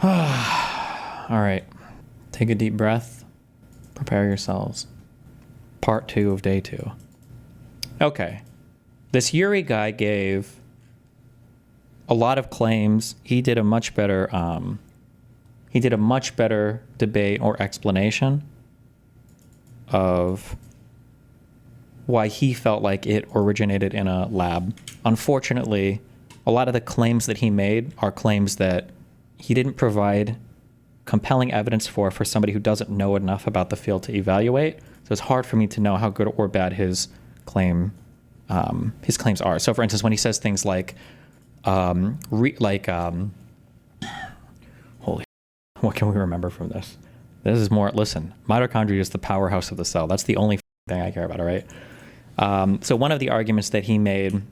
All right. Take a deep breath. Prepare yourselves. Part 2 of day 2. Okay. This Yuri guy gave a lot of claims. He did a much better debate or explanation of why he felt like it originated in a lab. Unfortunately, a lot of the claims that he made are claims that he didn't provide compelling evidence for somebody who doesn't know enough about the field to evaluate. So it's hard for me to know how good or bad his claims are. So for instance, when he says things like, holy, what can we remember from this? This is more, listen, mitochondria is the powerhouse of the cell. That's the only thing I care about, all right? So one of the arguments that he made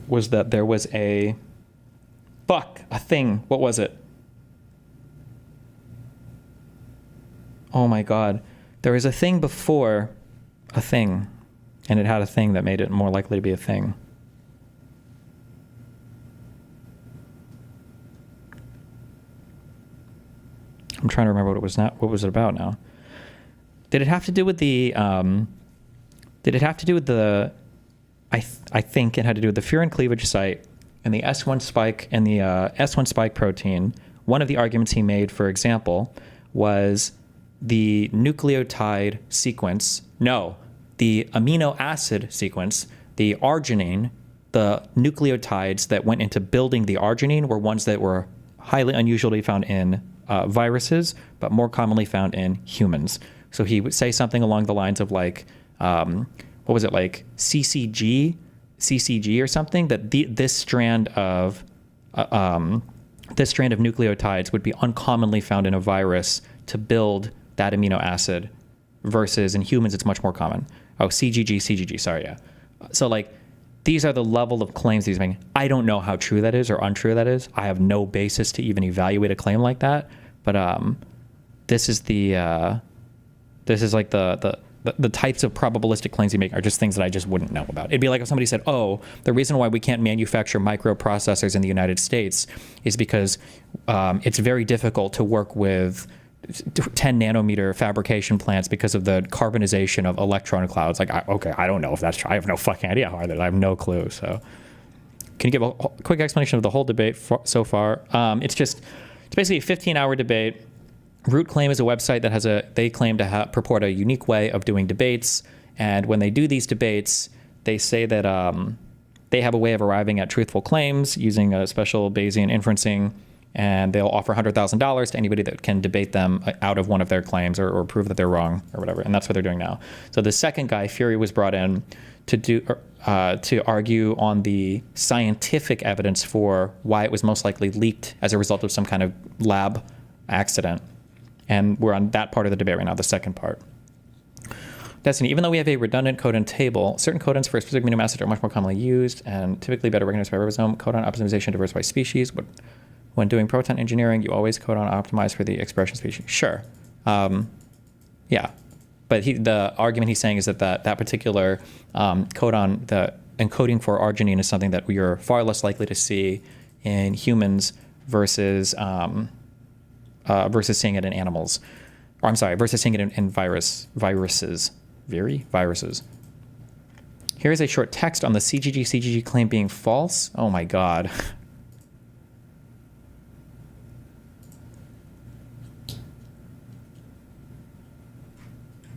was that there was a thing. What was it? Oh my God. There was a thing before a thing, and it had a thing that made it more likely to be a thing. I'm trying to remember what was it about now. Did it have to do with the, I think it had to do with the furin cleavage site and the S1 spike and the S1 spike protein. One of the arguments he made, for example, was the nucleotide sequence. No, the amino acid sequence, the arginine, the nucleotides that went into building the arginine were ones that were highly unusually found in viruses, but more commonly found in humans. So he would say something along the lines of like, what was it, like CCG or something, that this strand of nucleotides would be uncommonly found in a virus to build that amino acid, versus in humans it's much more common. Oh, CGG, sorry, yeah. So like, these are the level of claims he's making. I don't know how true that is or untrue that is. I have no basis to even evaluate a claim like that. But this is like the types of probabilistic claims you make are just things that I just wouldn't know about. It'd be like if somebody said, oh, the reason why we can't manufacture microprocessors in the United States is because it's very difficult to work with 10 nanometer fabrication plants because of the carbonization of electron clouds. Like, okay, I don't know if that's true. I have no fucking idea how that. I have no clue. So can you give a quick explanation of the whole debate so far? It's basically a 15-hour debate. Root Claim is a website that they claim to purport a unique way of doing debates. And when they do these debates, they say that they have a way of arriving at truthful claims using a special Bayesian inferencing, and they'll offer $100,000 to anybody that can debate them out of one of their claims or prove that they're wrong or whatever. And that's what they're doing now. So the second guy, Fury, was brought in to argue on the scientific evidence for why it was most likely leaked as a result of some kind of lab accident. And we're on that part of the debate right now, the second part. Destiny, even though we have a redundant codon table, certain codons for a specific amino acid are much more commonly used and typically better recognized by ribosome. Codon optimization diverse by species. When doing protein engineering, you always codon optimize for the expression species. Sure. Yeah. But the argument he's saying is that particular codon, the encoding for arginine, is something that we are far less likely to see in humans versus seeing it in animals. Or I'm sorry, versus seeing it in viruses. Viruses. Here's a short text on the CGG claim being false. Oh my God.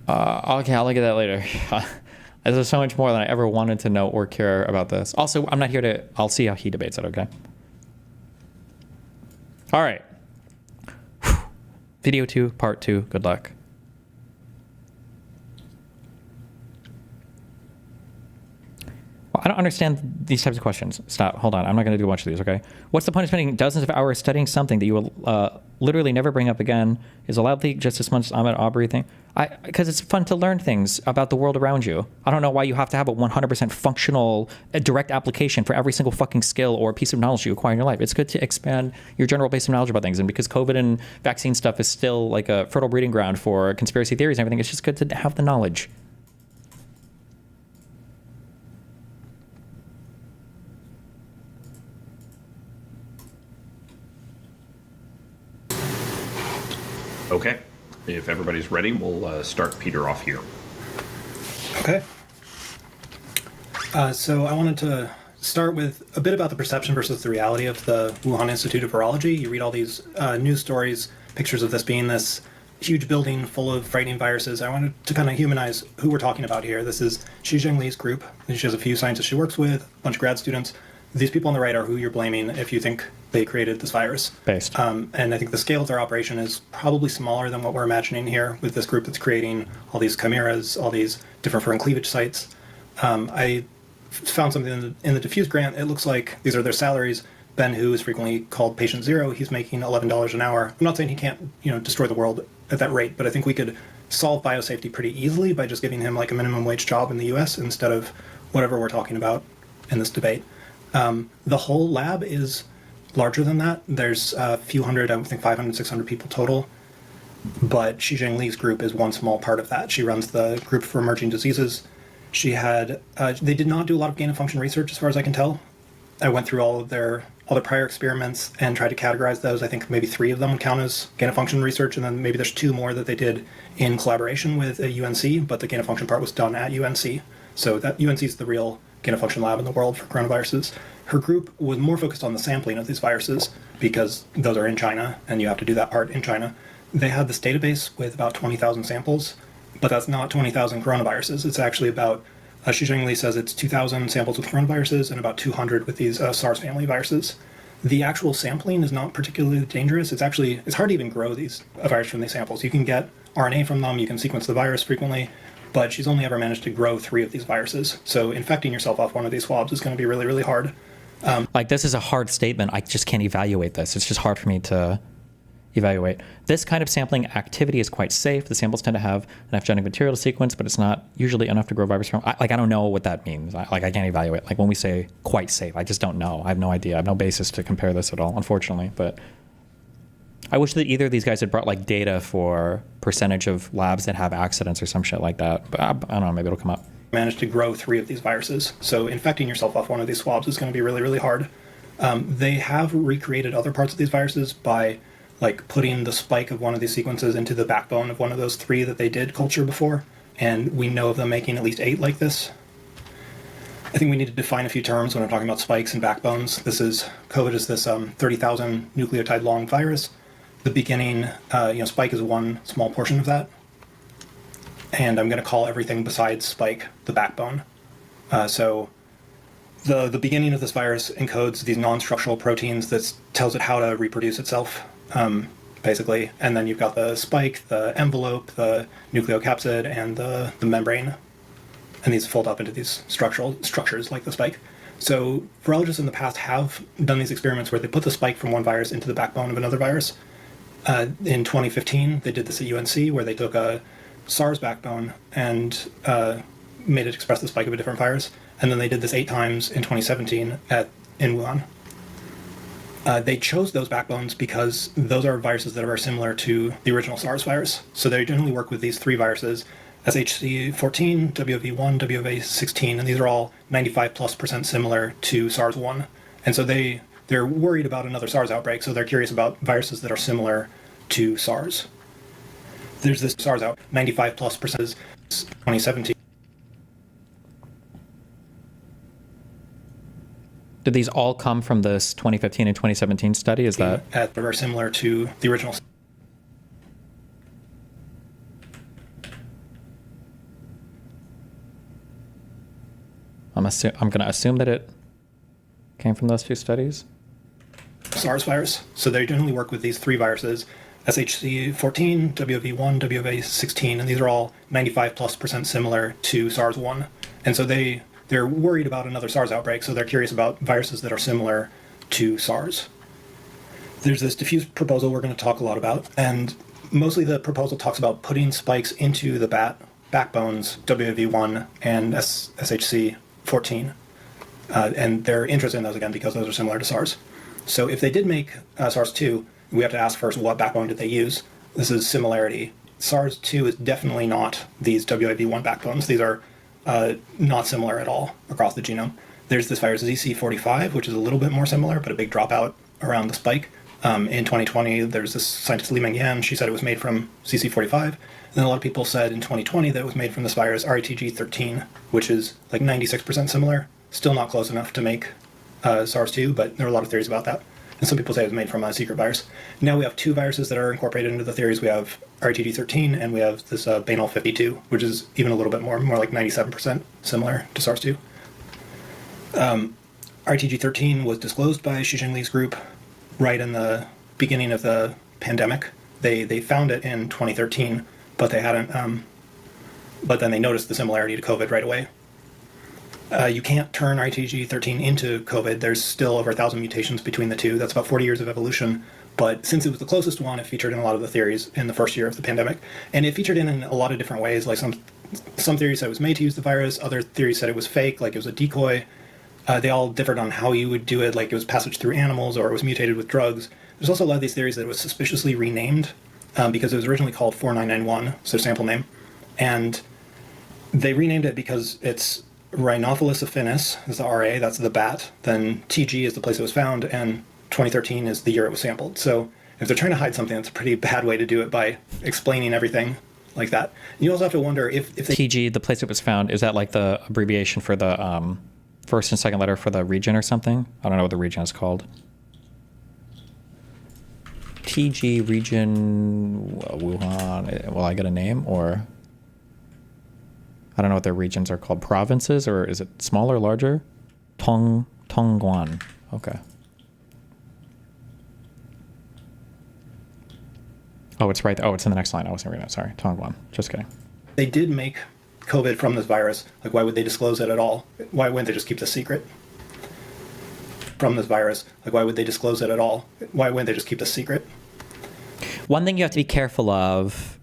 Okay, I'll look at that later. There's so much more than I ever wanted to know or care about this. Also, I'm not here to, I'll see how he debates it, okay? All right. Video 2, part 2, good luck. Well, I don't understand these types of questions. Stop, hold on, I'm not gonna do a bunch of these, okay? What's the point of spending dozens of hours studying something that you will literally never bring up again? Is a lab leak just as much Ahmed Aubrey thing? Because it's fun to learn things about the world around you. I don't know why you have to have a 100% functional, direct application for every single fucking skill or piece of knowledge you acquire in your life. It's good to expand your general base of knowledge about things. And because COVID and vaccine stuff is still like a fertile breeding ground for conspiracy theories and everything, it's just good to have the knowledge. Okay. If everybody's ready, we'll start Peter off here. Okay. So I wanted to start with a bit about the perception versus the reality of the Wuhan Institute of Virology. You read all these news stories, pictures of this being this huge building full of frightening viruses. I wanted to kind of humanize who we're talking about here. This is Xi Zhengli's group. She has a few scientists she works with, a bunch of grad students. These people on the right are who you're blaming if you think they created this virus. Based. And I think the scale of their operation is probably smaller than what we're imagining here with this group that's creating all these chimeras, all these different foreign cleavage sites. I found something in the diffuse grant. It looks like these are their salaries. Ben Hu is frequently called patient zero. He's making $11 an hour. I'm not saying he can't, destroy the world at that rate, but I think we could solve biosafety pretty easily by just giving him like a minimum wage job in the US instead of whatever we're talking about in this debate. The whole lab is larger than that. There's a few hundred, I think 500, 600 people total. But Xi Zhengli's group is one small part of that. She runs the group for emerging diseases. She had, they did not do a lot of gain of function research as far as I can tell. I went through all their prior experiments and tried to categorize those. I think maybe 3 of them would count as gain of function research, and then maybe there's 2 more that they did in collaboration with UNC, but the gain of function part was done at UNC. So that UNC is the real gain of function lab in the world for coronaviruses. Her group was more focused on the sampling of these viruses because those are in China and you have to do that part in China. They had this database with about 20,000 samples, but that's not 20,000 coronaviruses. It's actually about, Xi Zhengli says it's 2,000 samples with coronaviruses and about 200 with these SARS family viruses. The actual sampling is not particularly dangerous. It's hard to even grow these virus from these samples. You can get RNA from them, you can sequence the virus frequently, but she's only ever managed to grow 3 of these viruses. So infecting yourself off one of these swabs is going to be really, really hard. This is a hard statement. I just can't evaluate this. It's just hard for me to evaluate. This kind of sampling activity is quite safe. The samples tend to have enough genetic material to sequence, but it's not usually enough to grow virus from. I don't know what that means. I can't evaluate. Like when we say quite safe, I just don't know. I have no idea. I have no basis to compare this at all, unfortunately. But I wish that either of these guys had brought like data for percentage of labs that have accidents or some shit like that. But I don't know. Maybe it'll come up. Managed to grow 3 of these viruses. So infecting yourself off one of these swabs is going to be really, really hard. They have recreated other parts of these viruses by like putting the spike of one of these sequences into the backbone of one of those 3 that they did culture before. And we know of them making at least 8 like this. I think we need to define a few terms when we're talking about spikes and backbones. COVID is this 30,000 nucleotide long virus. The beginning, spike is one small portion of that. And I'm going to call everything besides spike the backbone. So the beginning of this virus encodes these non-structural proteins that tells it how to reproduce itself, basically. And then you've got the spike, the envelope, the nucleocapsid, and the membrane. And these fold up into these structures like the spike. So virologists in the past have done these experiments where they put the spike from one virus into the backbone of another virus. In 2015, they did this at UNC, where they took a SARS backbone and made it express the spike of a different virus. And then they did this 8 times in 2017 in Wuhan. They chose those backbones because those are viruses that are very similar to the original SARS virus. So they generally work with these 3 viruses, SHC14, WOV1, WOV16, and these are all 95+% similar to SARS-1. And so they're worried about another SARS outbreak, so they're curious about viruses that are similar to SARS. There's this SARS out, 95+% 2017. Did these all come from this 2015 and 2017 study? Is that Very similar to the original? I'm going to assume that it came from those 2 studies. SARS virus. So they generally work with these 3 viruses, SHC14, WOV1, WOV16, and these are all 95+% similar to SARS-1. And so they're worried about another SARS outbreak, so they're curious about viruses that are similar to SARS. There's this diffuse proposal we're going to talk a lot about, and mostly the proposal talks about putting spikes into the backbones, WOV1 and SHC14. And they're interested in those again because those are similar to SARS. So if they did make SARS-2, we have to ask first what backbone did they use. This is similarity. SARS-2 is definitely not these WOV1 backbones. These are not similar at all across the genome. There's this virus ZC45, which is a little bit more similar, but a big dropout around the spike. In 2020, there's this scientist, Li Mengyan. She said it was made from CC45. And then a lot of people said in 2020 that it was made from this virus, RETG13, which is like 96% similar. Still not close enough to make SARS-2, but there are a lot of theories about that. And some people say it was made from a secret virus. Now we have two viruses that are incorporated into the theories. We have RETG13 and we have this Banal52, which is even a little bit more like 97% similar to SARS-2. RETG13 was disclosed by Xi Jinping's group right in the beginning of the pandemic. They found it in 2013, but they hadn't. But then they noticed the similarity to COVID right away. You can't turn RETG13 into COVID. There's still over 1,000 mutations between the two. That's about 40 years of evolution. But since it was the closest one, it featured in a lot of the theories in the first year of the pandemic. And it featured in a lot of different ways. Like some theories said it was made to use the virus. Other theories said it was fake, like it was a decoy. They all differed on how you would do it, like it was passage through animals or it was mutated with drugs. There's also a lot of these theories that it was suspiciously renamed because it was originally called 4991, so sample name. And they renamed it because it's Rhinophilus affinis is the RA, that's the bat. Then TG is the place it was found, and 2013 is the year it was sampled. So if they're trying to hide something, that's a pretty bad way to do it by explaining everything like that. And you also have to wonder if they... TG, the place it was found, is that like the abbreviation for the first and second letter for the region or something? I don't know what the region is called. TG region Wuhan. Will I get a name or... I don't know what their regions are called. Provinces, or is it smaller, larger? Tongguan. Okay. Oh, it's right there. Oh, it's in the next line. I wasn't reading it. Sorry. Tongguan. Just kidding. They did make COVID from this virus. Like, why would they disclose it at all? Why wouldn't they just keep the secret from this virus? Like, why would they disclose it at all? Why wouldn't they just keep the secret? One thing you have to be careful of,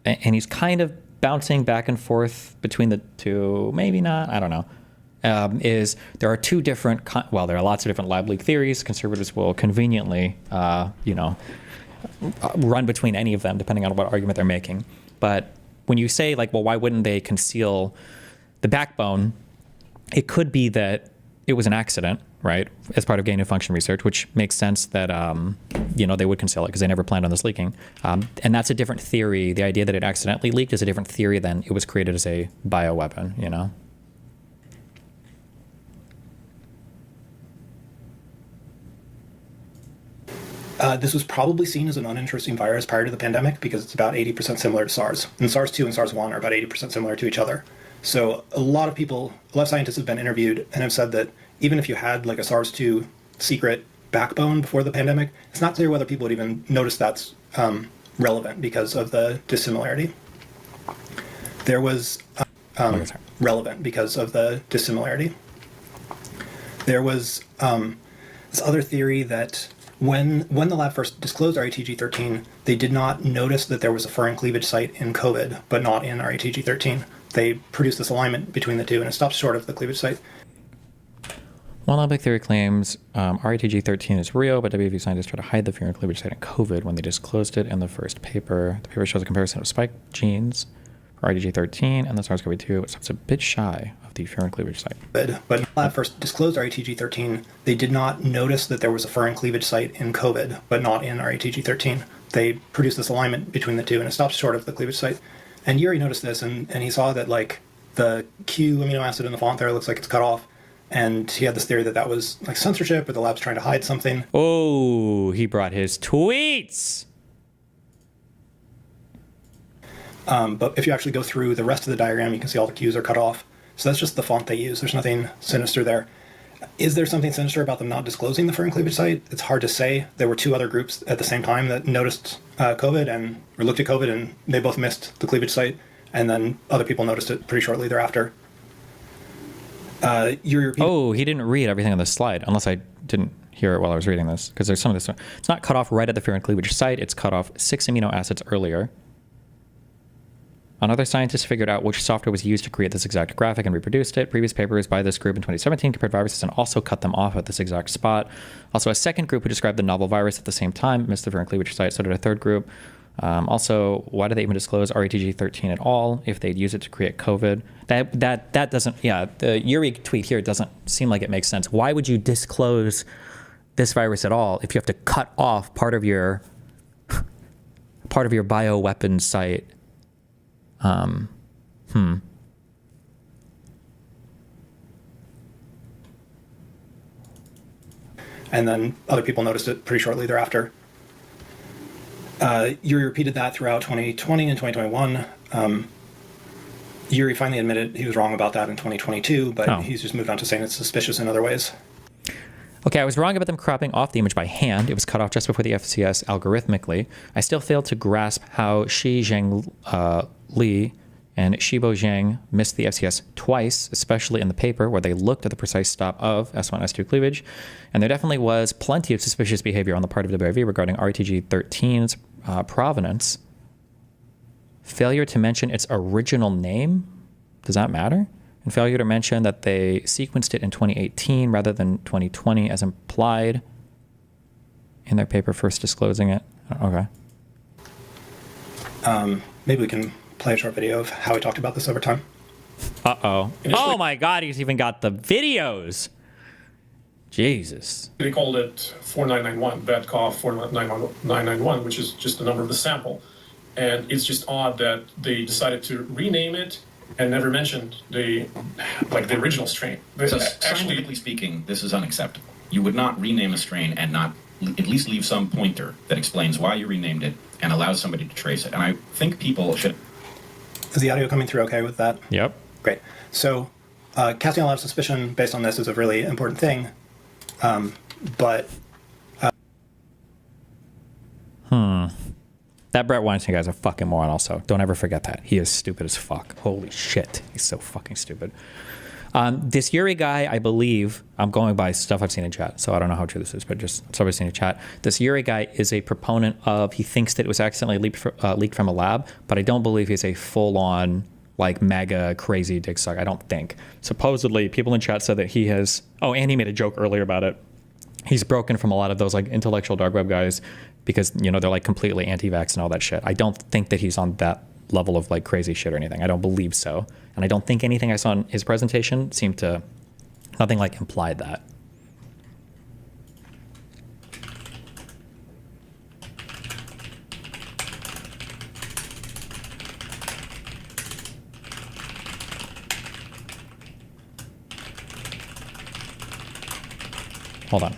and he's kind of bouncing back and forth between the two, maybe not, I don't know, is there are two different, well, there are lots of different lab leak theories. Conservatives will conveniently, run between any of them depending on what argument they're making. But when you say, like, well, why wouldn't they conceal the backbone? It could be that it was an accident, right, as part of gain of function research, which makes sense that, they would conceal it because they never planned on this leaking. And that's a different theory. The idea that it accidentally leaked is a different theory than it was created as a bioweapon, This was probably seen as an uninteresting virus prior to the pandemic because it's about 80% similar to SARS. And SARS-2 and SARS-1 are about 80% similar to each other. So a lot of scientists have been interviewed and have said that even if you had like a SARS-2 secret backbone before the pandemic, it's not clear whether people would even notice that's relevant because of the dissimilarity. There was relevant because of the dissimilarity. There was this other theory that when the lab first disclosed RETG13, they did not notice that there was a furin cleavage site in COVID, but not in RETG13. They produced this alignment between the two, and it stops short of the cleavage site. One lab leak theory claims RETG13 is real, but WV scientists try to hide the furin cleavage site in COVID when they disclosed it in the first paper. The paper shows a comparison of spike genes for RETG13 and the SARS-CoV-2, which stops a bit shy of the furin cleavage site. But when the lab first disclosed RETG13, they did not notice that there was a furin cleavage site in COVID, but not in RETG13. They produced this alignment between the two, and it stops short of the cleavage site. And Yuri noticed this, and he saw that like the Q amino acid in the font there looks like it's cut off. And he had this theory that was like censorship, or the lab's trying to hide something. Oh, he brought his tweets. But if you actually go through the rest of the diagram, you can see all the Qs are cut off. So that's just the font they use. There's nothing sinister there. Is there something sinister about them not disclosing the furin cleavage site? It's hard to say. There were two other groups at the same time that noticed COVID or looked at COVID, and they both missed the cleavage site. And then other people noticed it pretty shortly thereafter. He didn't read everything on this slide, unless I didn't hear it while I was reading this, because there's some of this. It's not cut off right at the furin cleavage site. It's cut off 6 amino acids earlier. Another scientist figured out which software was used to create this exact graphic and reproduced it. Previous papers by this group in 2017 compared viruses and also cut them off at this exact spot. Also, a second group who described the novel virus at the same time missed the furin cleavage site. So did a third group. Also, why did they even disclose RETG13 at all if they'd use it to create COVID? That doesn't, the Yuri tweet here doesn't seem like it makes sense. Why would you disclose this virus at all if you have to cut off part of your bioweapon site. And then other people noticed it pretty shortly thereafter. Yuri repeated that throughout 2020 and 2021. Yuri finally admitted he was wrong about that in 2022, but he's just moved on to saying it's suspicious in other ways. Okay, I was wrong about them cropping off the image by hand. It was cut off just before the FCS algorithmically. I still failed to grasp how Shi Zheng Li and Shibo Zhang missed the FCS twice, especially in the paper where they looked at the precise stop of S1, S2 cleavage. And there definitely was plenty of suspicious behavior on the part of WIV regarding RTG-13's provenance. Failure to mention its original name? Does that matter? And failure to mention that they sequenced it in 2018 rather than 2020 as implied in their paper first disclosing it. Okay. Maybe we can play a short video of how we talked about this over time. Uh-oh. Oh my God, he's even got the videos. Jesus. They called it 4991, Badcoff 4991, which is just the number of the sample. And it's just odd that they decided to rename it and never mentioned the original strain. So scientifically speaking, this is unacceptable. You would not rename a strain and not at least leave some pointer that explains why you renamed it and allows somebody to trace it. And I think people should... Is the audio coming through okay with that? Yep. Great. So casting a lot of suspicion based on this is a really important thing. But... That Brett Weinstein guy's a fucking moron also. Don't ever forget that. He is stupid as fuck. Holy shit. He's so fucking stupid. This Yuri guy, I believe, I'm going by stuff I've seen in chat, so I don't know how true this is, but just stuff I've seen in chat. This Yuri guy is a proponent of, he thinks that it was accidentally leaked from a lab, but I don't believe he's a full-on, like, mega crazy dick suck. I don't think. Supposedly, people in chat said that he has, and he made a joke earlier about it. He's broken from a lot of those, like, intellectual dark web guys because, they're, like, completely anti-vax and all that shit. I don't think that he's on that level of, like, crazy shit or anything. I don't believe so. And I don't think anything I saw in his presentation seemed to, nothing, like, implied that. Hold on.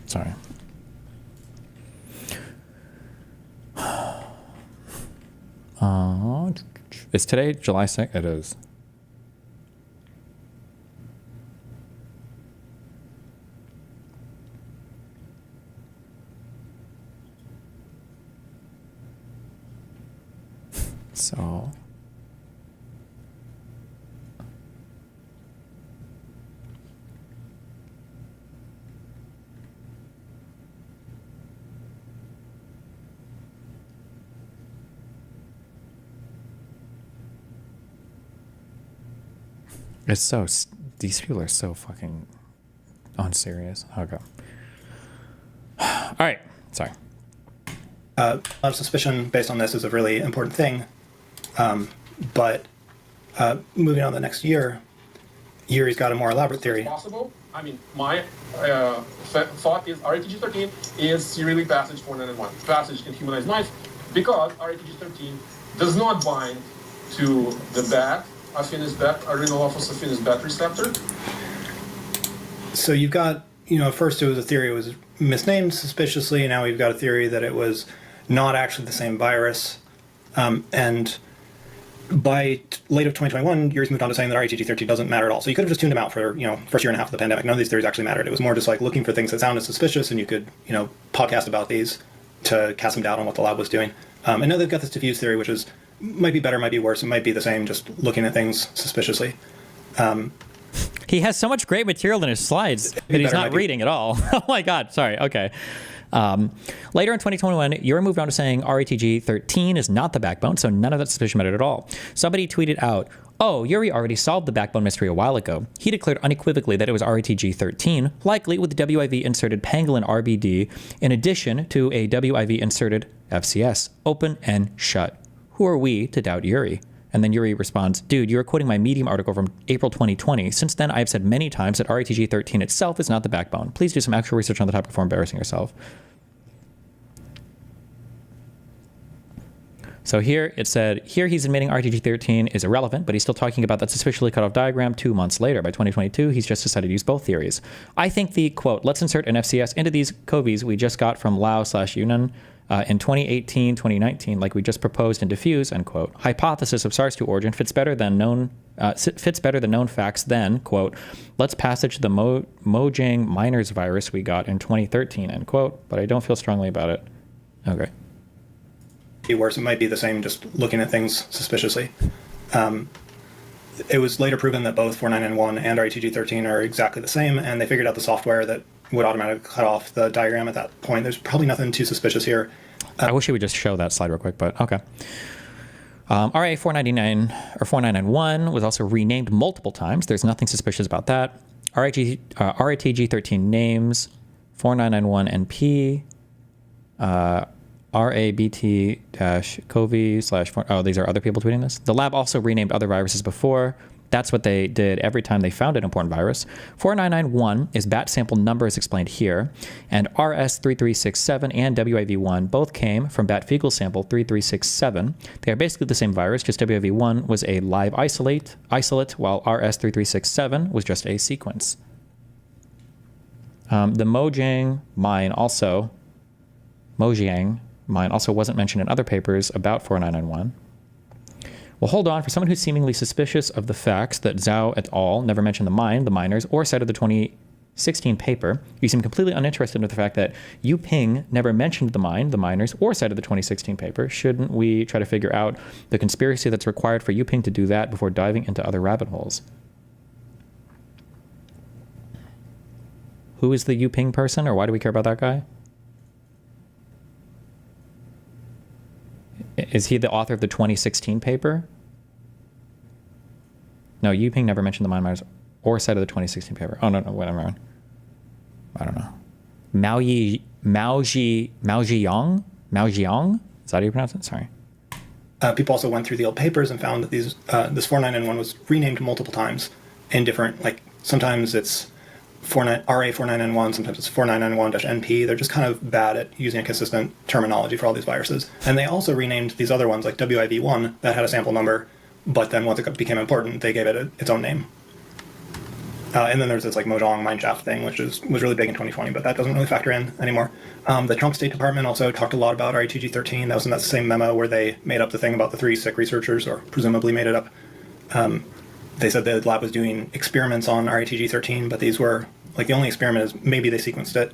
Sorry. Is today July 6th? It is. So... It's so, these people are so fucking unserious. Okay. All right. Sorry. A lot of suspicion based on this is a really important thing. But moving on to the next year, Yuri's got a more elaborate theory. Possible. I mean, my thought is RTG-13 is serially passage 491. Passage in humanized mice because RTG-13 does not bind to the BAT, affinus BAT, arenolophus affinus BAT receptor. So you've got, first it was a theory it was misnamed suspiciously, and now we've got a theory that it was not actually the same virus. And late of 2021, Yuri's moved on to saying that RETG13 doesn't matter at all. So you could have just tuned him out for, first year and a half of the pandemic. None of these theories actually mattered. It was more just like looking for things that sounded suspicious, and you could, podcast about these to cast some doubt on what the lab was doing. And now they've got this diffuse theory, which might be better, might be worse, it might be the same, just looking at things suspiciously. He has so much great material in his slides that he's not reading at all. Oh my God, sorry, okay. Later in 2021, Yuri moved on to saying RETG13 is not the backbone, so none of that suspicion mattered at all. Somebody tweeted out, "Oh, Yuri already solved the backbone mystery a while ago. He declared unequivocally that it was RETG13, likely with the WIV inserted pangolin RBD, in addition to a WIV inserted FCS, open and shut. Who are we to doubt Yuri?" And then Yuri responds, "Dude, you're quoting my Medium article from April 2020. Since then, I've said many times that RETG13 itself is not the backbone. Please do some actual research on the topic before embarrassing yourself." So here it said, here he's admitting RETG13 is irrelevant, but he's still talking about that suspiciously cut off diagram 2 months later. By 2022, he's just decided to use both theories. I think the, quote, "let's insert an FCS into these COVIs we just got from Lao/Yunnan in 2018, 2019, like we just proposed in Diffuse," end quote, "hypothesis of SARS-2 origin fits better than known facts than, quote, "let's passage the Mojang miners virus we got in 2013," end quote, but I don't feel strongly about it. Okay. Worse, it might be the same, just looking at things suspiciously. It was later proven that both 4991 and RETG13 are exactly the same, and they figured out the software that would automatically cut off the diagram at that point. There's probably nothing too suspicious here. I wish you would just show that slide real quick, but okay. RA 499 or 4991 was also renamed multiple times. There's nothing suspicious about that. RETG13 names 4991 NP. RABT-CoV/, oh, these are other people tweeting this. The lab also renamed other viruses before. That's what they did every time they found an important virus. 4991 is bat sample number as explained here, and RS3367 and WIV1 both came from bat fecal sample 3367. They are basically the same virus, just WIV1 was a live isolate, while RS3367 was just a sequence. The Mojang mine also wasn't mentioned in other papers about 4991. Well, hold on. For someone who's seemingly suspicious of the facts that Zhao et al. Never mentioned the mine, the miners, or cited the 2016 paper, you seem completely uninterested in the fact that Yu Ping never mentioned the mine, the miners, or cited the 2016 paper. Shouldn't we try to figure out the conspiracy that's required for Yu Ping to do that before diving into other rabbit holes? Who is the Yu Ping person, or why do we care about that guy? Is he the author of the 2016 paper? No, Yu Ping never mentioned the mine miners or cited the 2016 paper. Oh, no, whatever. I don't know. Mao Ziyang? Is that how you pronounce it? Sorry. People also went through the old papers and found that this 4991 was renamed multiple times in different, like, sometimes it's RA4991, sometimes it's 4991-NP. They're just kind of bad at using a consistent terminology for all these viruses. And they also renamed these other ones, like WIV1, that had a sample number, but then once it became important, they gave it its own name. And then there's this like Mojang mineshaft thing, which was really big in 2020, but that doesn't really factor in anymore. The Trump State Department also talked a lot about RETG13. That was in that same memo where they made up the thing about the 3 sick researchers, or presumably made it up. They said the lab was doing experiments on RETG13, but these were, like, the only experiment is maybe they sequenced it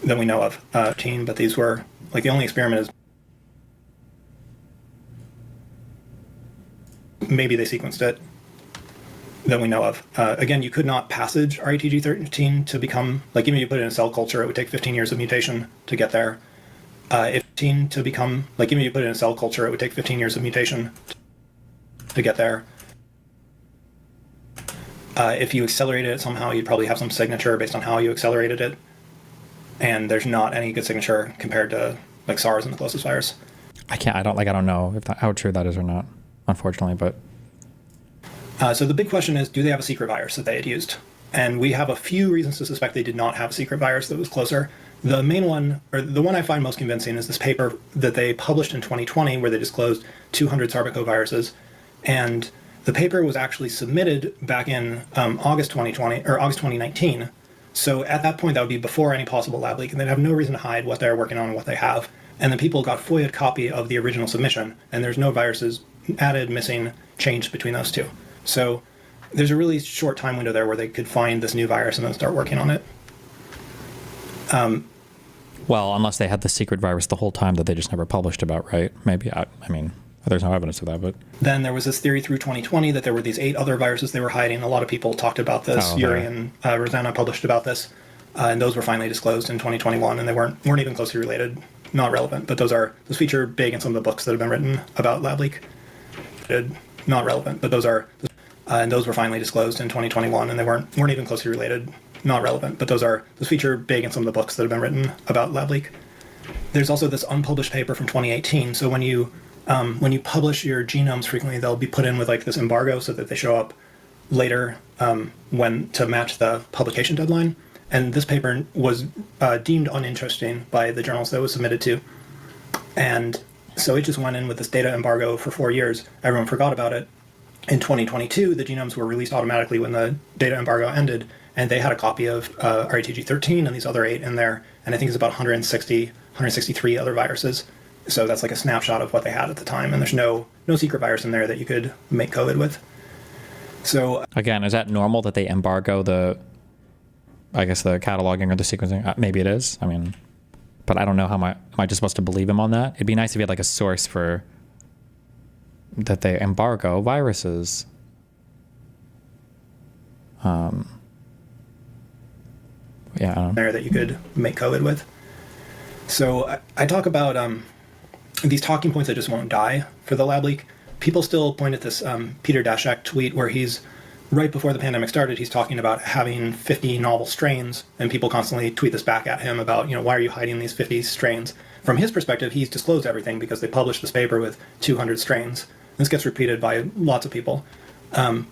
that we know of, but these were, like, the only experiment is maybe they sequenced it that we know of. Again, you could not passage RETG13 to become, like, even if you put it in a cell culture, it would take 15 years of mutation to get there. Even if you put it in a cell culture, it would take 15 years of mutation to get there. If you accelerated it somehow, you'd probably have some signature based on how you accelerated it. And there's not any good signature compared to, like, SARS and the closest virus. I don't know how true that is or not, unfortunately, but. So the big question is, do they have a secret virus that they had used? And we have a few reasons to suspect they did not have a secret virus that was closer. The main one, or the one I find most convincing, is this paper that they published in 2020 where they disclosed 200 Sarbeco viruses. And the paper was actually submitted back in August 2019. So at that point, that would be before any possible lab leak, and they'd have no reason to hide what they're working on and what they have. And then people got FOIA'd copy of the original submission, and there's no viruses added, missing, changed between those two. So there's a really short time window there where they could find this new virus and then start working on it. Well, unless they had the secret virus the whole time that they just never published about, right? Maybe. I mean, there's no evidence of that, but... Then there was this theory through 2020 that there were these 8 other viruses they were hiding. A lot of people talked about this. Yuri and Rosanna published about this. And those were finally disclosed in 2021, and they weren't even closely related, not relevant. But those feature big in some of the books that have been written about lab leak. Not relevant, but those were finally disclosed in 2021, and they weren't even closely related, not relevant. But those feature big in some of the books that have been written about lab leak. There's also this unpublished paper from 2018. So when you publish your genomes frequently, they'll be put in with like this embargo so that they show up later when to match the publication deadline. And this paper was deemed uninteresting by the journals that it was submitted to. And so it just went in with this data embargo for 4 years. Everyone forgot about it. In 2022, the genomes were released automatically when the data embargo ended, and they had a copy of RETG13 and these other 8 in there, and I think it's about 163 other viruses. So that's like a snapshot of what they had at the time, and there's no secret virus in there that you could make COVID with. So again, is that normal that they embargo the cataloging or the sequencing? Maybe it is. I mean, but I don't know am I just supposed to believe him on that? It'd be nice if you had like a source for that they embargo viruses. Yeah, I don't know. There that you could make COVID with. So I talk about these talking points that just won't die for the lab leak. People still point at this Peter Daszak tweet where he's, right before the pandemic started, he's talking about having 50 novel strains, and people constantly tweet this back at him about, why are you hiding these 50 strains? From his perspective, he's disclosed everything because they published this paper with 200 strains. This gets repeated by lots of people. So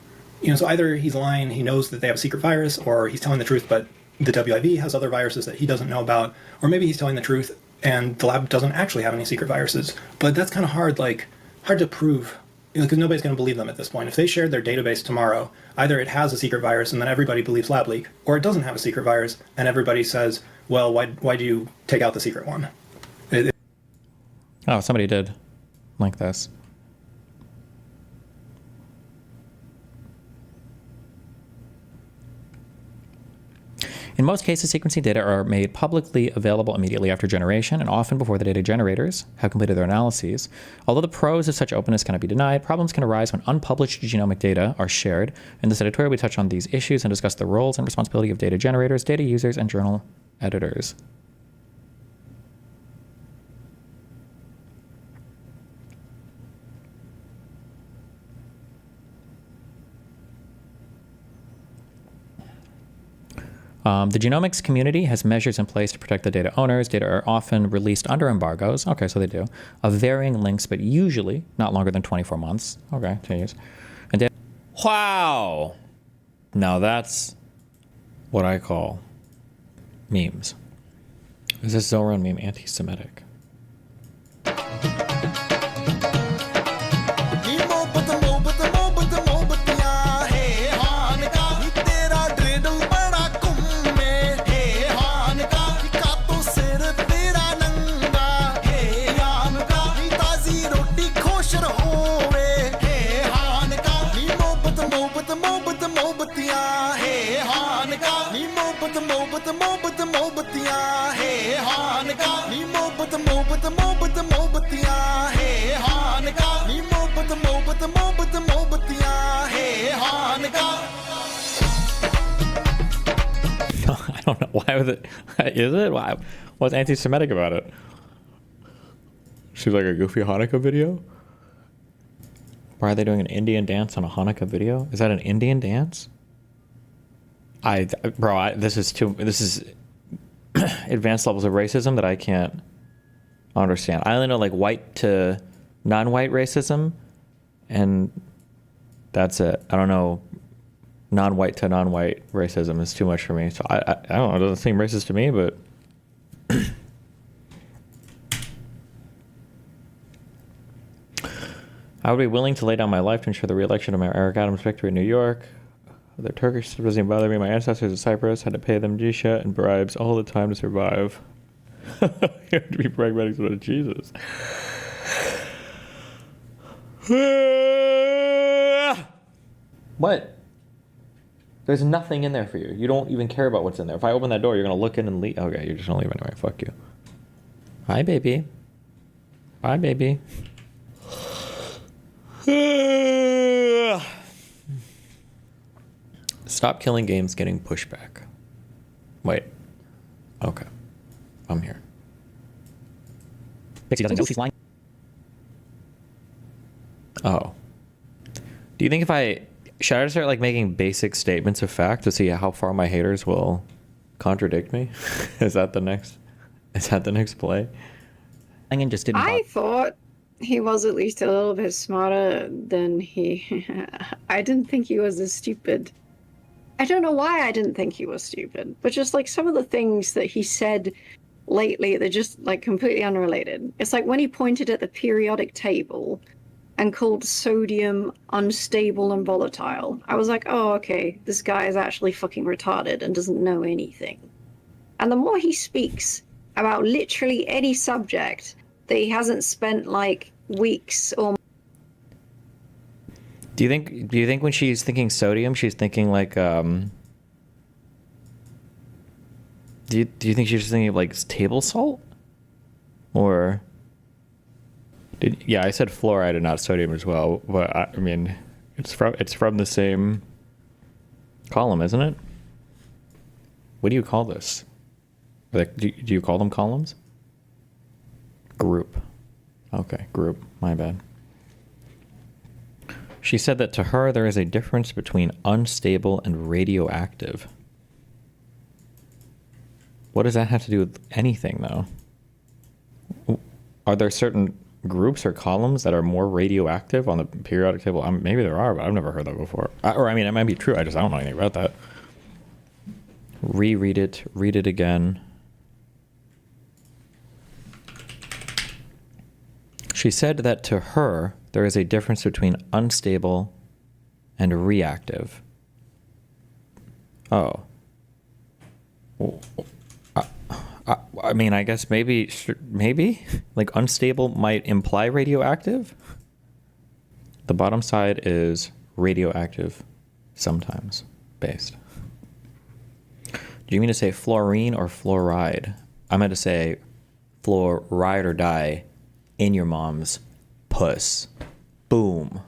either he's lying, he knows that they have a secret virus, or he's telling the truth, but the WIV has other viruses that he doesn't know about, or maybe he's telling the truth and the lab doesn't actually have any secret viruses. But that's kind of hard to prove, because nobody's going to believe them at this point. If they shared their database tomorrow, either it has a secret virus and then everybody believes lab leak, or it doesn't have a secret virus and everybody says, well, why do you take out the secret one? Oh, somebody did like this. In most cases, sequencing data are made publicly available immediately after generation and often before the data generators have completed their analyses. Although the pros of such openness cannot be denied, problems can arise when unpublished genomic data are shared. In this editorial, we touch on these issues and discuss the roles and responsibility of data generators, data users, and journal editors. The genomics community has measures in place to protect the data owners. Data are often released under embargoes. Okay, so they do. Of varying lengths, but usually not longer than 24 months. Okay, 10 years. And wow! Now that's what I call memes. Is this Zoran meme anti-Semitic? I don't know. Why was it? Is it? Why? What's anti-Semitic about it? She's like a goofy Hanukkah video? Why are they doing an Indian dance on a Hanukkah video? Is that an Indian dance? This is advanced levels of racism that I can't understand. I only know like white to non-white racism, and that's it. I don't know. Non-white to non-white racism is too much for me. So I don't know. It doesn't seem racist to me, but I would be willing to lay down my life to ensure the re-election of Eric Adams' victory in New York. The Turkish doesn't bother me. My ancestors in Cyprus had to pay them jizya and bribes all the time to survive. You have to be pragmatic about Jesus. What? There's nothing in there for you. You don't even care about what's in there. If I open that door, you're gonna look in and leave. Okay, you're just gonna leave anyway. Fuck you. Hi, baby. Bye, baby. Stop killing games getting pushback. Wait. Okay. I'm here. Pixie doesn't know she's lying. Oh. Do you think if should I start like making basic statements of fact to see how far my haters will contradict me? Is that the next play? And just didn't. I thought he was at least a little bit smarter than he. I didn't think he was as stupid. I don't know why I didn't think he was stupid, but just like some of the things that he said lately, they're just like completely unrelated. It's like when he pointed at the periodic table and called sodium unstable and volatile. I was like, oh, okay, this guy is actually fucking retarded and doesn't know anything. And the more he speaks about literally any subject that he hasn't spent like weeks or. Do you think when she's thinking sodium, she's thinking like do you think she's just thinking of like table salt? Or yeah, I said fluoride and not sodium as well, but I mean it's from the same column, isn't it? What do you call this? Like do you call them columns? Group. Okay, group. My bad. She said that to her there is a difference between unstable and radioactive. What does that have to do with anything, though? Are there certain groups or columns that are more radioactive on the periodic table? Maybe there are, but I've never heard that before. Or it might be true. I don't know anything about that. Reread it. Read it again. She said that to her, there is a difference between unstable and reactive. Oh. I mean, I guess maybe, like unstable might imply radioactive. The bottom side is radioactive, sometimes based. Do you mean to say fluorine or fluoride? I meant to say fluoride or die in your mom's puss. Boom.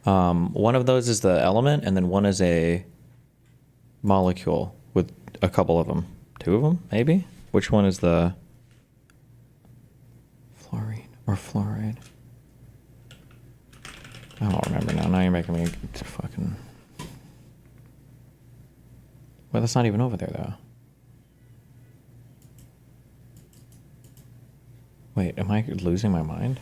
One of those is the element, and then one is a molecule with a couple of them. Two of them, maybe? Which one is the fluorine or fluoride? I don't remember now. Now you're making me fucking... Well, that's not even over there, though. Wait, am I losing my mind?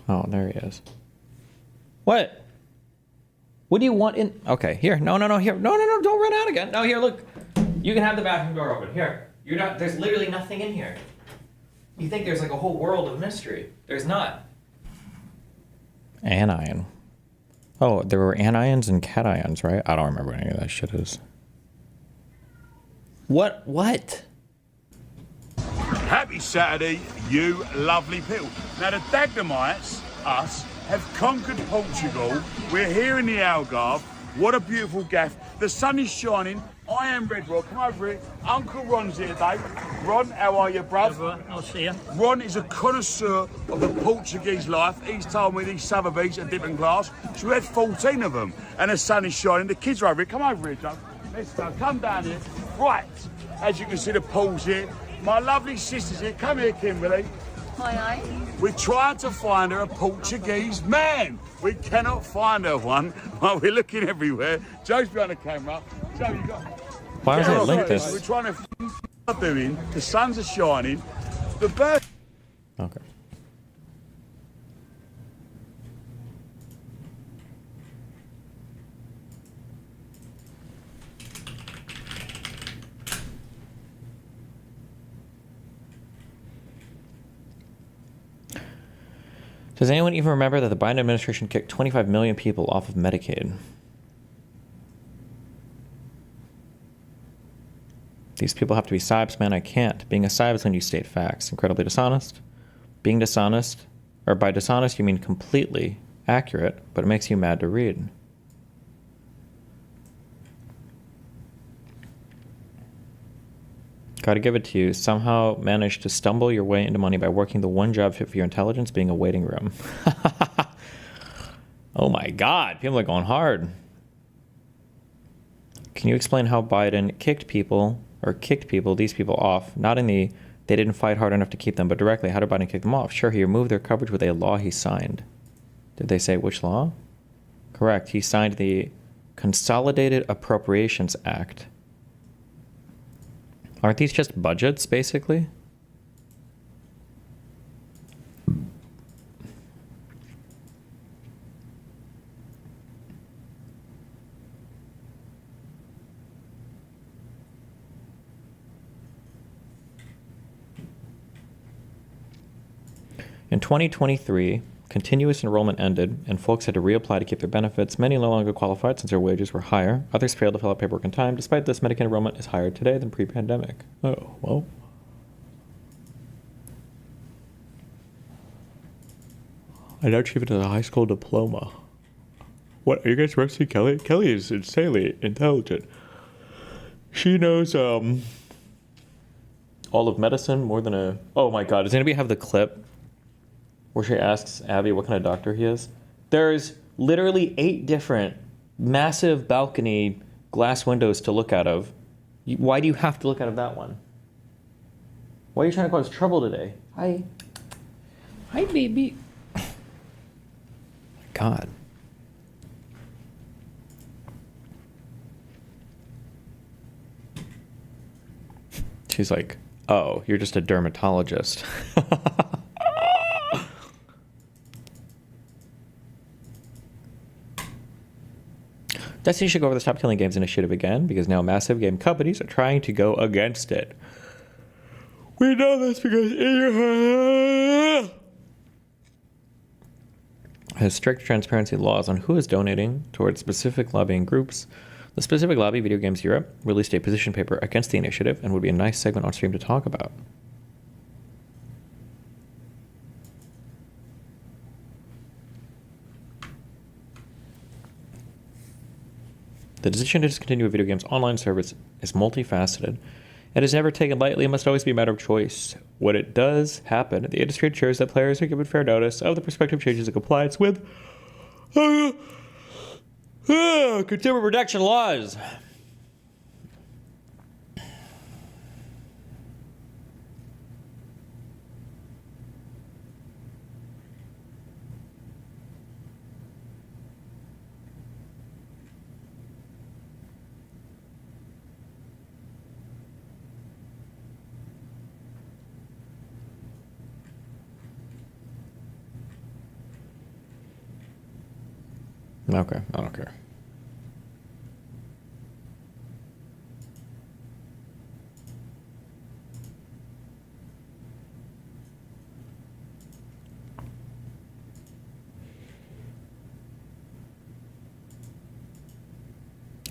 Oh, there he is. What? What do you want in... Okay, here. No, here. No, don't run out again. No, here, look. You can have the bathroom door open. Here. You're not... There's literally nothing in here. You think there's like a whole world of mystery. There's not. Anion. Oh, there were anions and cations, right? I don't remember what any of that shit is. What? Happy Saturday, you lovely people. Now the Dagdamites, us, have conquered Portugal. We're here in the Algarve. What a beautiful gaff. The sun is shining. I am Red Rock. Come over here. Uncle Ron's here today. Ron, how are you, bruv? I'll see you. Ron is a connoisseur of the Portuguese life. He's told me these Sotheby's are dipping glass. So we had 14 of them. And the sun is shining. The kids are over here. Come over here, Joe. Let's go. Come down here. Right. As you can see, the pool's here. My lovely sister's here. Come here, Kimberly. Hi. We're trying to find her a Portuguese man. We cannot find her one. Well, we're looking everywhere. Joe's behind the camera. Joe, you got... Why was it like this? We're trying to find what we're doing. The suns are shining. The bird... Okay. Does anyone even remember that the Biden administration kicked 25 million people off of Medicaid? These people have to be Sibes, man. I can't. Being a Sibe is when you state facts. Incredibly dishonest. Being dishonest, or by dishonest you mean completely accurate, but it makes you mad to read. Gotta give it to you. Somehow managed to stumble your way into money by working the one job fit for your intelligence, being a waiting room. Oh my God, people are going hard. Can you explain how Biden kicked people, these people off, not in the, they didn't fight hard enough to keep them, but directly, how did Biden kick them off? Sure, he removed their coverage with a law he signed. Did they say which law? Correct, he signed the Consolidated Appropriations Act. Aren't these just budgets, basically? In 2023, continuous enrollment ended, and folks had to reapply to keep their benefits. Many no longer qualified since their wages were higher. Others failed to fill out paperwork in time. Despite this, Medicaid enrollment is higher today than pre-pandemic. Oh, well. I know she even has a high school diploma. What, are you guys roasting Kelly? Kelly is insanely intelligent. She knows, all of medicine more than a... Oh my God, does anybody have the clip where she asks Abby what kind of doctor he is? There's literally 8 different massive balcony glass windows to look out of. Why do you have to look out of that one? Why are you trying to cause trouble today? Hi, baby. God. She's like, oh, you're just a dermatologist. Destiny should go over the Stop Killing Games initiative again, because now massive game companies are trying to go against it. We know this because has strict transparency laws on who is donating towards specific lobbying groups. The specific lobby, Video Games Europe, released a position paper against the initiative and would be a nice segment on stream to talk about. The decision to discontinue a video game's online service is multifaceted. It is never taken lightly and must always be a matter of choice. When it does happen, the industry ensures that players are given fair notice of the prospective changes in compliance with consumer protection laws. Okay, I don't care.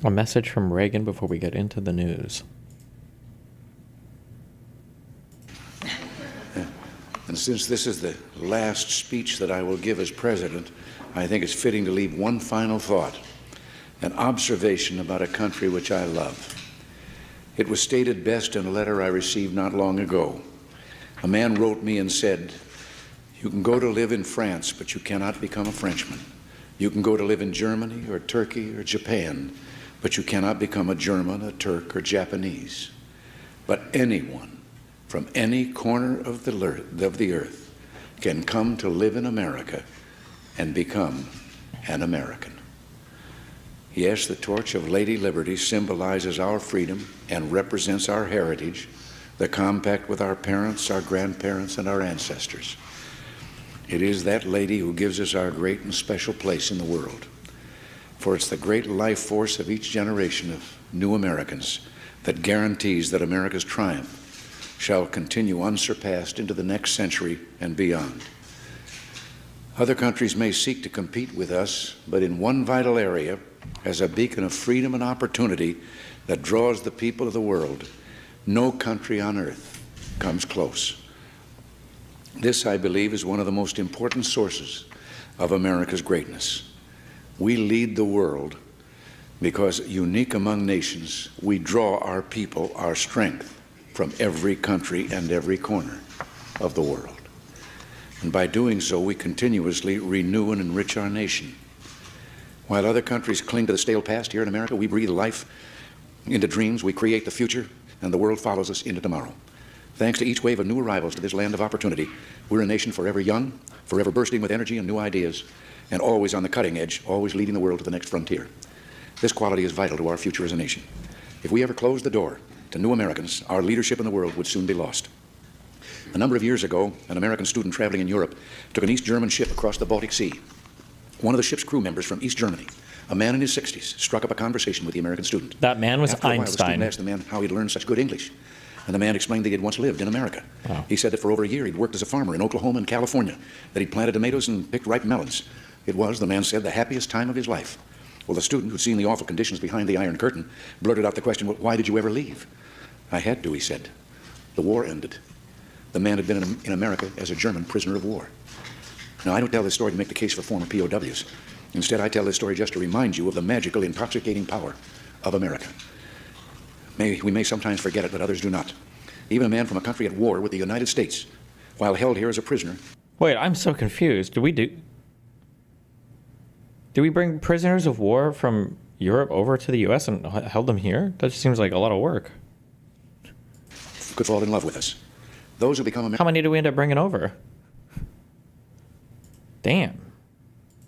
A message from Reagan before we get into the news. And since this is the last speech that I will give as president, I think it's fitting to leave one final thought, an observation about a country which I love. It was stated best in a letter I received not long ago. A man wrote me and said, "You can go to live in France, but you cannot become a Frenchman. You can go to live in Germany or Turkey or Japan, but you cannot become a German, a Turk, or Japanese. But anyone from any corner of the earth can come to live in America and become an American." Yes, the torch of Lady Liberty symbolizes our freedom and represents our heritage, the compact with our parents, our grandparents, and our ancestors. It is that lady who gives us our great and special place in the world. For it's the great life force of each generation of new Americans that guarantees that America's triumph shall continue unsurpassed into the next century and beyond. Other countries may seek to compete with us, but in one vital area, as a beacon of freedom and opportunity that draws the people of the world, No country on earth comes close. This, I believe, is one of the most important sources of America's greatness. We lead the world because, unique among nations, we draw our people, our strength, from every country and every corner of the world. And by doing so, we continuously renew and enrich our nation. While other countries cling to the stale past, here in America, we breathe life into dreams, we create the future, and the world follows us into tomorrow. Thanks to each wave of new arrivals to this land of opportunity, we're a nation forever young, forever bursting with energy and new ideas, and always on the cutting edge, always leading the world to the next frontier. This quality is vital to our future as a nation. If we ever closed the door to new Americans, our leadership in the world would soon be lost. A number of years ago, an American student traveling in Europe took an East German ship across the Baltic Sea. One of the ship's crew members from East Germany, a man in his 60s, struck up a conversation with the American student. That man was After a while, the Einstein. student asked the man how he'd learned such good English. And the man explained that he had once lived in America. Wow. He said that for over a year he'd worked as a farmer in Oklahoma and California, that he'd planted tomatoes and picked ripe melons. It was, the man said, the happiest time of his life. Well, the student, who'd seen the awful conditions behind the Iron Curtain, blurted out the question, well, why did you ever leave? I had to, he said. The war ended. The man had been in America as a German prisoner of war. Now, I don't tell this story to make the case for former POWs. Instead, I tell this story just to remind you of the magical, intoxicating power of America. We may sometimes forget it, but others do not. Even a man from a country at war with the United States, while held here as a prisoner. Wait, I'm so confused. Do we bring prisoners of war from Europe over to the U.S. and held them here? That just seems like a lot of work. Could fall in love with us. Those who become How many do we end up bringing over? Damn.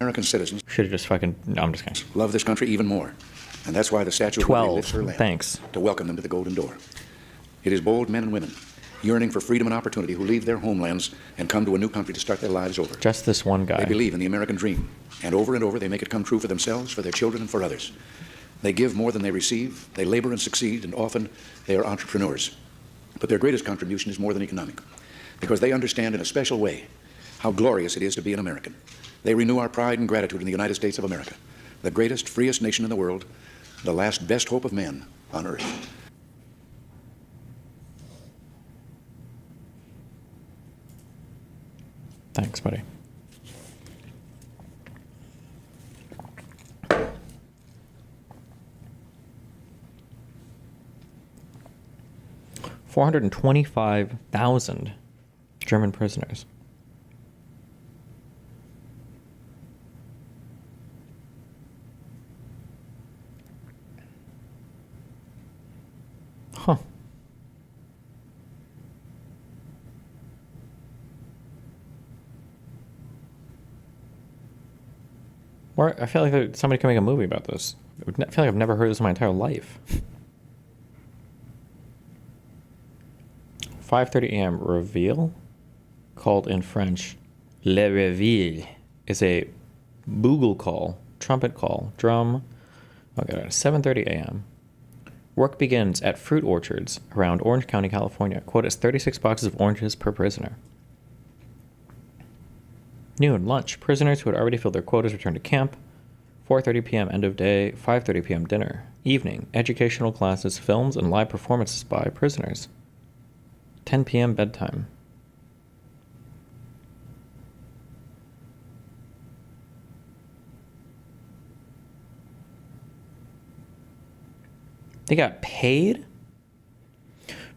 American citizens Should have just fucking... No, I'm just kidding. love this country even more. And that's why the Statue of Liberty 12. lifts her lamp Thanks. to welcome them to the Golden Door. It is bold men and women yearning for freedom and opportunity who leave their homelands and come to a new country to start their lives over. Just this one guy. They believe in the American dream, and over they make it come true for themselves, for their children, and for others. They give more than they receive, they labor and succeed, and often they are entrepreneurs. But their greatest contribution is more than economic, because they understand in a special way how glorious it is to be an American. They renew our pride and gratitude in the United States of America, the greatest, freest nation in the world, the last best hope of man on earth. Thanks, buddy. $425,000 German prisoners. Huh. I feel like somebody can make a movie about this. I feel like I've never heard this in my entire life. 5:30 a.m. reveal, called in French Le Réveil, is a bugle call, trumpet call, drum. Okay, 7:30 a.m. Work begins at fruit orchards around Orange County, California. Quote is 36 boxes of oranges per prisoner. Noon, lunch. Prisoners who had already filled their quotas return to camp. 4:30 p.m. end of day. 5:30 p.m. dinner. Evening, educational classes, films, and live performances by prisoners. 10 p.m. bedtime. They got paid?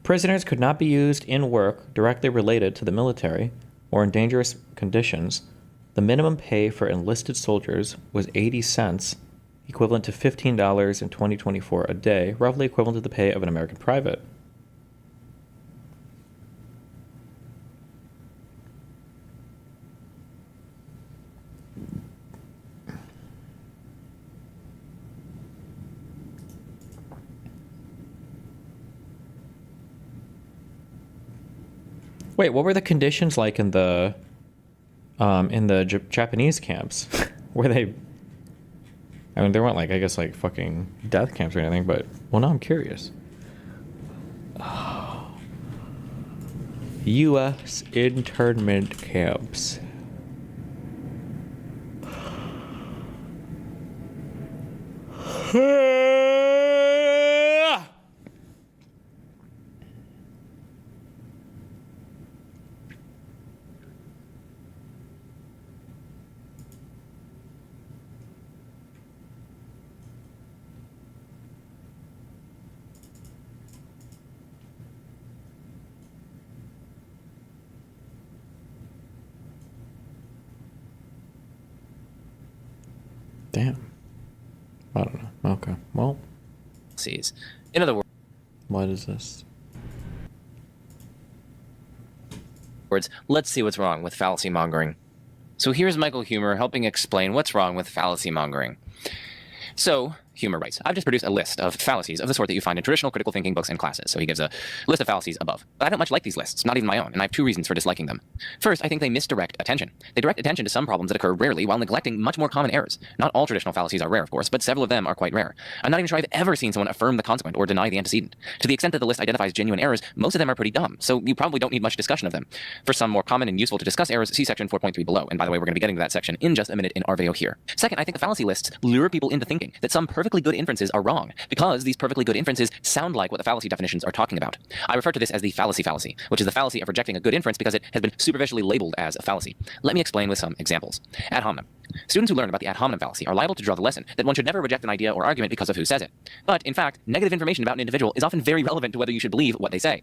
Prisoners could not be used in work directly related to the military or in dangerous conditions. The minimum pay for enlisted soldiers was 80 cents, equivalent to $15 in 2024 a day, roughly equivalent to the pay of an American private. Wait, what were the conditions like in the Japanese camps? Were they? I mean, they weren't like, I guess, like fucking death camps or anything. But well, now I'm curious. U.S. internment camps. Damn. I don't know. Okay. Well, fallacies. In other what is this? words, let's see what's wrong with fallacy mongering. So here's Michael Humer helping explain what's wrong with fallacy mongering. So, Humer writes, I've just produced a list of fallacies of the sort that you find in traditional critical thinking books and classes. So he gives a list of fallacies above. But I don't much like these lists, not even my own, and I have two reasons for disliking them. First, I think they misdirect attention. They direct attention to some problems that occur rarely while neglecting much more common errors. Not all traditional fallacies are rare, of course, but several of them are quite rare. I'm not even sure I've ever seen someone affirm the consequent or deny the antecedent. To the extent that the list identifies genuine errors, most of them are pretty dumb, so you probably don't need much discussion of them. For some more common and useful to discuss errors, see section 4.3 below. And by the way, we're going to be getting to that section in just a minute in our video here. Second, I think the fallacy lists lure people into thinking that some perfectly good inferences are wrong, because these perfectly good inferences sound like what the fallacy definitions are talking about. I refer to this as the fallacy fallacy, which is the fallacy of rejecting a good inference because it has been superficially labeled as a fallacy. Let me explain with some examples. Ad hominem. Students who learn about the ad hominem fallacy are liable to draw the lesson that one should never reject an idea or argument because of who says it. But, in fact, negative information about an individual is often very relevant to whether you should believe what they say.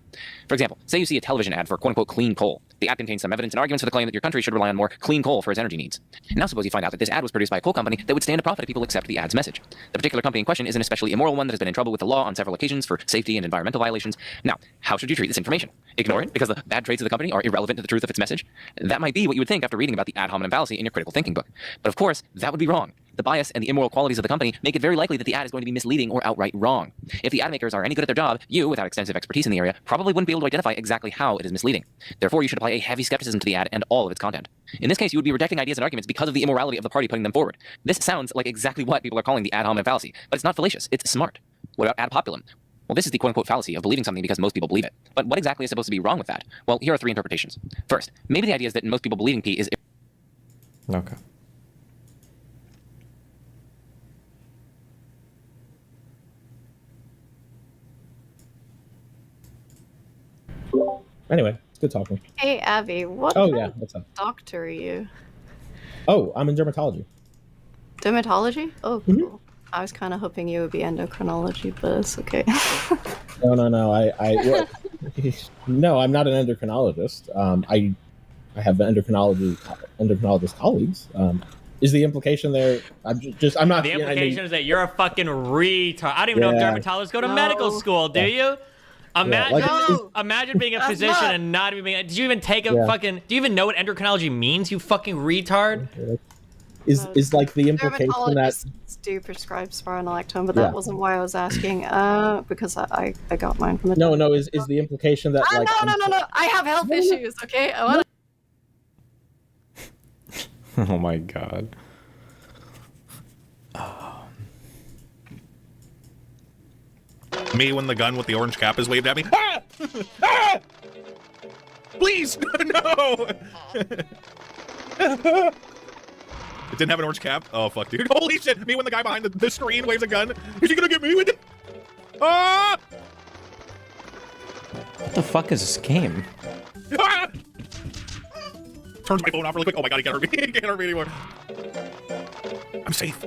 For example, say you see a television ad for quote-unquote clean coal. The ad contains some evidence and arguments for the claim that your country should rely on more clean coal for its energy needs. Now suppose you find out that this ad was produced by a coal company that would stand to profit if people accept the ad's message. The particular company in question is an especially immoral one that has been in trouble with the law on several occasions for safety and environmental violations. Now, how should you treat this information? Ignore it because the bad traits of the company are irrelevant to the truth of its message? That might be what you would think after reading about the ad hominem fallacy in your critical thinking book. But of course, that would be wrong. The bias and the immoral qualities of the company make it very likely that the ad is going to be misleading or outright wrong. If the ad makers are any good at their job, you, without extensive expertise in the area, probably wouldn't be able to identify exactly how it is misleading. Therefore, you should apply a heavy skepticism to the ad and all of its content. In this case, you would be rejecting ideas and arguments because of the immorality of the party putting them forward. This sounds like exactly what people are calling the ad hominem fallacy, but it's not fallacious, it's smart. What about ad populum? Well, this is the quote-unquote fallacy of believing something because most people believe it. But what exactly is supposed to be wrong with that? Well, here are three interpretations. First, maybe the idea is that most people believing P is... Okay. Anyway, it's good talking. Hey, Abby, what Oh, kind yeah. of What's up? doctor are you? Oh, I'm in dermatology. Dermatology? Oh, Mhm. cool. I was kind of hoping you would be endocrinology, but it's okay. No. Well, no, I'm not an endocrinologist. I have endocrinologist colleagues. Is the implication there? I'm not. The implication is that you're a fucking retard. I don't even know if Yeah. dermatologists go to No. medical school. Do you? Imagine, like- No. imagine being a That's physician not- and not even being. Did you even take a Yeah. fucking? Do you even know what endocrinology means? You fucking retard. Is like the implication that Dermatologists do prescribe spironolactone, but Yeah. that wasn't why I was asking. Because I got mine from the no is the implication that like no. I have health issues. Okay, I want Oh my god. Me when the gun with the orange cap is waved at me. Ah! Ah! Please, no! It didn't have an orange cap. Oh fuck, dude! Holy shit! Me when the guy behind the screen waves a gun. Is he gonna get me with it? Ah! What the fuck is this game? Ah! Turns my phone off really quick. Oh my god, he can't hurt me. He can't hurt me anymore. I'm safe.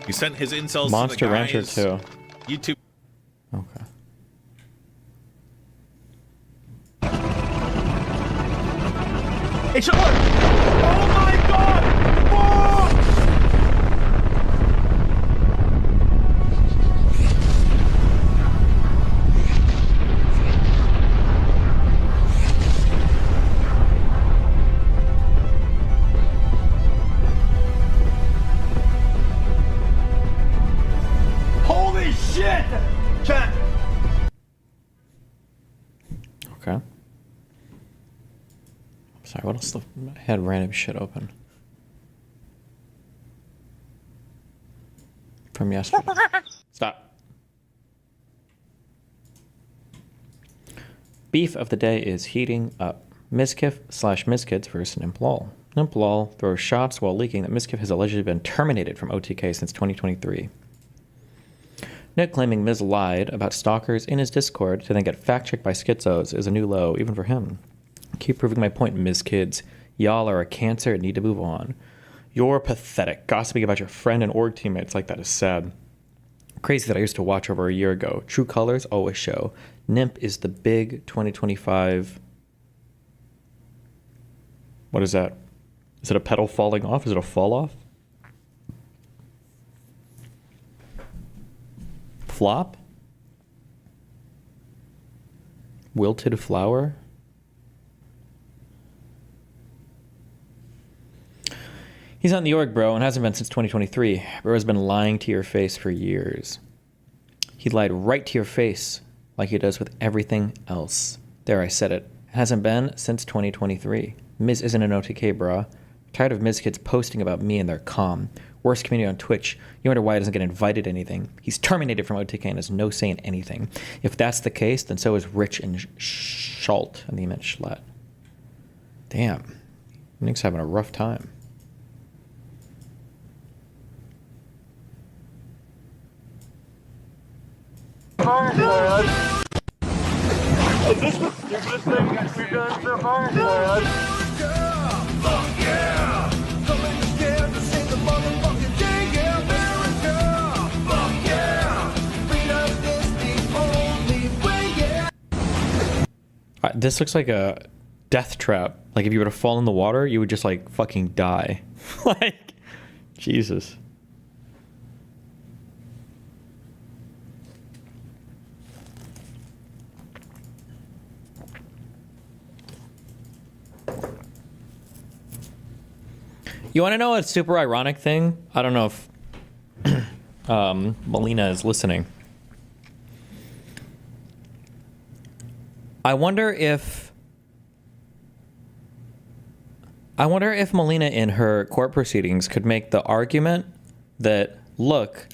He sent his incels Monster to the Rancher guys. 2. YouTube. Okay. It's on! Oh my god! Holy shit! Chat. Okay. Sorry, what else? I had random shit open. From yesterday. Stop. Beef of the day is heating up. Mizkif/Mizkids versus Nimplol. Nimplol throws shots while leaking that Mizkif has allegedly been terminated from OTK since 2023. Nick claiming Miz lied about stalkers in his Discord to then get fact-checked by schizos is a new low, even for him. Keep proving my point, Ms. Kids. Y'all are a cancer and need to move on. You're pathetic. Gossiping about your friend and org teammates like that is sad. Crazy that I used to watch over a year ago. True colors always show. NIMP is the big 2025... What is that? Is it a petal falling off? Is it a fall off? Flop? Wilted flower? He's not in New York, bro, and hasn't been since 2023. Bro has been lying to your face for years. He lied right to your face, like he does with everything else. There, I said it. Hasn't been since 2023. Miz isn't an OTK, bro. Tired of Miz kids posting about me and their calm. Worst community on Twitch. You wonder why he doesn't get invited to anything. He's terminated from OTK and has no say in anything. If that's the case, then so is Rich and Schalt. And he meant Schlatt. Damn. Nick's having a rough time. Is this the stupidest thing we've done so far? Fuck yeah! Coming together to sing the motherfucking day, yeah, America! Fuck yeah! Freedom is the only way, yeah! This looks like a death trap. Like if you were to fall in the water, you would just like fucking die. Like, Jesus. You want to know a super ironic thing? I don't know if Melina is listening. I wonder if Melina in her court proceedings could make the argument that, look,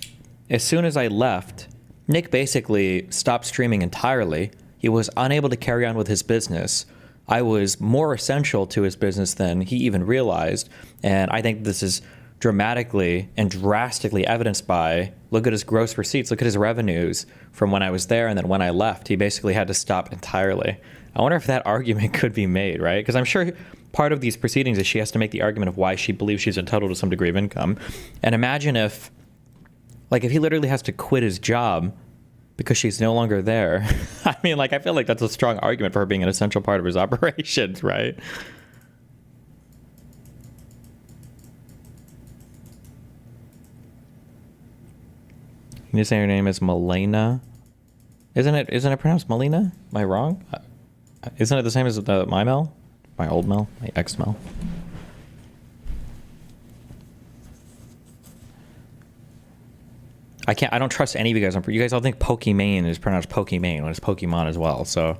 as soon as I left, Nick basically stopped streaming entirely. He was unable to carry on with his business. I was more essential to his business than he even realized. And I think this is dramatically and drastically evidenced by, look at his gross receipts, look at his revenues from when I was there and then when I left. He basically had to stop entirely. I wonder if that argument could be made, right? Because I'm sure part of these proceedings is she has to make the argument of why she believes she's entitled to some degree of income. And imagine if he literally has to quit his job because she's no longer there. I mean, I feel like that's a strong argument for her being an essential part of his operations, right? Can you say her name is Melina? Isn't it pronounced Melina? Am I wrong? Isn't it the same as my Mel? My old Mel? My ex-Mel? I don't trust any of you guys. You guys all think Pokimane is pronounced Pokimane when it's Pokemon as well. So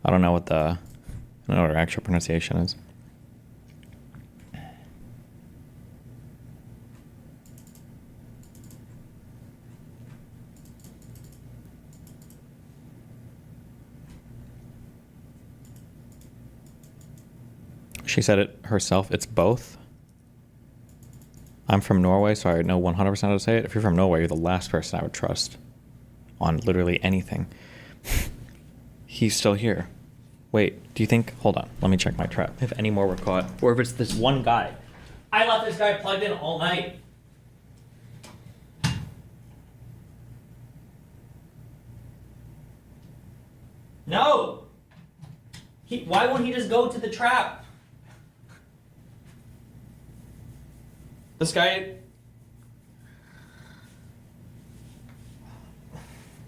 I don't know what her actual pronunciation is. She said it herself. It's both. I'm from Norway, so I know 100% how to say it. If you're from Norway, you're the last person I would trust on literally anything. He's still here. Wait, do you think... Hold on, let me check my trap. If any more were caught, or if it's this one guy. I left this guy plugged in all night. No! Why won't he just go to the trap? This guy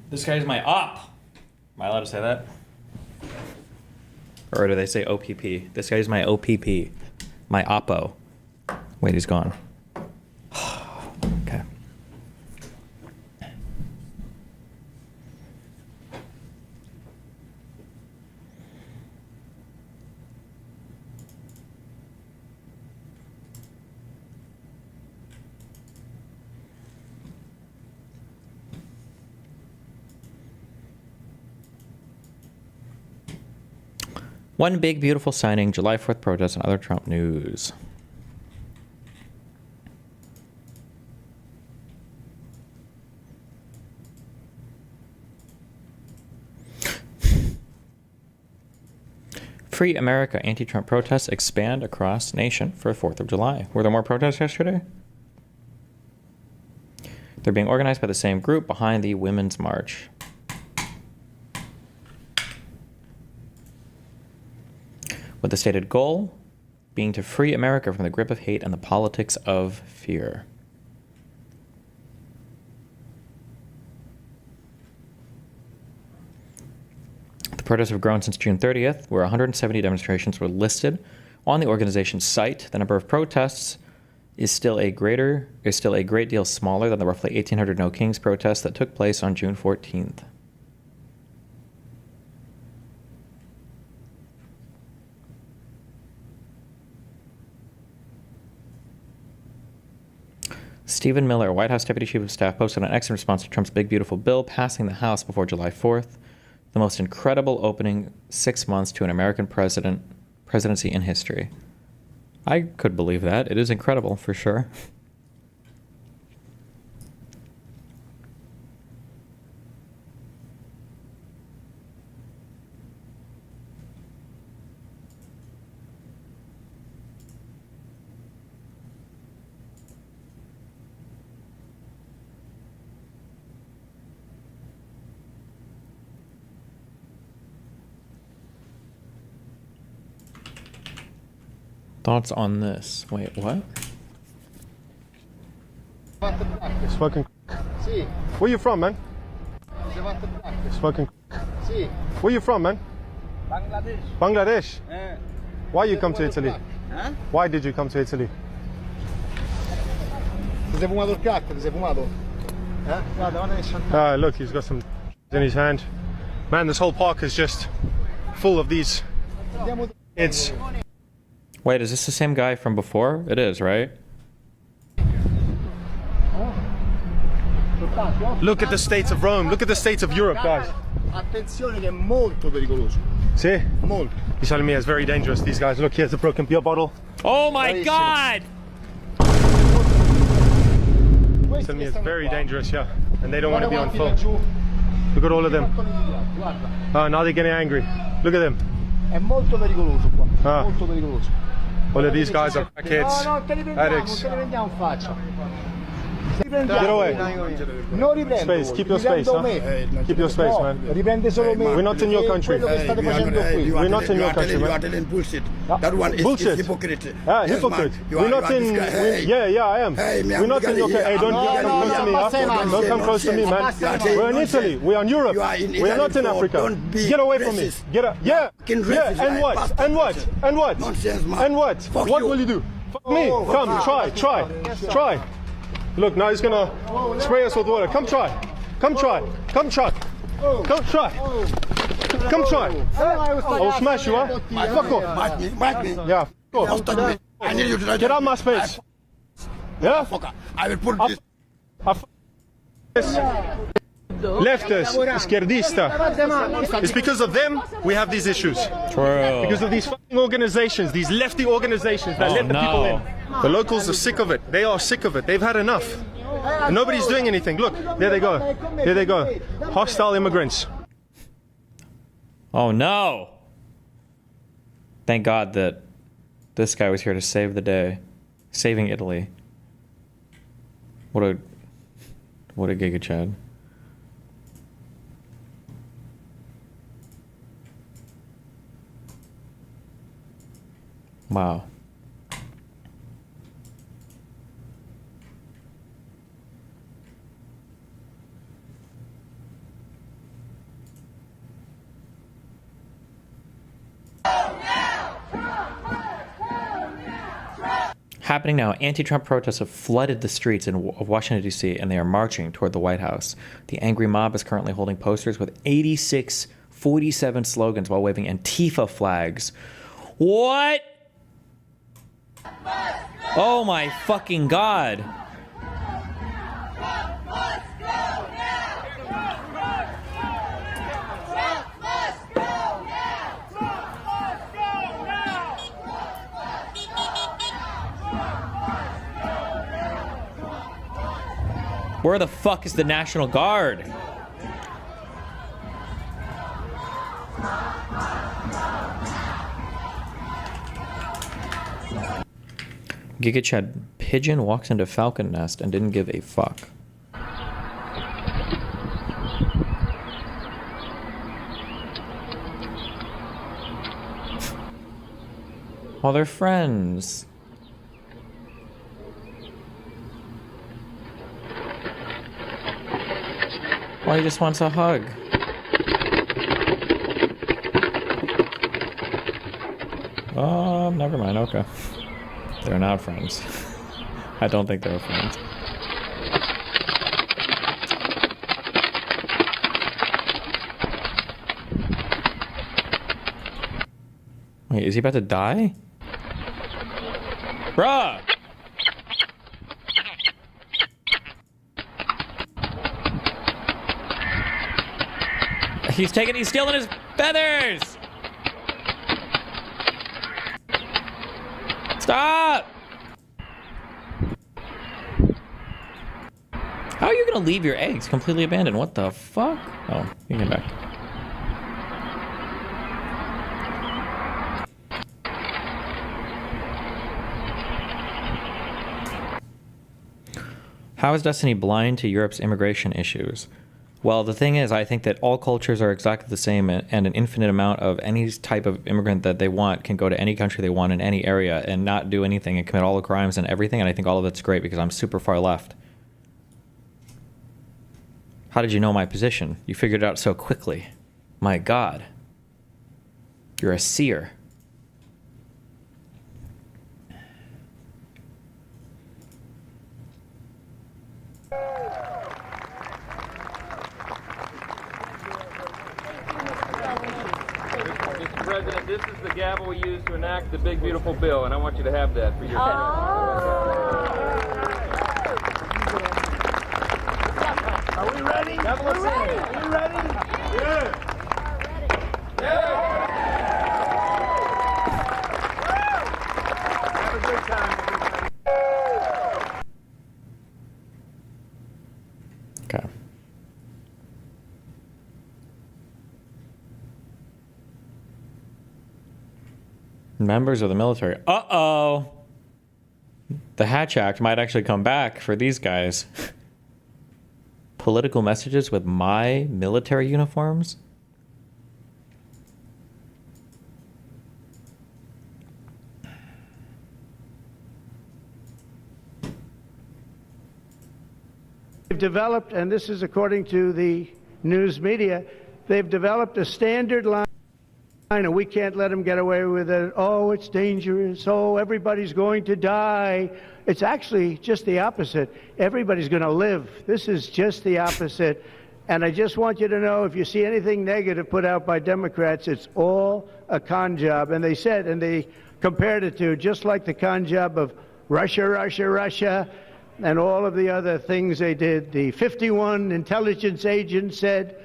is my op. Am I allowed to say that? Or do they say OPP? This guy's my OPP. My oppo. Wait, he's gone. Okay. One big, beautiful signing, July 4th protests, and other Trump news. Free America anti-Trump protests expand across nation for 4th of July. Were there more protests yesterday? They're being organized by the same group behind the Women's March. With the stated goal being to free America from the grip of hate and the politics of fear. The protests have grown since June 30th, where 170 demonstrations were listed on the organization's site. The number of protests is still a great deal smaller than the roughly 1,800 No Kings protests that took place on June 14th. Stephen Miller, White House Deputy Chief of Staff, posted an X in response to Trump's big beautiful bill passing the House before July 4th. The most incredible opening 6 months to an American presidency in history. I could believe that. It is incredible, for sure. Thoughts on this? Wait, what? It's fucking. Where you from, man? It's fucking. Where you from, man? Bangladesh. Bangladesh? Why you come to Italy? Huh? Why did you come to Italy? Ti sei fumato il crack? Ti sei fumato? Look, he's got some in his hand. Man, this whole park is just full of these. It's. Wait, is this the same guy from before? It is, right? Look at the states of Rome. Look at the states of Europe, guys. Attenzione che è molto pericoloso. See? Molto. He's telling me it's very dangerous. These guys. Look, here's a broken beer bottle. Oh my God! He's telling me it's very dangerous, yeah. And they don't want to be on film. Look at all of them. Oh, now they're getting angry. Look at them. È molto pericoloso qua. Molto pericoloso. All of these guys are kids, addicts. Non te li prendiamo in faccia. Get away. Non riprendo. Space, keep your space, huh? Keep your space, man. Riprende solo me. We're not in your country. Quello che state facendo qui. We're not in your country, man. You are telling bullshit. That one is Bullshit. hypocrite. Hypocrite. We're not in. Yeah, I am. We're not in your country. Hey, don't come to me, huh? Don't come close to me, man. We're in Italy. We're in Europe. We are not in Africa. Get away from me. Get up. Yeah. And what? And what? And what? And what? What will you do? Fuck me. Come, try. Look, now he's gonna spray us with water. Come try. Come try. Come try. Come try. Come try. I'll smash you, huh? Fuck off. Bite me. Yeah, fuck off. I need you to Get out my space. Yeah? I will put this. Leftist, izquierdista. It's because of them we have these issues. True. Because of these fucking organizations, these lefty organizations that let the people in. The locals are sick of it. They are sick of it. They've had enough. And nobody's doing anything. Look, there they go. There they go. Hostile immigrants. Oh no! Thank God that this guy was here to save the day. Saving Italy. What a Giga Chad. Wow. Happening now, anti-Trump protests have flooded the streets of Washington, D.C., and they are marching toward the White House. The angry mob is currently holding posters with 47 slogans while waving Antifa flags. What? Oh my fucking God. Where the fuck is the National Guard? Giga Chad pigeon walks into falcon nest and didn't give a fuck. Oh, they're friends. Well, he just wants a hug. Oh, never mind. Okay. They're not friends. I don't think they're friends. Wait, is he about to die? Bruh! He's stealing his feathers! Stop! How are you gonna leave your eggs completely abandoned? What the fuck? Oh, you came back. How is Destiny blind to Europe's immigration issues? Well, the thing is, I think that all cultures are exactly the same, and an infinite amount of any type of immigrant that they want can go to any country they want in any area and not do anything and commit all the crimes and everything, and I think all of it's great because I'm super far left. How did you know my position? You figured it out so quickly. My God. You're a seer. Mr. President, this is the gavel we use to enact the big, beautiful bill, and I want you to have that for your... Are we ready? We're ready. Are you ready? Yeah. Have a good time, everybody. Okay. Members of the military. Uh-oh. The Hatch Act might actually come back for these guys. Political messages with my military uniforms? They've developed, and this is according to the news media, they've developed a standard line, and we can't let them get away with it. Oh, it's dangerous. Oh, everybody's going to die. It's actually just the opposite. Everybody's going to live. This is just the opposite. And I just want you to know, if you see anything negative put out by Democrats, it's all a con job. And they said, and they compared it to just like the con job of Russia, Russia, Russia, and all of the other things they did. The 51 intelligence agents said,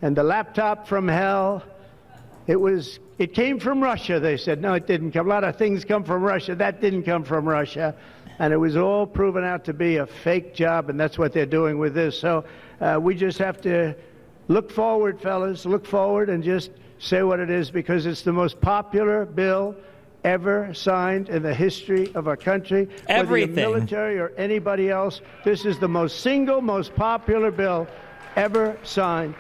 and the laptop from hell, it came from Russia, they said. No, it didn't come. A lot of things come from Russia. That didn't come from Russia. And it was all proven out to be a fake job, and that's what they're doing with this. So we just have to look forward, fellas, look forward and just say what it is, because it's the most popular bill ever signed in the history of our country. Everything. Whether you're military or anybody else, this is the most popular bill ever signed.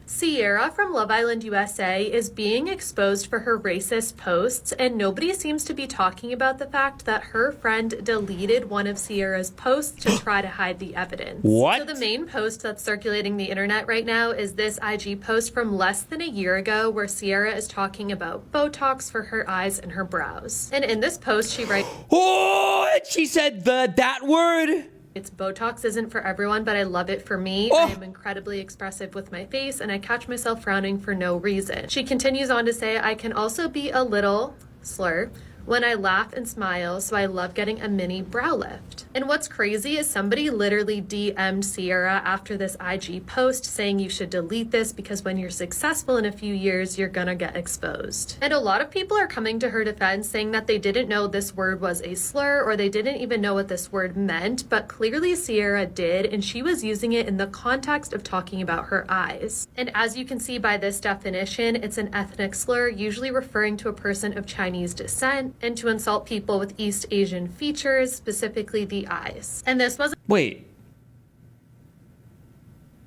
Sierra from Love Island USA is being exposed for her racist posts, and nobody seems to be talking about the fact that her friend deleted one of Sierra's posts to try to hide the evidence. What? So the main post that's circulating the internet right now is this IG post from less than a year ago where Sierra is talking about Botox for her eyes and her brows. And in this post, she writes, "Oh, she said that word." It's Botox isn't for everyone, but I love it for me. I am incredibly expressive with my face, and I catch myself frowning for no reason. She continues on to say, I can also be a little slur when I laugh and smile, so I love getting a mini brow lift. And what's crazy is somebody literally DM'd Sierra after this IG post saying you should delete this because when you're successful in a few years, you're gonna get exposed. And a lot of people are coming to her defense saying that they didn't know this word was a slur or they didn't even know what this word meant, but clearly Sierra did, and she was using it in the context of talking about her eyes. And as you can see by this definition, it's an ethnic slur, usually referring to a person of Chinese descent, and to insult people with East Asian features, specifically the eyes. And this wasn't— Wait.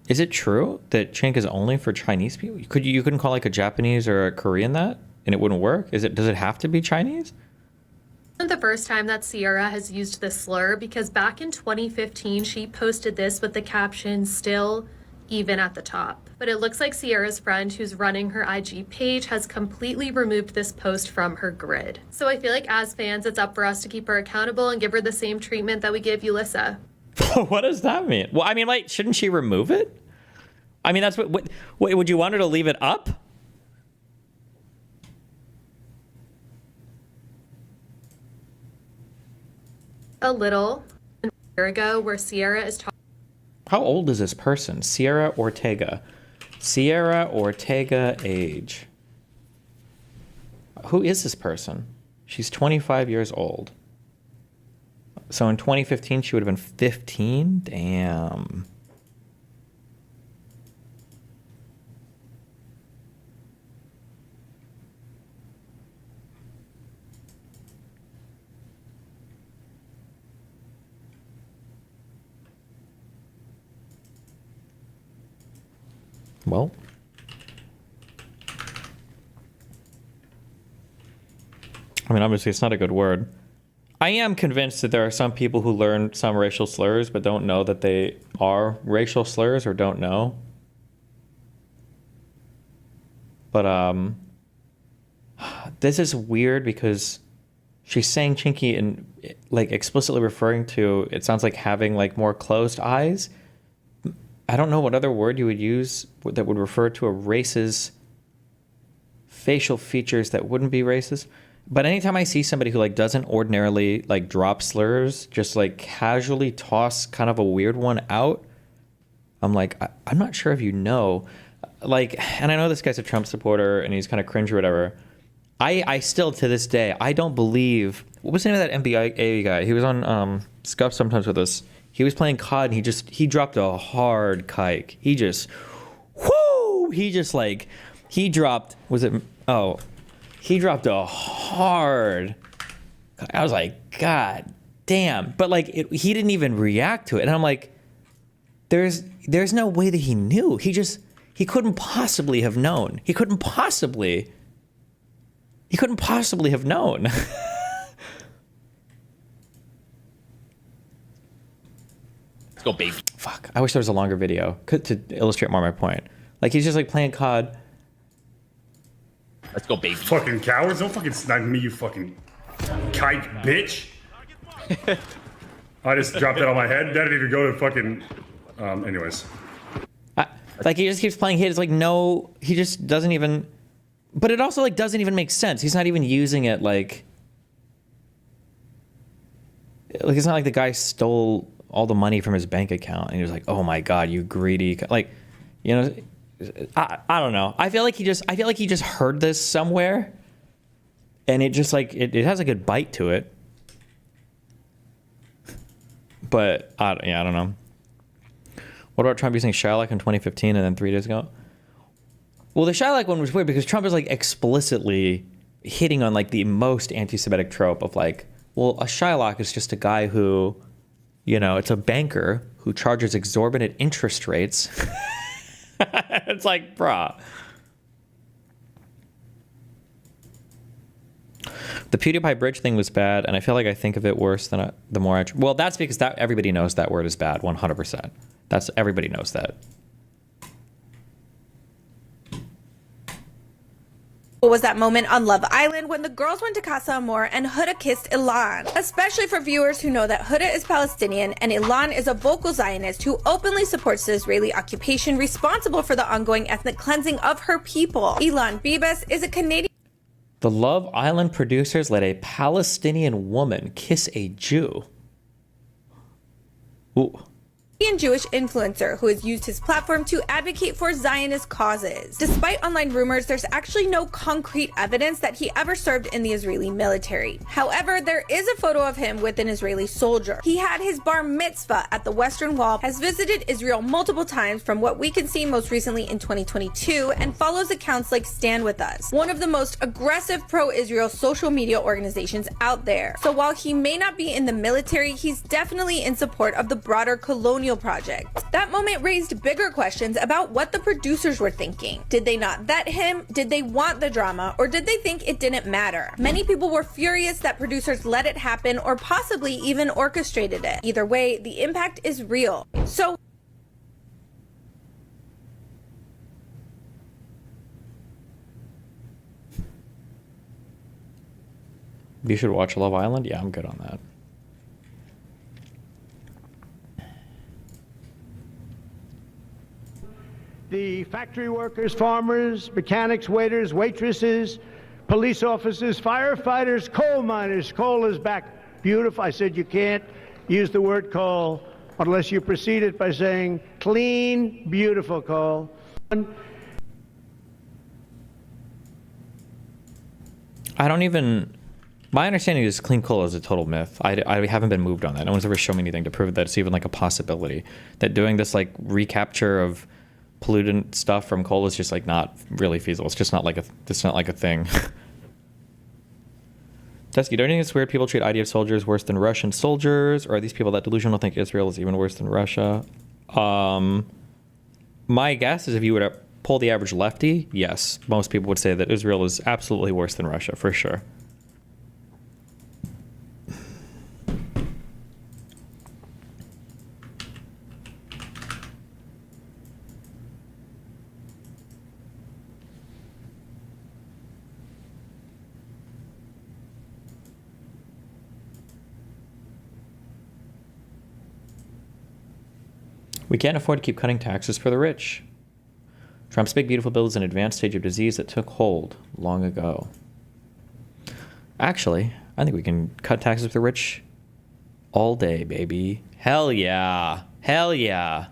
Is it true that Chink is only for Chinese people? You couldn't call like a Japanese or a Korean that and it wouldn't work? Does it have to be Chinese? Isn't the first time that Sierra has used this slur, because back in 2015 she posted this with the caption "still even" at the top. But it looks like Sierra's friend who's running her IG page has completely removed this post from her grid. So I feel like as fans, it's up for us to keep her accountable and give her the same treatment that we give Yulissa. What does that mean? Well, I mean, like, shouldn't she remove it? I mean, that's what would you want her to leave it up? A little a year ago, where Sierra is talking. How old is this person? Sierra Ortega. Sierra Ortega age. Who is this person? She's 25 years old. So in 2015, she would have been 15? Damn. Well, I mean, obviously it's not a good word. I am convinced that there are some people who learn some racial slurs but don't know that they are racial slurs, or don't know. But this is weird because she's saying chinky and like explicitly referring to, it sounds like having like more closed eyes. I don't know what other word you would use that would refer to a race's facial features that wouldn't be racist. But anytime I see somebody who like doesn't ordinarily like drop slurs, just like casually toss kind of a weird one out, I'm like, I'm not sure if you know. Like, and I know this guy's a Trump supporter and he's kind of cringe or whatever. I still, to this day, I don't believe, what was the name of that NBA guy? He was on Scuff sometimes with us. He was playing COD and he dropped a hard kike. He dropped, he dropped a hard, I was like, God damn. But like, he didn't even react to it. And I'm like, there's no way that he knew. He couldn't possibly have known. He couldn't possibly have known. Let's go, baby. Fuck. I wish there was a longer video to illustrate more my point. Like, he's just like playing COD. Let's go, baby. Fucking cowards. Don't fucking snipe me, you fucking kike bitch. I just dropped that on my head. That didn't even go to fucking... anyways. Like, he just keeps playing hit. It's like, no, he just doesn't even... But it also, like, doesn't even make sense. He's not even using it, like... Like, it's not like the guy stole all the money from his bank account and he was like, oh my God, you greedy... Like, you know... I don't know. I feel like he just heard this somewhere, and it just like it has a good bite to it. But I don't know. What about Trump using Shylock in 2015 and then 3 days ago? Well, the Shylock one was weird because Trump is like explicitly hitting on like the most anti-Semitic trope of like, well, a Shylock is just a guy who, you know, it's a banker who charges exorbitant interest rates. It's like, brah. The PewDiePie bridge thing was bad, and I feel like I think of it worse than the more I... Well, that's because everybody knows that word is bad, 100%. Everybody knows that. What was that moment on Love Island when the girls went to Casa Amor and Huda kissed Ilan? Especially for viewers who know that Huda is Palestinian and Ilan is a vocal Zionist who openly supports the Israeli occupation responsible for the ongoing ethnic cleansing of her people. Ilan Bibas is a Canadian... The Love Island producers let a Palestinian woman kiss a Jew. Ooh. Jewish influencer who has used his platform to advocate for Zionist causes. Despite online rumors, there's actually no concrete evidence that he ever served in the Israeli military. However, there is a photo of him with an Israeli soldier. He had his bar mitzvah at the Western Wall, has visited Israel multiple times from what we can see most recently in 2022, and follows accounts like Stand With Us, one of the most aggressive pro-Israel social media organizations out there. So while he may not be in the military, he's definitely in support of the broader colonial Colonial Project. That moment raised bigger questions about what the producers were thinking. Did they not vet him? Did they want the drama? Or did they think it didn't matter? Many people were furious that producers let it happen or possibly even orchestrated it. Either way, the impact is real. So You should watch Love Island? Yeah, I'm good on that. The factory workers, farmers, mechanics, waiters, waitresses, police officers, firefighters, coal miners. Coal is back. Beautiful. I said you can't use the word coal unless you precede it by saying clean, beautiful coal. I don't even... My understanding is clean coal is a total myth. I haven't been moved on that. No one's ever shown me anything to prove that it's even like a possibility. That doing this like recapture of pollutant stuff from coal is just like not really feasible. It's just not like a thing. Dusky, don't you think it's weird people treat IDF soldiers worse than Russian soldiers? Or are these people that delusional think Israel is even worse than Russia? My guess is if you were to poll the average lefty, yes, most people would say that Israel is absolutely worse than Russia, for sure. We can't afford to keep cutting taxes for the rich. Trump's big beautiful bill is an advanced stage of disease that took hold long ago. Actually, I think we can cut taxes for the rich all day, baby. Hell yeah. Hell yeah.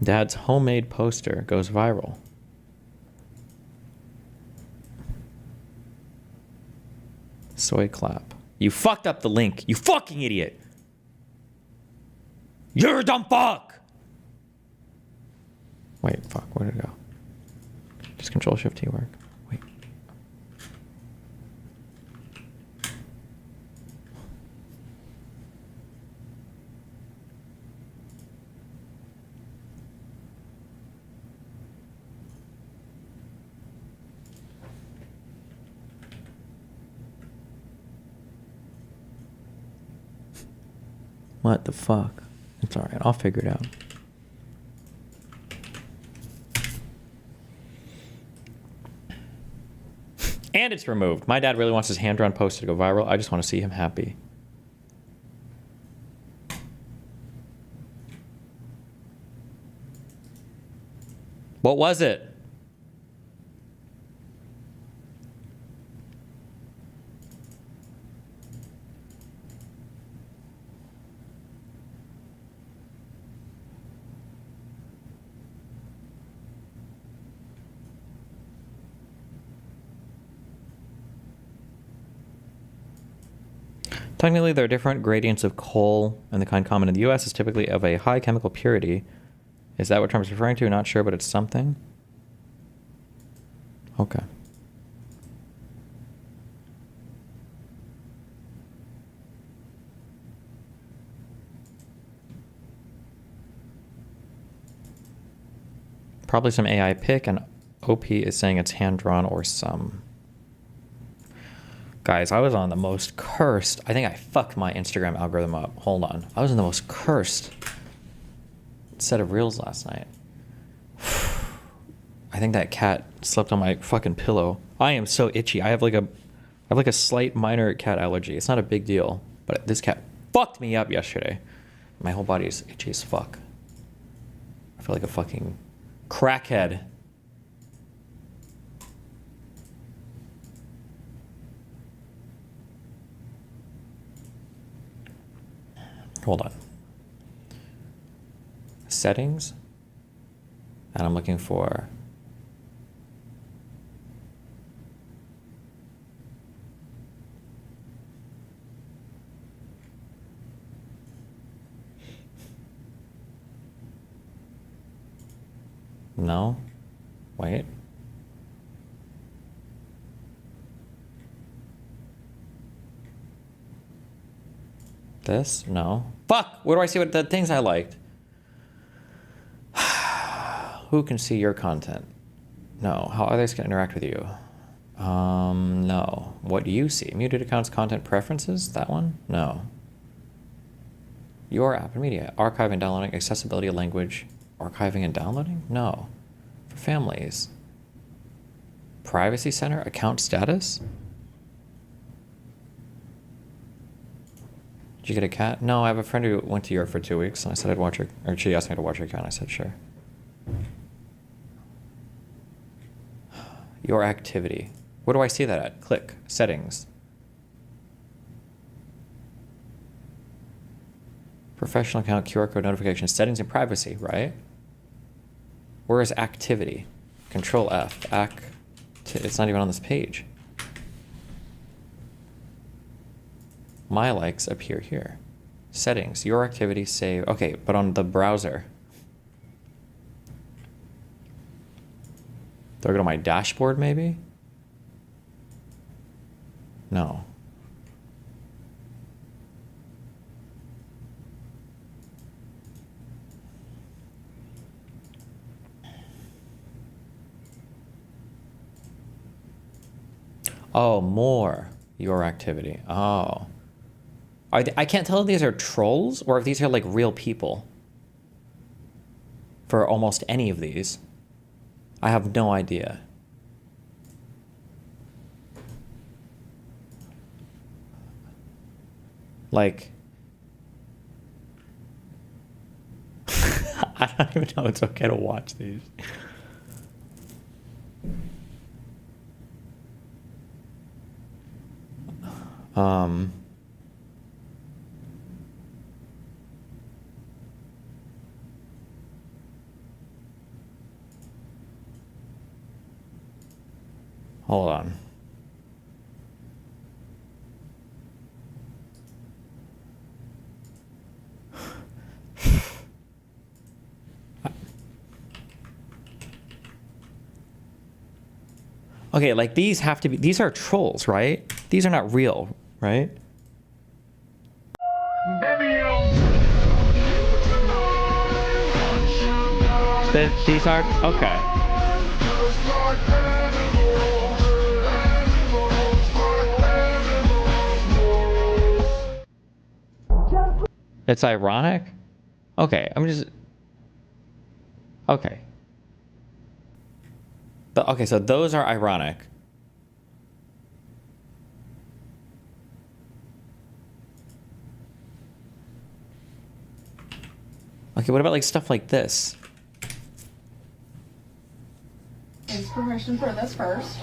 Dad's homemade poster goes viral. Soy clap. You fucked up the link. You fucking idiot. You're a dumb fuck. Wait, fuck. Where did it go? Just Control-Shift-T work. Wait. What the fuck? It's alright, I'll figure it out. And it's removed. My dad really wants his hand-drawn poster to go viral. I just want to see him happy. What was it? Technically, there are different gradients of coal, and the kind common in the U.S. is typically of a high chemical purity. Is that what Trump is referring to? Not sure, but it's something. Okay. Probably some AI pick, and OP is saying it's hand-drawn or some. Guys, I was on the most cursed... I think I fucked my Instagram algorithm up. Hold on. I was in the most cursed set of reels last night. I think that cat slept on my fucking pillow. I am so itchy. I have like a slight minor cat allergy. It's not a big deal, but this cat fucked me up yesterday. My whole body is itchy as fuck. I feel like a fucking crackhead. Hold on. Settings. And I'm looking for... No. Wait. This? No. Fuck! Where do I see what the things I liked? Who can see your content? No. How others can interact with you? No. What do you see? Muted accounts, content preferences? That one? No. Your app and media. Archiving and downloading. Accessibility of language. Archiving and downloading? No. For families. Privacy center. Account status? Did you get a cat? No, I have a friend who went to Europe for 2 weeks, and I said I'd watch her, or she asked me to watch her cat, and I said sure. Your activity. Where do I see that at? Click. Settings. Professional account, QR code notifications, settings and privacy, right? Where is activity? Control F. It's not even on this page. My likes appear here. Settings, your activity, save. Okay, but on the browser. Do I go to my dashboard maybe? No. Oh, more. Your activity. Oh. I can't tell if these are trolls or if these are like real people. For almost any of these. I have no idea. Like, I don't even know it's okay to watch these. Hold on. Okay, like these have to be, these are trolls, right? These are not real, right? These are, okay. It's ironic? Okay, I'm just... Okay. Okay, so those are ironic. Okay, what about like stuff like this? Thanks permission for this first.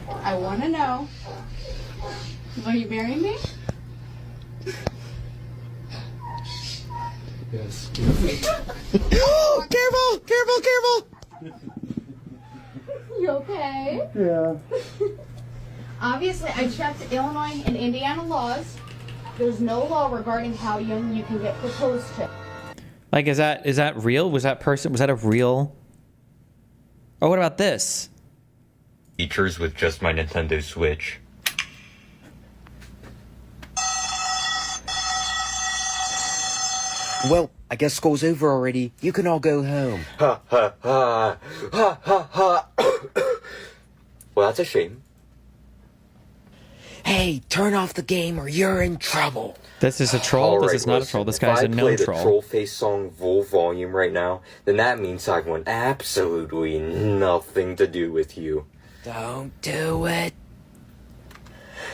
I want to know, will you marry me? Yes. Careful! Careful! Careful! You okay? Yeah. Obviously, I checked Illinois and Indiana laws. There's no law regarding how young you can get proposed to. Like, is that real? Was that a real? Oh, what about this? Features with just my Nintendo Switch. Well, I guess school's over already. You can all go home. Ha ha ha. Ha ha ha. Well, that's a shame. Hey, turn off the game or you're in trouble. This is a troll? This is not a troll. This guy's a known troll. If I play the troll face song full volume right now, then that means I want absolutely nothing to do with you. Don't do it.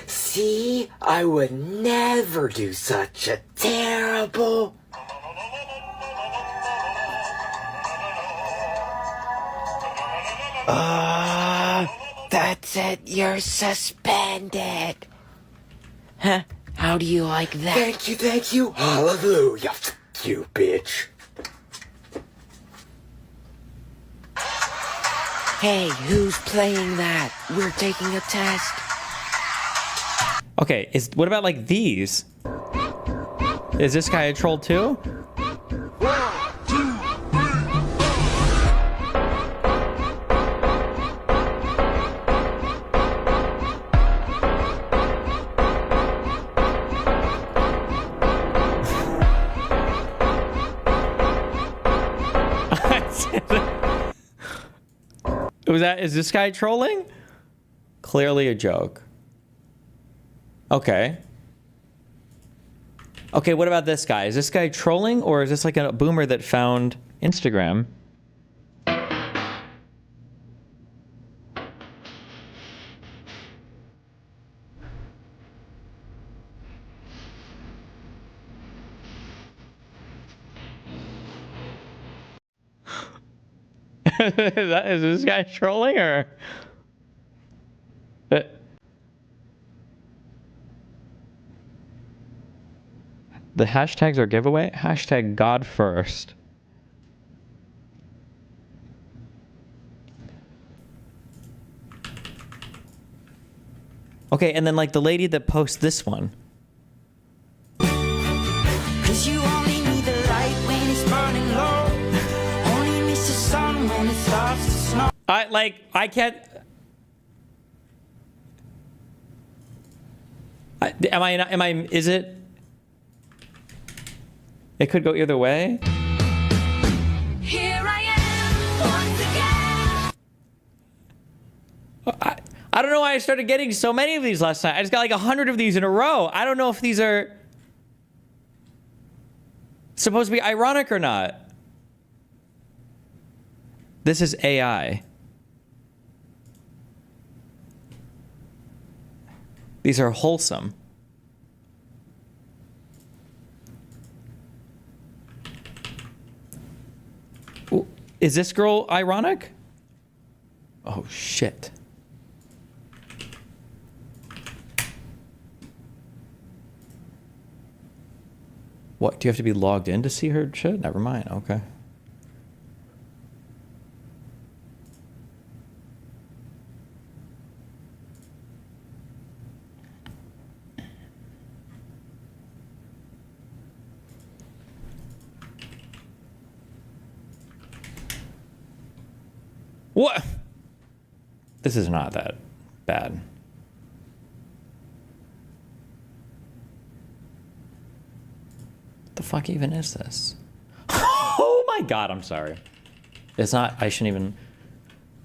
See? I would never do such a terrible... That's it. You're suspended. Huh? How do you like that? Thank you. Hallelujah. You bitch. Hey, who's playing that? We're taking a test. Okay, what about like these? Is this guy a troll too? Is this guy trolling? Clearly a joke. Okay. Okay, what about this guy? Is this guy trolling, or is this like a boomer that found Instagram? Is this guy trolling, or? The hashtags are giveaway. Hashtag God first. Okay, and then like the lady that posts this one. Cause you only need the light when it's burning low. Only miss the sun when it starts to snow. I can't. Is it? It could go either way. Here I am once again. I don't know why I started getting so many of these last night. I just got like 100 of these in a row. I don't know if these are supposed to be ironic or not. This is AI. These are wholesome. Is this girl ironic? Oh, shit. What, do you have to be logged in to see her shit? Never mind, okay. What? This is not that bad. What the fuck even is this? Oh my god, I'm sorry. It's not, I shouldn't even,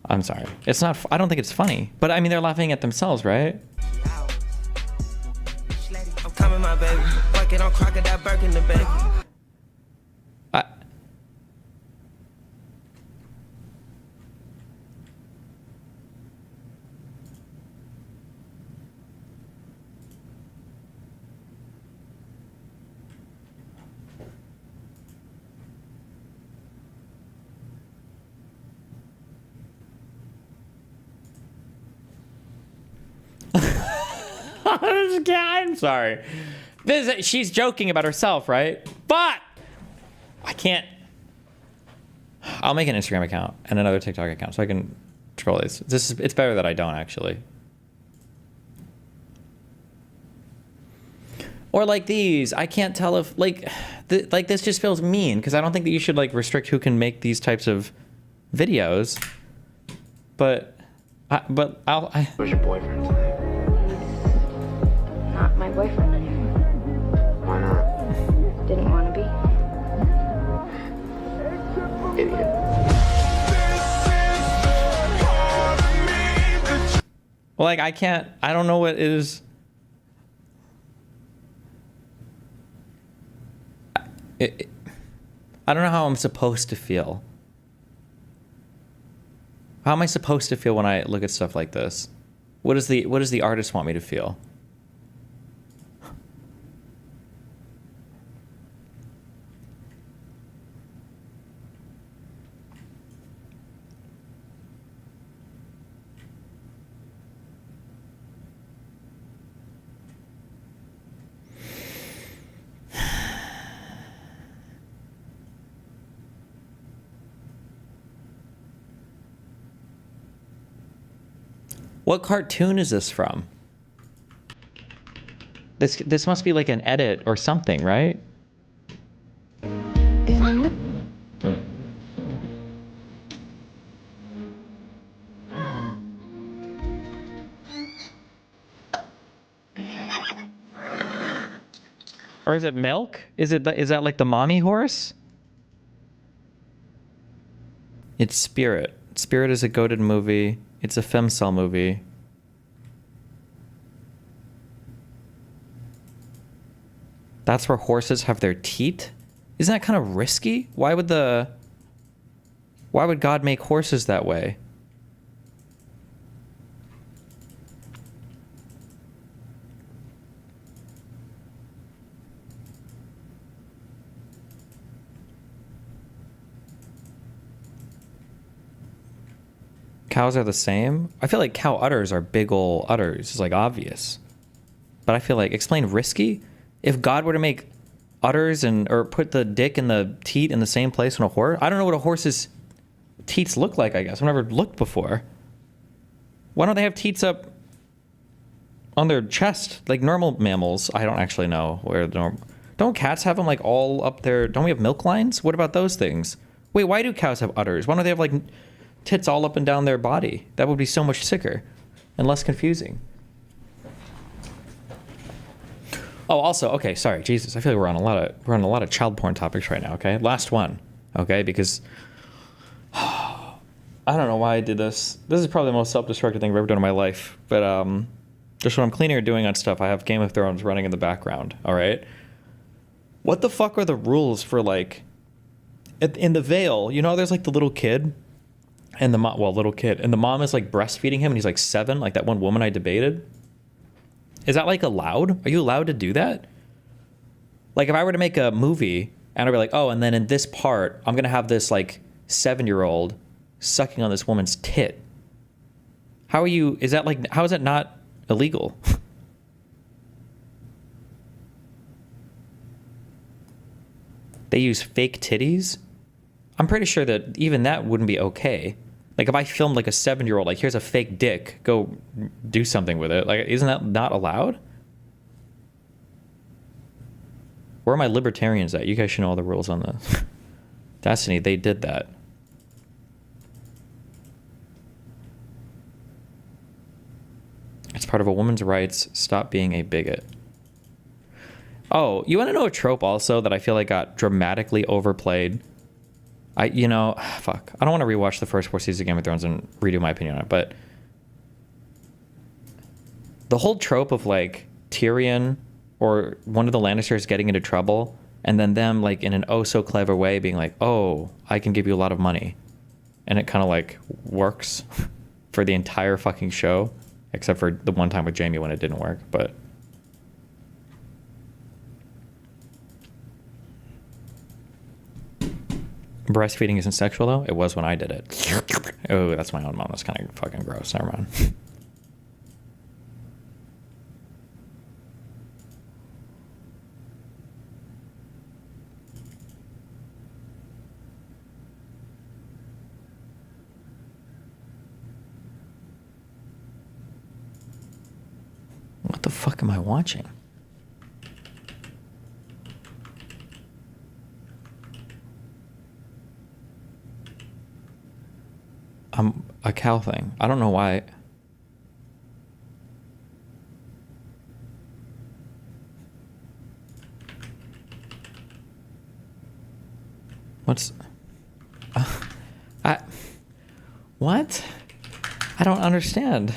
I'm sorry. It's not, I don't think it's funny. But I mean, they're laughing at themselves, right? I'm coming, my baby. Working on crocodile Birkin the baby. I'm sorry. She's joking about herself, right? But I can't. I'll make an Instagram account and another TikTok account so I can troll this. It's better that I don't actually. Or like these, I can't tell if like this just feels mean because I don't think that you should like restrict who can make these types of videos. But I'll. Where's your boyfriend today? Not my boyfriend anymore. Why not? Didn't want to be. Idiot. Well, like I don't know what is. I don't know how I'm supposed to feel. How am I supposed to feel when I look at stuff like this? What does the artist want me to feel? What cartoon is this from? This must be like an edit or something, right? Or is it milk? Is that like the mommy horse? It's Spirit. Spirit is a goated movie. It's a femcel movie. That's where horses have their teat? Isn't that kind of risky? Why would God make horses that way? Cows are the same? I feel like cow udders are big ol' udders. It's like obvious. But I feel like, explain risky? If God were to make udders or put the dick and the teat in the same place on a horse? I don't know what a horse's teats look like, I guess. I've never looked before. Why don't they have teats up on their chest like normal mammals? I don't actually know where the normal... Don't cats have them like all up there? Don't we have milk lines? What about those things? Wait, why do cows have udders? Why don't they have like tits all up and down their body? That would be so much sicker and less confusing. Oh, also, okay, sorry, Jesus, I feel like we're on a lot of child porn topics right now. Okay, last one. Okay, because I don't know why I did this. This is probably the most self-destructive thing I've ever done in my life. But just when I'm cleaning or doing on stuff, I have Game of Thrones running in the background. All right. What the fuck are the rules for like in the Vale? You know, there's like the little kid. And the mom is like breastfeeding him and he's like 7, like that one woman I debated. Is that like allowed? Are you allowed to do that? Like if I were to make a movie and I'd be like, oh, and then in this part, I'm going to have this like 7-year-old sucking on this woman's tit. How is that not illegal? They use fake titties? I'm pretty sure that even that wouldn't be okay. Like if I filmed like a 7-year-old, like here's a fake dick, go do something with it. Like, isn't that not allowed? Where are my libertarians at? You guys should know all the rules on the Destiny. They did that. It's part of a woman's rights. Stop being a bigot. Oh, you want to know a trope also that I feel like got dramatically overplayed? Fuck. I don't want to rewatch the first 4 seasons of Game of Thrones and redo my opinion on it, but the whole trope of like Tyrion or one of the Lannisters getting into trouble and then them like in an oh so clever way being like, oh, I can give you a lot of money. And it kind of like works for the entire fucking show, except for the one time with Jaime when it didn't work, but... Breastfeeding isn't sexual though? It was when I did it. Oh, that's my own mom. That's kind of fucking gross. Never mind. What the fuck am I watching? A cow thing. I don't know why. What's... what? I don't understand.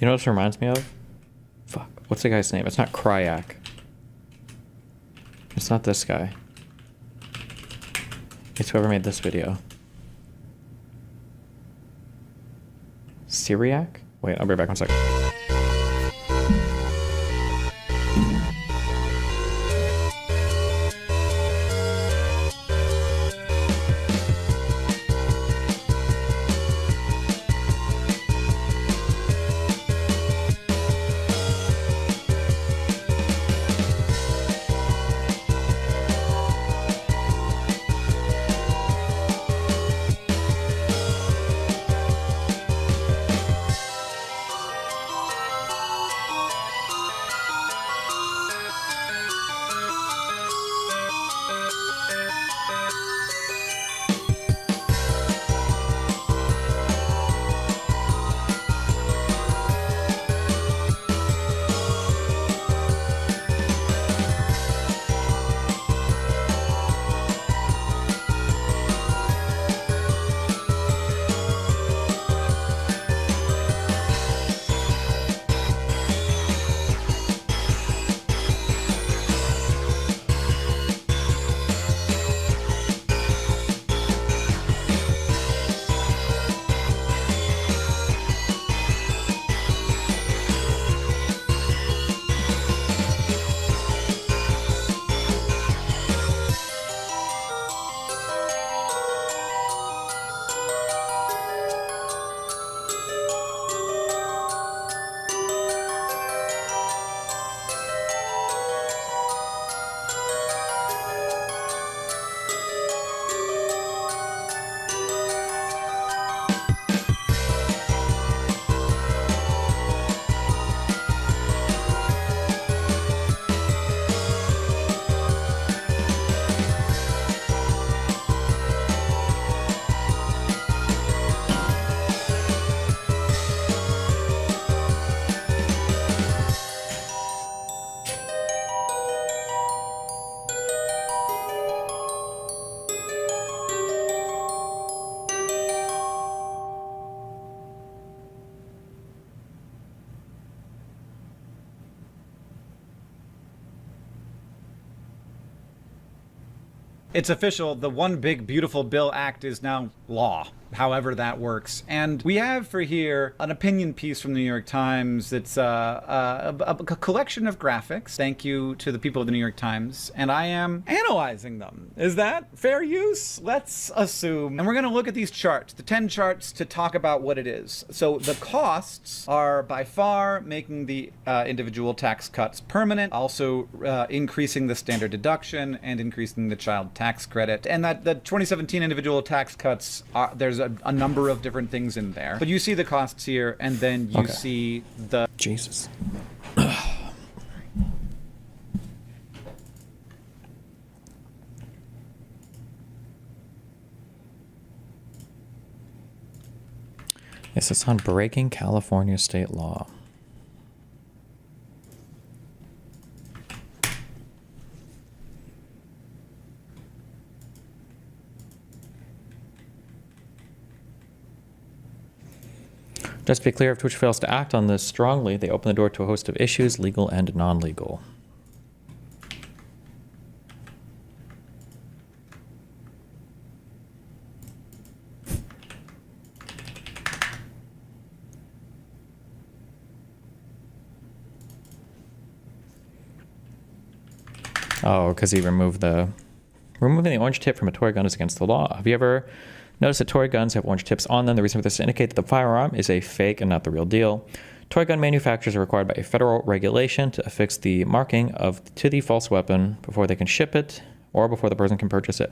You know what this reminds me of? Fuck. What's the guy's name? It's not Cryak. It's not this guy. It's whoever made this video. Syriac? Wait, I'll be back 1 second. It's official. The One Big Beautiful Bill Act is now law, however that works. And we have for here an opinion piece from the New York Times. It's a collection of graphics. Thank you to the people of the New York Times. And I am analyzing them. Is that fair use? Let's assume. And we're going to look at these charts, the 10 charts, to talk about what it is. So the costs are by far making the individual tax cuts permanent, also increasing the standard deduction and increasing the child tax credit. And that the 2017 individual tax cuts, there's a number of different things in there. But you see the costs here, and then you see the... Jesus. Yes, it's on breaking California state law. Just to be clear, if Twitch fails to act on this strongly, they open the door to a host of issues, legal and non-legal. Oh, because he removing the orange tip from a toy gun is against the law. Have you ever noticed that toy guns have orange tips on them? The reason for this is to indicate that the firearm is a fake and not the real deal. Toy gun manufacturers are required by a federal regulation to affix the marking to the false weapon before they can ship it or before the person can purchase it.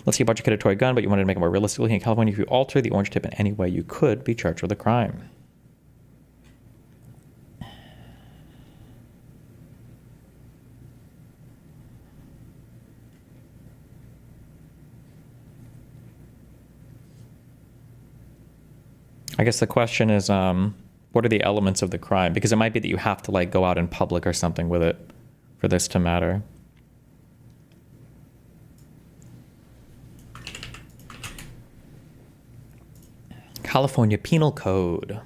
Let's say you bought your kid a toy gun, but you wanted to make it more realistic looking. In California, if you alter the orange tip in any way, you could be charged with a crime. I guess the question is, what are the elements of the crime? Because it might be that you have to like go out in public or something with it for this to matter. California Penal Code.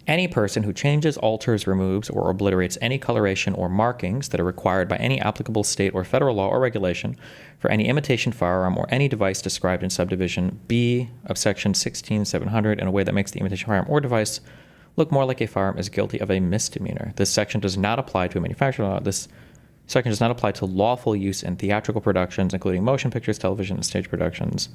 Any person who changes, alters, removes, or obliterates any coloration or markings that are required by any applicable state or federal law or regulation for any imitation firearm or any device described in subdivision B of section 16700 in a way that makes the imitation firearm or device look more like a firearm is guilty of a misdemeanor. This section does not apply to a manufacturer law. This section does not apply to lawful use in theatrical productions, including motion pictures, television, and stage productions.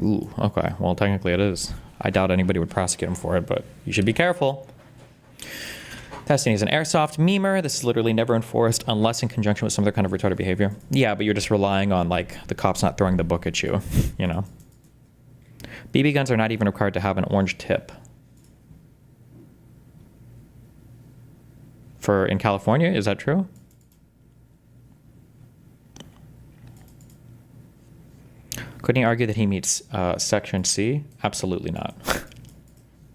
Ooh, okay. Well, technically it is. I doubt anybody would prosecute him for it, but you should be careful. Testing is an airsoft memer. This is literally never enforced unless in conjunction with some other kind of retarded behavior. Yeah, but you're just relying on, like, the cops not throwing the book at you, you know? BB guns are not even required to have an orange tip. In California, is that true? Couldn't he argue that he meets Section C? Absolutely not.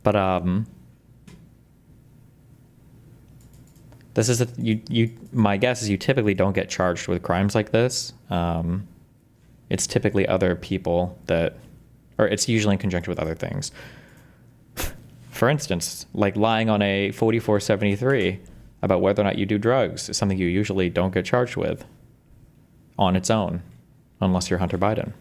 But this is my guess is you typically don't get charged with crimes like this. It's typically other people or it's usually in conjunction with other things. For instance, like lying on a 4473 about whether or not you do drugs is something you usually don't get charged with on its own, unless you're Hunter Biden.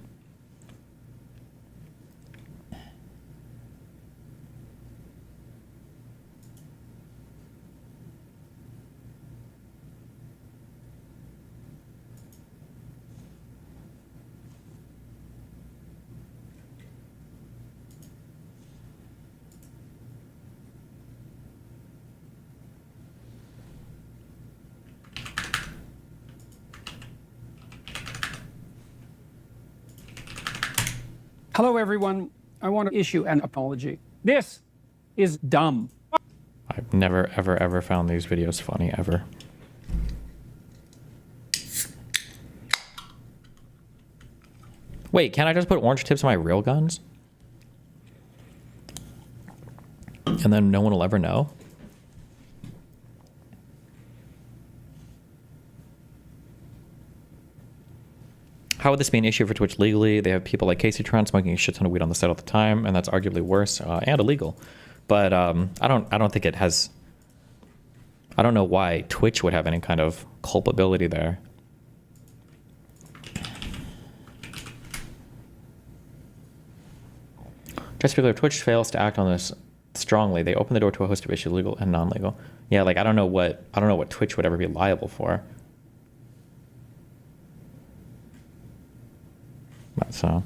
Hello, everyone. I want to issue an apology. This is dumb. I've never, ever, ever found these videos funny, ever. Wait, can't I just put orange tips on my real guns? And then no one will ever know? How would this be an issue for Twitch legally? They have people like Casey Tron smoking a shit ton of weed on the set all the time, and that's arguably worse and illegal. But I don't think it has. I don't know why Twitch would have any kind of culpability there. Just because Twitch fails to act on this strongly, they open the door to a host of issues, legal and non-legal. Yeah, like I don't know what Twitch would ever be liable for. So.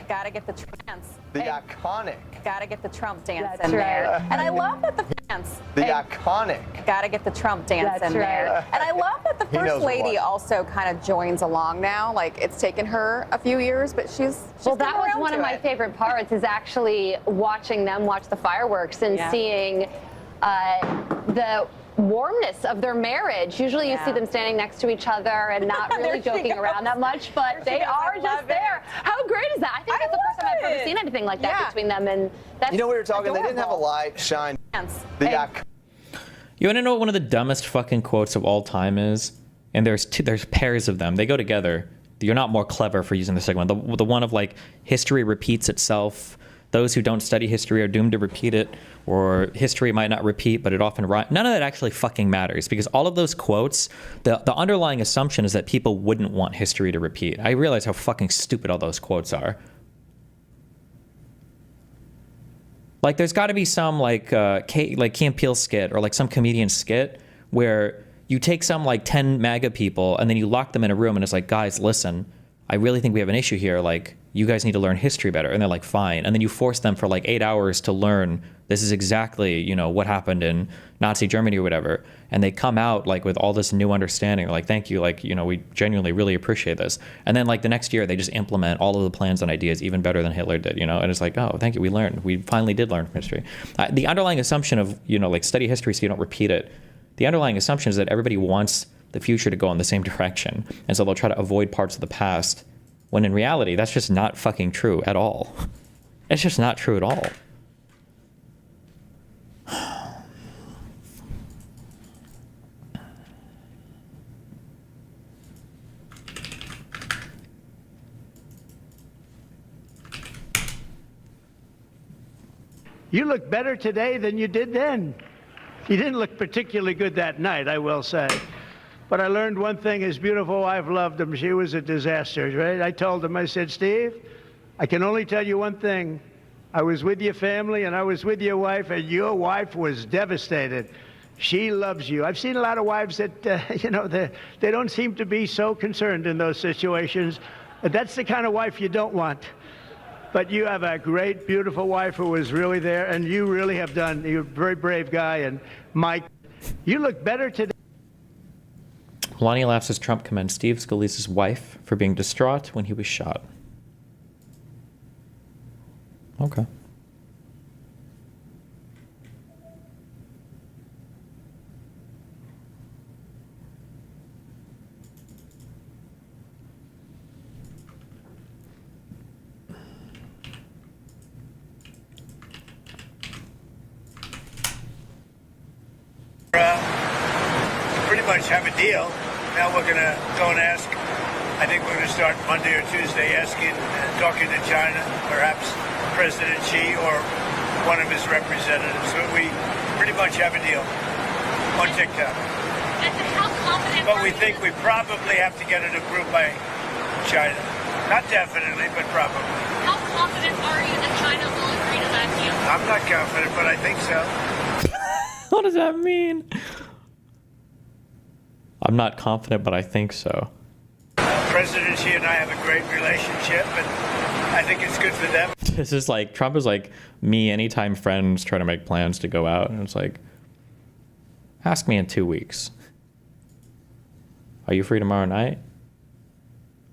Gotta get the dance. The iconic. Gotta get the Trump dance That's in right. there. And I love that the dance. The iconic. Gotta get the Trump dance That's in there. right. And I love that the He knows First Lady what. also kind of joins along now. Like, it's taken her a few years, but she's Well, that come was around one to of my it. favorite parts, is actually watching them watch the fireworks and Yeah. seeing the warmness of their marriage. Usually you see them standing next to each other and not really There she joking around that much, but There she they goes. I are love just it. there. How great is that? I think that's the first time I've ever it. seen anything like that Yeah. between them, and that's You know, we were talking, they didn't have a adorable. light shine. The iconic. You want to know what one of the dumbest fucking quotes of all time is? And there's pairs of them. They go together. You're not more clever for using the second one. The one of like, history repeats itself. Those who don't study history are doomed to repeat it, or history might not repeat, but it often rhymes. None of that actually fucking matters, because all of those quotes, the underlying assumption is that people wouldn't want history to repeat. I realize how fucking stupid all those quotes are. Like, there's got to be some like Key and Peele skit, or like some comedian skit where you take some like 10 MAGA people and then you lock them in a room and it's like, guys, listen, I really think we have an issue here. Like, you guys need to learn history better. And they're like, fine. And then you force them for like 8 hours to learn this is exactly, you know, what happened in Nazi Germany or whatever. And they come out like with all this new understanding. Like, thank you. Like, you know, we genuinely really appreciate this. And then like the next year, they just implement all of the plans and ideas even better than Hitler did, you know? And it's like, oh, thank you. We learned. We finally did learn from history. The underlying assumption of, you know, like study history so you don't repeat it. The underlying assumption is that everybody wants the future to go in the same direction. And so they'll try to avoid parts of the past, when in reality, that's just not fucking true at all. It's just not true at all. You look better today than you did then. You didn't look particularly good that night, I will say. But I learned one thing, his beautiful wife loved him. She was a disaster, right? I told him, I said, Steve, I can only tell you one thing. I was with your family and I was with your wife, and your wife was devastated. She loves you. I've seen a lot of wives that, you know, they don't seem to be so concerned in those situations. That's the kind of wife you don't want. But you have a great, beautiful wife who was really there, and you really have done. You're a very brave guy. And Mike, you look better today. Melania laughs as Trump commends Steve Scalise's wife for being distraught when he was shot. Okay. Pretty much have a deal. Now we're going to go and ask, I think we're going to start Monday or Tuesday asking, talking to China, perhaps President Xi or one of his representatives. So we pretty much have a deal on TikTok. But we think we probably have to get it approved by China. Not definitely, but probably. How confident are you that China will agree to that deal? I'm not confident, but I think so. What does that mean? I'm not confident, but I think so. President Xi and I have a great relationship, and I think it's good for them. This is like, Trump is like me anytime friends try to make plans to go out, and it's like, ask me in 2 weeks. Are you free tomorrow night?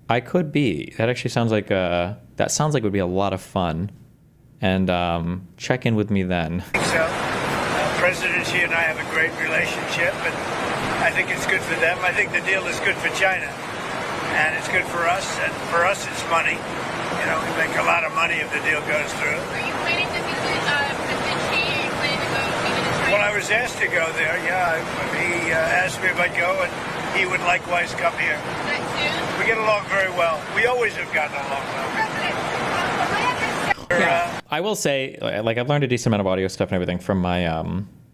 I could be. That actually sounds like it would be a lot of fun. And check in with me then. I think so. President Xi and I have a great relationship, and I think it's good for them. I think the deal is good for China, and it's good for us. And for us, it's money. You know, we make a lot of money if the deal goes through. Are you planning to visit President Xi? Are you planning to go even to China? Well, I was asked to go there. Yeah, he asked me if I'd go, and he would likewise come here. We get along very well. We always have gotten along well. I will say, like, I've learned a decent amount of audio stuff and everything from my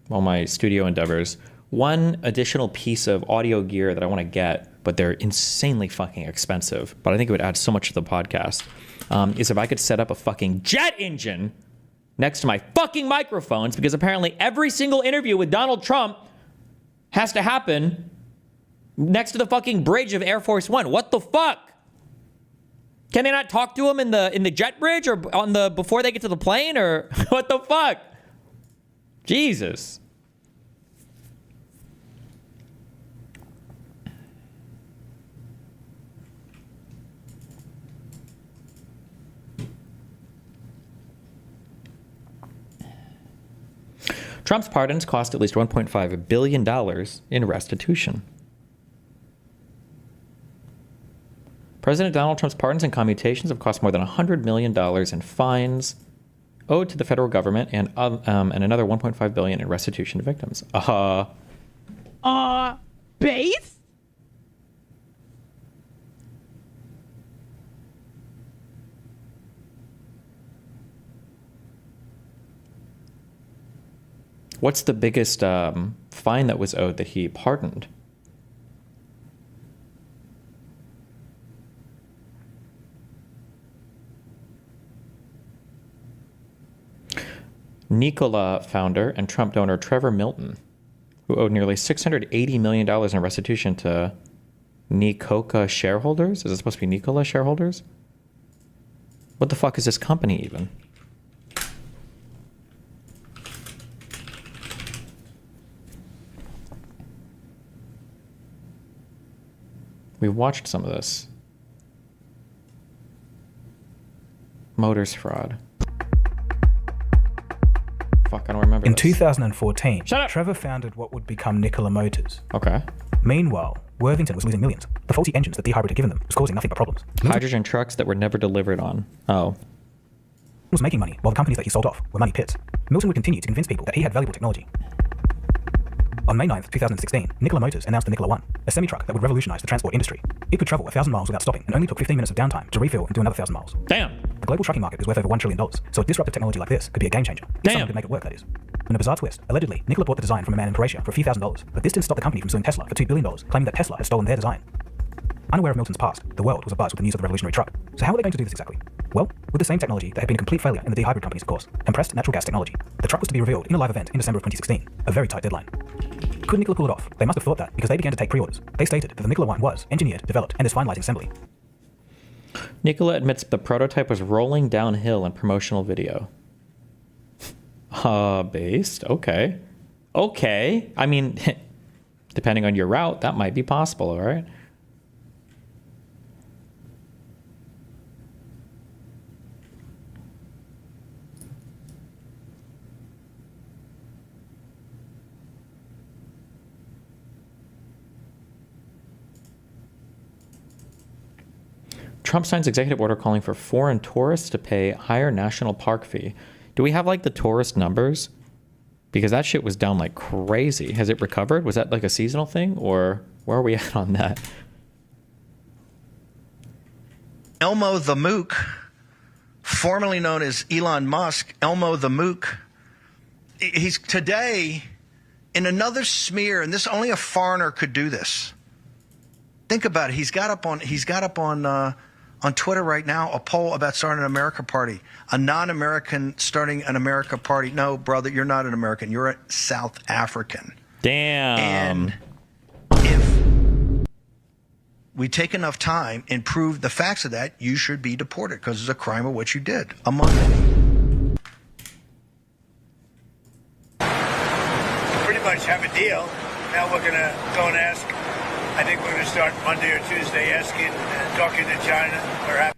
all my studio endeavors. One additional piece of audio gear that I want to get, but they're insanely fucking expensive, but I think it would add so much to the podcast, is if I could set up a fucking jet engine next to my fucking microphones, because apparently every single interview with Donald Trump has to happen next to the fucking bridge of Air Force One. What the fuck? Can they not talk to him in the jet bridge or on the before they get to the plane, or what the fuck? Jesus. Trump's pardons cost at least $1.5 billion in restitution. President Donald Trump's pardons and commutations have cost more than $100 million in fines owed to the federal government, and another $1.5 billion in restitution to victims. Base? What's the biggest fine that was owed that he pardoned? Nikola founder and Trump donor Trevor Milton, who owed nearly $680 million in restitution to Nikola shareholders? Is it supposed to be Nikola shareholders? What the fuck is this company even? We've watched some of this. Motors fraud. Fuck, I don't remember. In 2014, Trevor founded what would become Nikola Motors. Okay. Meanwhile, Worthington was losing millions. The faulty engines that D-Hybrid had given them was causing nothing but problems. Hydrogen trucks that were never delivered on. Oh. Was making money, while the companies that he sold off were money pits. Milton would continue to convince people that he had valuable technology. On May 9th, 2016, Nikola Motors announced the Nikola One, a semi-truck that would revolutionize the transport industry. It could travel 1,000 miles without stopping and only took 15 minutes of downtime to refill and do another 1,000 miles. Damn. The global trucking market is worth over $1 trillion, so a disruptive technology like this could be a game changer. If someone could make it work, that is. In a bizarre twist, allegedly, Nikola bought the design from a man in Croatia for a few $1,000s, but this didn't stop the company from suing Tesla for $2 billion, claiming that Tesla had stolen their design. Unaware of Milton's past, the world was abuzz with the news of the revolutionary truck. So how are they going to do this exactly? Well, with the same technology that had been a complete failure in the D-hybrid companies, of course, compressed natural gas technology. The truck was to be revealed in a live event in December of 2016, a very tight deadline. Could Nikola pull it off? They must have thought that, because they began to take pre-orders. They stated that the Nikola 1 was engineered, developed, and is finalizing assembly. Nikola admits the prototype was rolling downhill in promotional video. Based? Okay. Okay. I mean, depending on your route, that might be possible, all right? Trump signs executive order calling for foreign tourists to pay higher national park fee. Do we have like the tourist numbers? Because that shit was down like crazy. Has it recovered? Was that like a seasonal thing, or where are we at on that? Elmo the Mook, formerly known as Elon Musk, Elmo the Mook, he's today in another smear, and this only a foreigner could do this. Think about it. He's got up on Twitter right now a poll about starting an America party, a non-American starting an America party. No, brother, you're not an American. You're a South African. Damn. And if we take enough time and prove the facts of that, you should be deported because it's a crime of what you did, among many. Pretty much have a deal. Now we're going to go and ask. I think we're going to start Monday or Tuesday asking and talking to China, perhaps.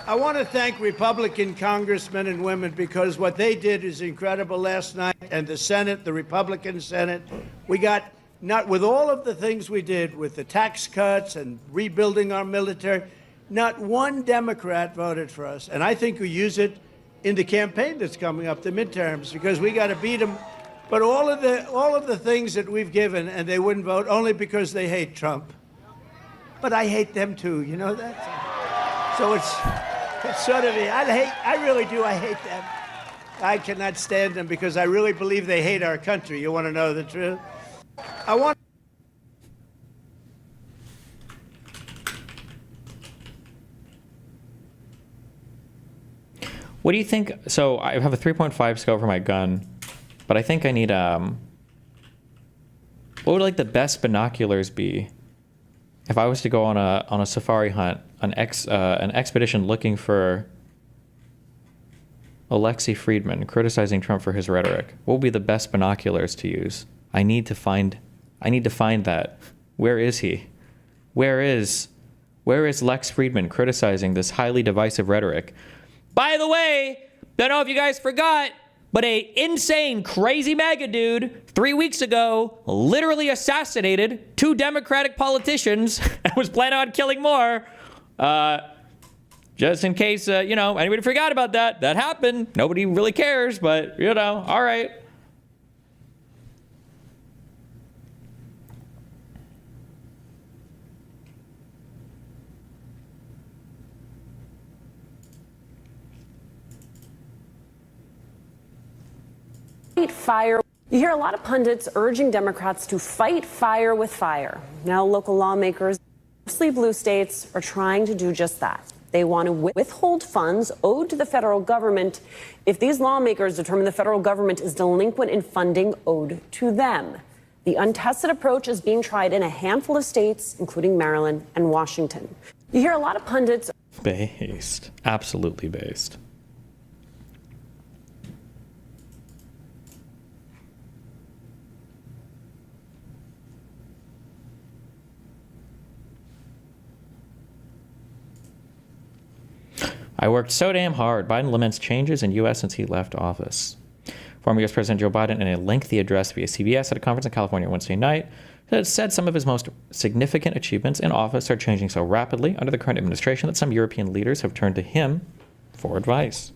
I want to thank Republican congressmen and women because what they did is incredible last night. And the Senate, the Republican Senate, we got, not with all of the things we did with the tax cuts and rebuilding our military, not one Democrat voted for us. And I think we use it in the campaign that's coming up, the midterms, because we got to beat them. But all of the things that we've given, and they wouldn't vote only because they hate Trump. But I hate them too, you know that? So it's sort of, I really do, I hate them. I cannot stand them because I really believe they hate our country. You want to know the truth? What do you think? So I have a 3.5 scale for my gun, but I think I need what would like the best binoculars be if I was to go on a safari hunt, an expedition looking for Alexei Friedman criticizing Trump for his rhetoric? What would be the best binoculars to use? I need to find that. Where is he? Where is Lex Friedman criticizing this highly divisive rhetoric? By the way, don't know if you guys forgot, but a insane, crazy MAGA dude 3 weeks ago literally assassinated 2 Democratic politicians and was planning on killing more. Just in case, anybody forgot about that. That happened. Nobody really cares, but, all right. Fire. You hear a lot of pundits urging Democrats to fight fire with fire. Now local lawmakers, mostly blue states, are trying to do just that. They want to withhold funds owed to the federal government if these lawmakers determine the federal government is delinquent in funding owed to them. The untested approach is being tried in a handful of states, including Maryland and Washington. You hear a lot of pundits. Based. Absolutely based. I worked so damn hard. Biden laments changes in U.S. since he left office. Former U.S. President Joe Biden, in a lengthy address via CBS at a conference in California Wednesday night, said some of his most significant achievements in office are changing so rapidly under the current administration that some European leaders have turned to him for advice.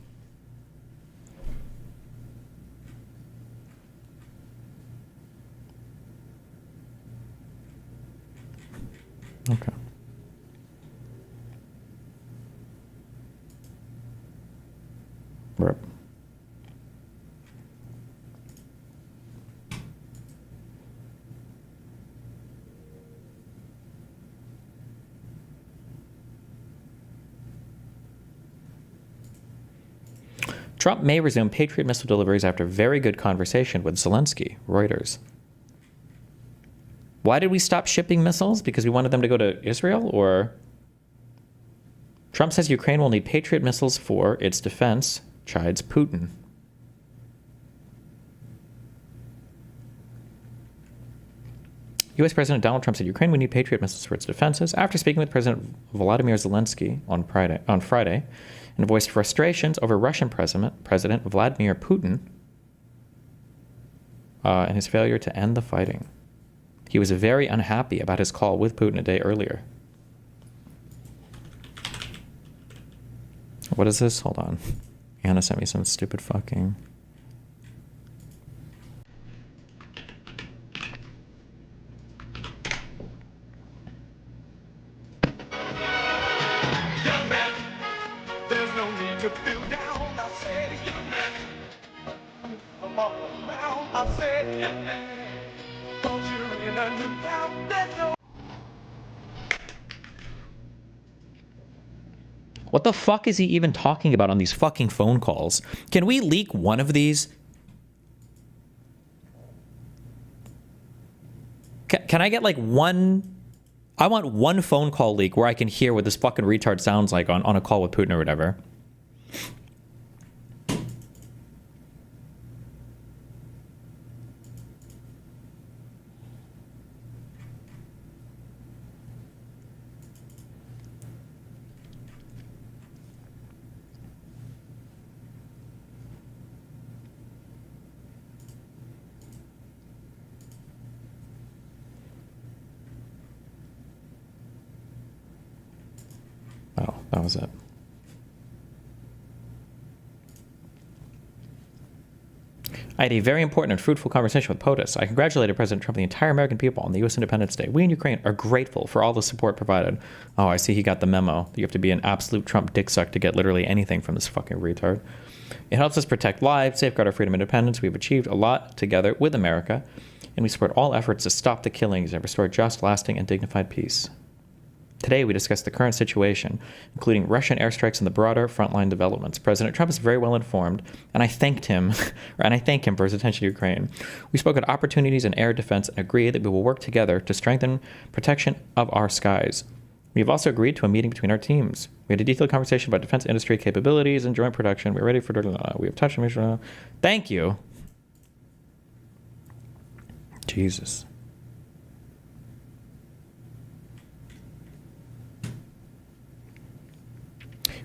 Okay. Rip. Trump may resume Patriot missile deliveries after very good conversation with Zelensky, Reuters. Why did we stop shipping missiles? Because we wanted them to go to Israel? Or Trump says Ukraine will need Patriot missiles for its defense, chides Putin. U.S. President Donald Trump said Ukraine would need Patriot missiles for its defenses after speaking with President Volodymyr Zelensky on Friday, and voiced frustrations over Russian President Vladimir Putin and his failure to end the fighting. He was very unhappy about his call with Putin a day earlier. What is this? Hold on. Anna sent me some stupid fucking... What the fuck is he even talking about on these fucking phone calls? Can we leak one of these? Can I get like one? I want one phone call leak where I can hear what this fucking retard sounds like on a call with Putin or whatever. Oh, that was it. I had a very important and fruitful conversation with POTUS. I congratulated President Trump and the entire American people on the U.S. Independence Day. We in Ukraine are grateful for all the support provided. Oh, I see he got the memo. You have to be an absolute Trump dicksuck to get literally anything from this fucking retard. It helps us protect lives, safeguard our freedom and independence. We've achieved a lot together with America, and we support all efforts to stop the killings and restore just, lasting, and dignified peace. Today, we discussed the current situation, including Russian airstrikes and the broader frontline developments. President Trump is very well informed, and I thank him for his attention to Ukraine. We spoke at opportunities in air defense and agreed that we will work together to strengthen protection of our skies. We have also agreed to a meeting between our teams. We had a detailed conversation about defense industry capabilities and joint production. We're ready for... We have touched on... Thank you. Jesus.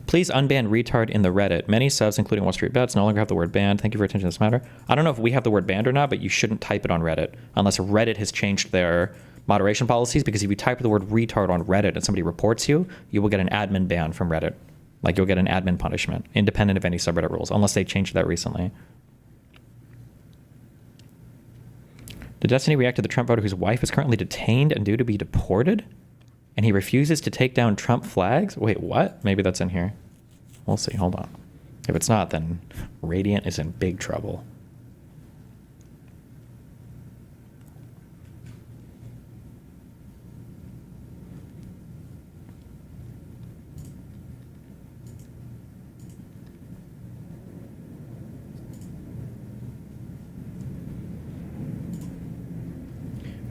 Please unban retard in the Reddit. Many subs, including Wall Street Bets, no longer have the word banned. Thank you for your attention to this matter. I don't know if we have the word banned or not, but you shouldn't type it on Reddit unless Reddit has changed their moderation policies, because if you type the word retard on Reddit and somebody reports you, you will get an admin ban from Reddit. Like, you'll get an admin punishment, independent of any subreddit rules, unless they changed that recently. Did Destiny react to the Trump voter whose wife is currently detained and due to be deported? And he refuses to take down Trump flags? Wait, what? Maybe that's in here. We'll see. Hold on. If it's not, then Radiant is in big trouble.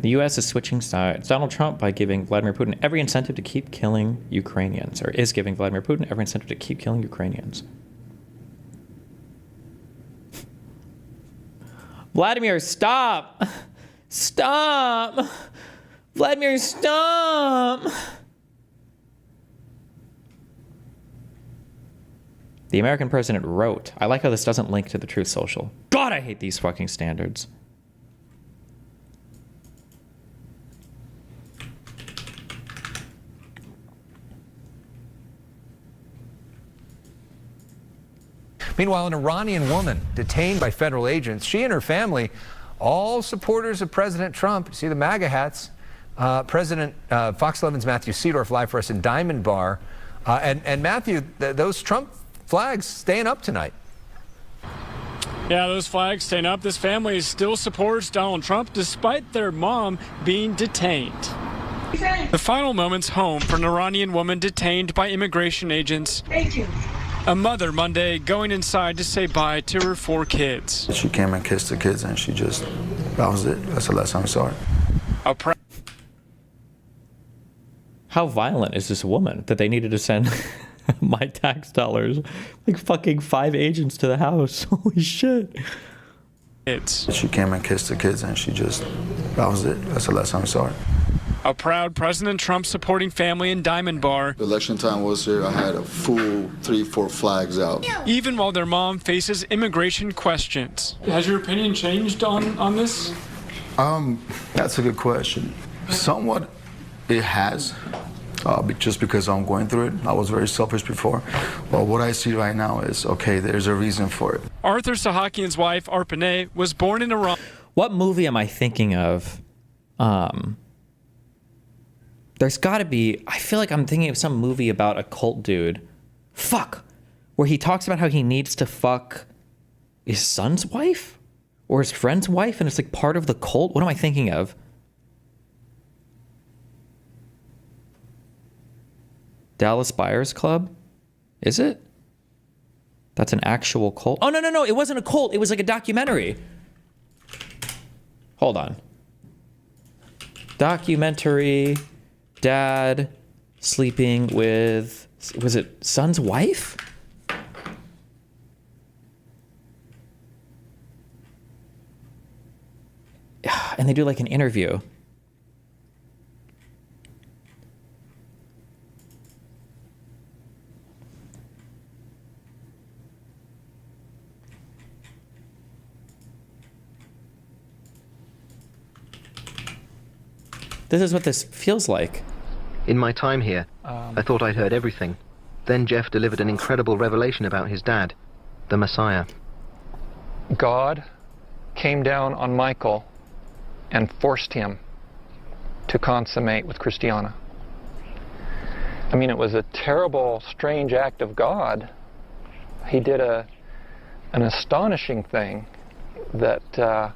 The U.S. is switching sides. Donald Trump, by giving Vladimir Putin every incentive to keep killing Ukrainians, or is giving Vladimir Putin every incentive to keep killing Ukrainians. Vladimir, stop! Stop! Vladimir, stop! The American president wrote, I like how this doesn't link to the Truth Social. God, I hate these fucking standards. Meanwhile, an Iranian woman detained by federal agents, she and her family, all supporters of President Trump. You see the MAGA hats. President Fox 11's Matthew Seedorf live for us in Diamond Bar. And Matthew, those Trump flags staying up tonight. Yeah, those flags staying up. This family still supports Donald Trump despite their mom being detained. The final moments home for an Iranian woman detained by immigration agents. A mother Monday going inside to say bye to her 4 kids. She came and kissed the kids, and that was it. That's the last time I saw her. How violent is this woman that they needed to send my tax dollars, like fucking 5 agents to the house? Holy shit. She came and kissed the kids, and that was it. That's the last time I saw her. A proud President Trump supporting family in Diamond Bar. Election time was here. I had a full 3-4 flags out. Even while their mom faces immigration questions. Has your opinion changed on this? That's a good question. Somewhat it has, just because I'm going through it. I was very selfish before. But what I see right now is, okay, there's a reason for it. Arthur Sahakian's wife, Arpaneh, was born in Iran. What movie am I thinking of? There's got to be, I feel like I'm thinking of some movie about a cult dude. Fuck. Where he talks about how he needs to fuck his son's wife? Or his friend's wife? And it's like part of the cult? What am I thinking of? Dallas Buyers Club? Is it? That's an actual cult? Oh, no. It wasn't a cult. It was like a documentary. Hold on. Documentary... Dad sleeping with, was it son's wife? And they do like an interview. This is what this feels like. In my time here, I thought I'd heard everything. Then Jeff delivered an incredible revelation about his dad, the Messiah. God came down on Michael and forced him to consummate with Christiana. I mean, it was a terrible, strange act of God. He did an astonishing thing that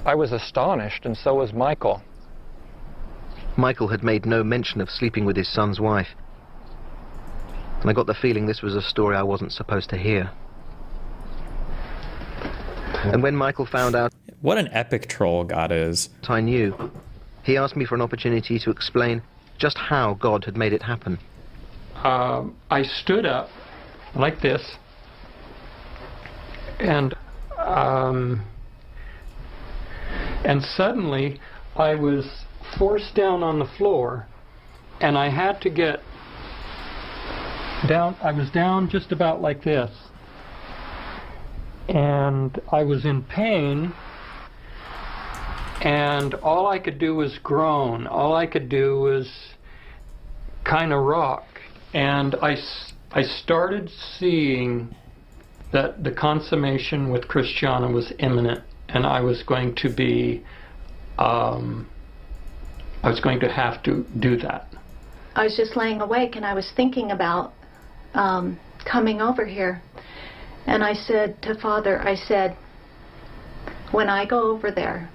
I was astonished, and so was Michael. Michael had made no mention of sleeping with his son's wife. And I got the feeling this was a story I wasn't supposed to hear. And when Michael found out... What an epic troll God is. I knew. He asked me for an opportunity to explain just how God had made it happen. I stood up like this, and suddenly I was forced down on the floor, and I had to get down. I was down just about like this, and I was in pain, and all I could do was groan. All I could do was kind of rock, and I started seeing that the consummation with Christiana was imminent, and I was going to be I was going to have to do that. I was just laying awake and I was thinking about coming over here. And I said to Father, I said, when I go over there,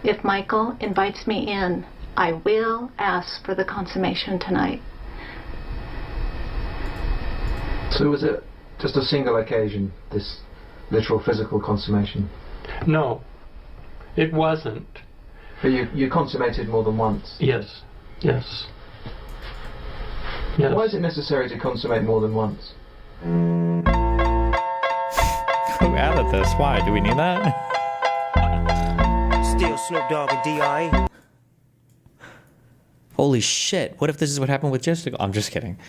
if Michael invites me in, I will ask for the consummation tonight. So was it just a single occasion, this literal physical consummation? No, it wasn't. But you consummated more than once? Yes. Yes. Why is it necessary to consummate more than once? Who added this? Why? Do we need that? Still Snoop Dogg and D.I. Holy shit. What if this is what happened with Jessica? I'm just kidding.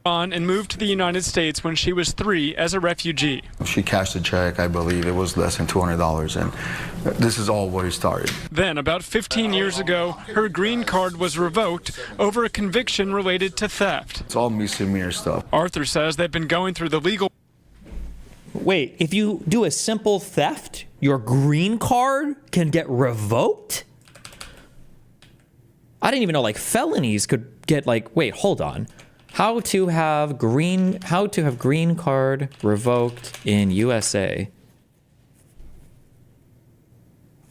And moved to the United States when she was 3 as a refugee. She cashed a check, I believe it was less than $200, and this is all where it started. Then, about 15 years ago, her green card was revoked over a conviction related to theft. It's all misdemeanor stuff. Arthur says they've been going through the legal... Wait, if you do a simple theft, your green card can get revoked? I didn't even know like felonies could get like, wait, hold on. How to have green card revoked in USA.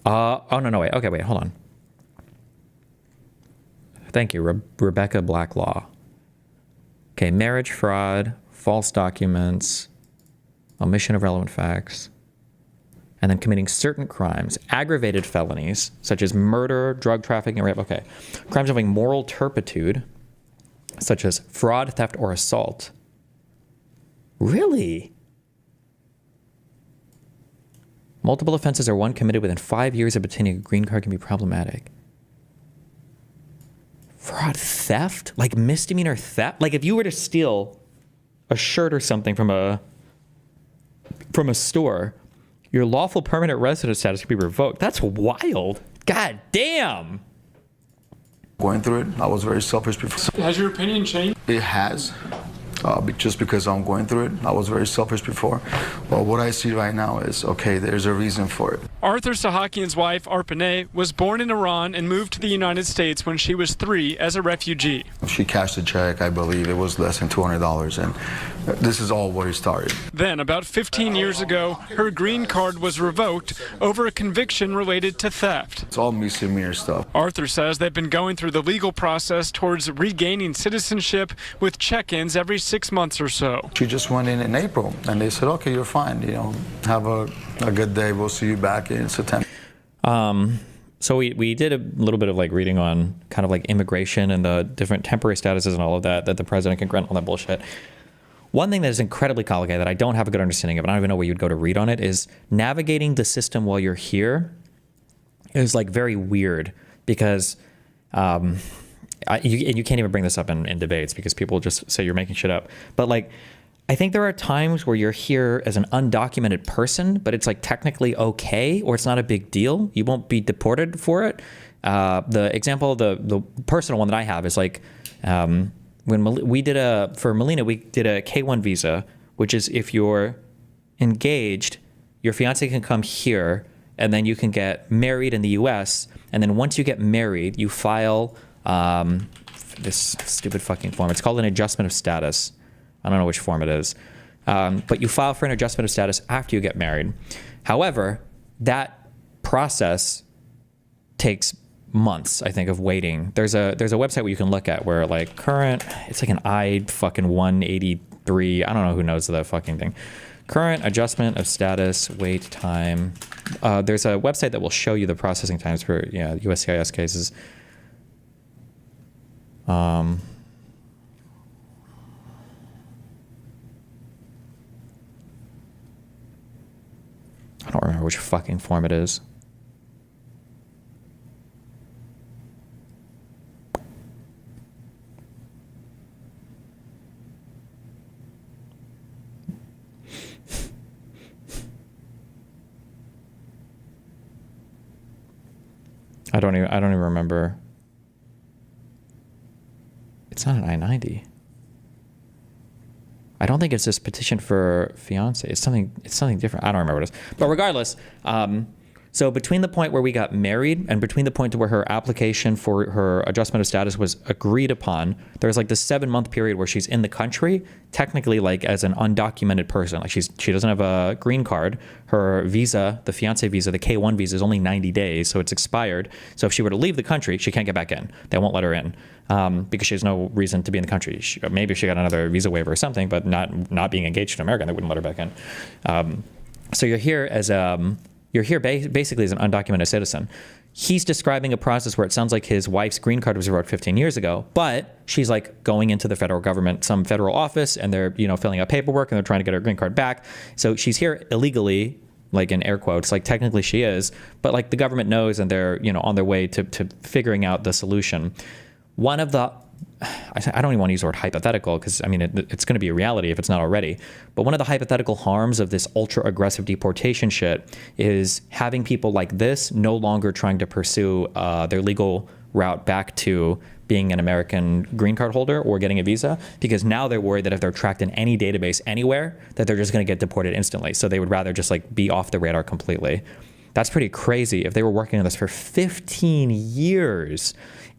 Oh, no, wait. Okay, wait, hold on. Thank you, Rebecca Blacklaw. Okay, marriage fraud, false documents, omission of relevant facts, and then committing certain crimes, aggravated felonies, such as murder, drug trafficking, and rape. Okay, crimes involving moral turpitude, such as fraud, theft, or assault. Really? Multiple offenses or one committed within 5 years of obtaining a green card can be problematic. Fraud, theft? Like misdemeanor theft? Like if you were to steal a shirt or something from a store, your lawful permanent resident status could be revoked. That's wild. God damn. Going through it, I was very selfish before. Has your opinion changed? It has. Just because I'm going through it. I was very selfish before. But what I see right now is, okay, there's a reason for it. Arthur Sahakian's wife, Arpaneh, was born in Iran and moved to the United States when she was 3 as a refugee. She cashed a check, I believe it was less than $200, and this is all where it started. Then, about 15 years ago, her green card was revoked over a conviction related to theft. It's all misdemeanor stuff. Arthur says they've been going through the legal process towards regaining citizenship with check-ins every 6 months or so. She just went in April, and they said, okay, you're fine, have a good day, we'll see you back in September. So we did a little bit of like reading on kind of like immigration and the different temporary statuses and all of that the president can grant, all that bullshit. One thing that is incredibly complicated that I don't have a good understanding of, and I don't even know where you'd go to read on it, is navigating the system while you're here is like very weird because you can't even bring this up in debates because people just say you're making shit up. But like, I think there are times where you're here as an undocumented person, but it's like technically okay, or it's not a big deal. You won't be deported for it. The example, the personal one that I have is like, when for Melina, we did a K-1 visa, which is if you're engaged, your fiance can come here and then you can get married in the US. And then once you get married, you file this stupid fucking form. It's called an adjustment of status. I don't know which form it is. But you file for an adjustment of status after you get married. However, that process takes months, I think, of waiting. There's a website where you can look at where like current, it's like an I-183. I don't know who knows the fucking thing. Current adjustment of status, wait time. There's a website that will show you the processing times for USCIS cases. I don't remember which fucking form it is. I don't even remember. It's not an I-90. I don't think it's this petition for fiance. It's something different. I don't remember what it is. But regardless, so between the point where we got married and between the point to where her application for her adjustment of status was agreed upon, there's like this 7-month period where she's in the country, technically like as an undocumented person. Like she doesn't have a green card. Her visa, the fiance visa, the K-1 visa is only 90 days, so it's expired. So if she were to leave the country, she can't get back in. They won't let her in because she has no reason to be in the country. Maybe she got another visa waiver or something, but not being engaged in America, they wouldn't let her back in. So you're here as basically as an undocumented citizen. He's describing a process where it sounds like his wife's green card was revoked 15 years ago, but she's like going into the federal government, some federal office, and they're filling out paperwork and they're trying to get her green card back. So she's here illegally, like in air quotes, like technically she is, but like the government knows and they're on their way to figuring out the solution. One of the I don't even want to use the word hypothetical because I mean it's going to be a reality if it's not already. But one of the hypothetical harms of this ultra aggressive deportation shit is having people like this no longer trying to pursue their legal route back to being an American green card holder or getting a visa, because now they're worried that if they're tracked in any database anywhere, that they're just going to get deported instantly. So they would rather just like be off the radar completely. That's pretty crazy. If they were working on this for 15 years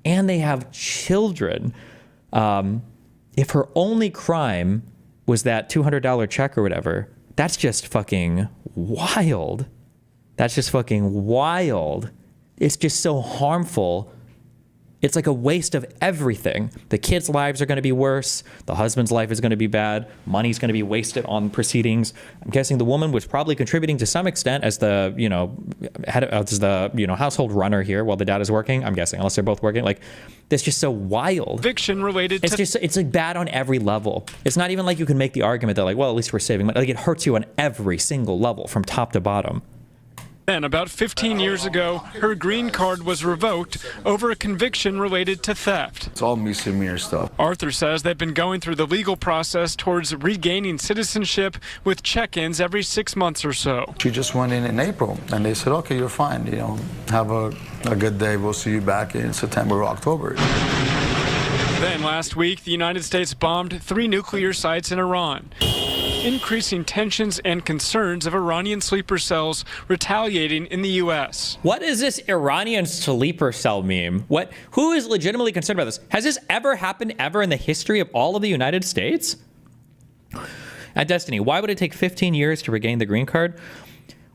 and they have children. If her only crime was that $200 check or whatever, that's just fucking wild. That's just fucking wild. It's just so harmful. It's like a waste of everything. The kids' lives are going to be worse. The husband's life is going to be bad. Money's going to be wasted on proceedings. I'm guessing the woman was probably contributing to some extent as the, household runner here while the dad is working. I'm guessing, unless they're both working. Like, that's just so wild. Conviction related it's like bad on every level. It's not even like you can make the argument that like, well, at least we're saving money. Like, it hurts you on every single level from top to bottom. Then, about 15 years ago, her green card was revoked over a conviction related to theft. It's all misdemeanor stuff. Arthur says they've been going through the legal process towards regaining citizenship with check-ins every 6 months or so. She just went in April, and they said, okay, you're fine. Have a good day. We'll see you back in September or October. Then last week, the United States bombed 3 nuclear sites in Iran, increasing tensions and concerns of Iranian sleeper cells retaliating in the U.S. What is this Iranian sleeper cell meme? Who is legitimately concerned about this? Has this ever happened ever in the history of all of the United States? At Destiny, why would it take 15 years to regain the green card?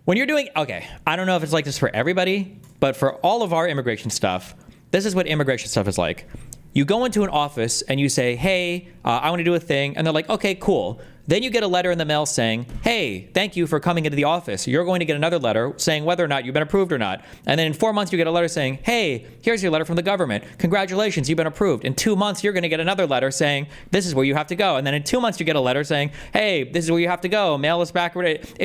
When you're doing, okay, I don't know if it's like this for everybody, but for all of our immigration stuff, this is what immigration stuff is like. You go into an office and you say, hey, I want to do a thing. And they're like, okay, cool. Then you get a letter in the mail saying, hey, thank you for coming into the office. You're going to get another letter saying whether or not you've been approved or not. And then in 4 months, you get a letter saying, hey, here's your letter from the government. Congratulations, you've been approved. In 2 months, you're going to get another letter saying, this is where you have to go. And then in 2 months, you get a letter saying, hey, this is where you have to go. Mail us back. It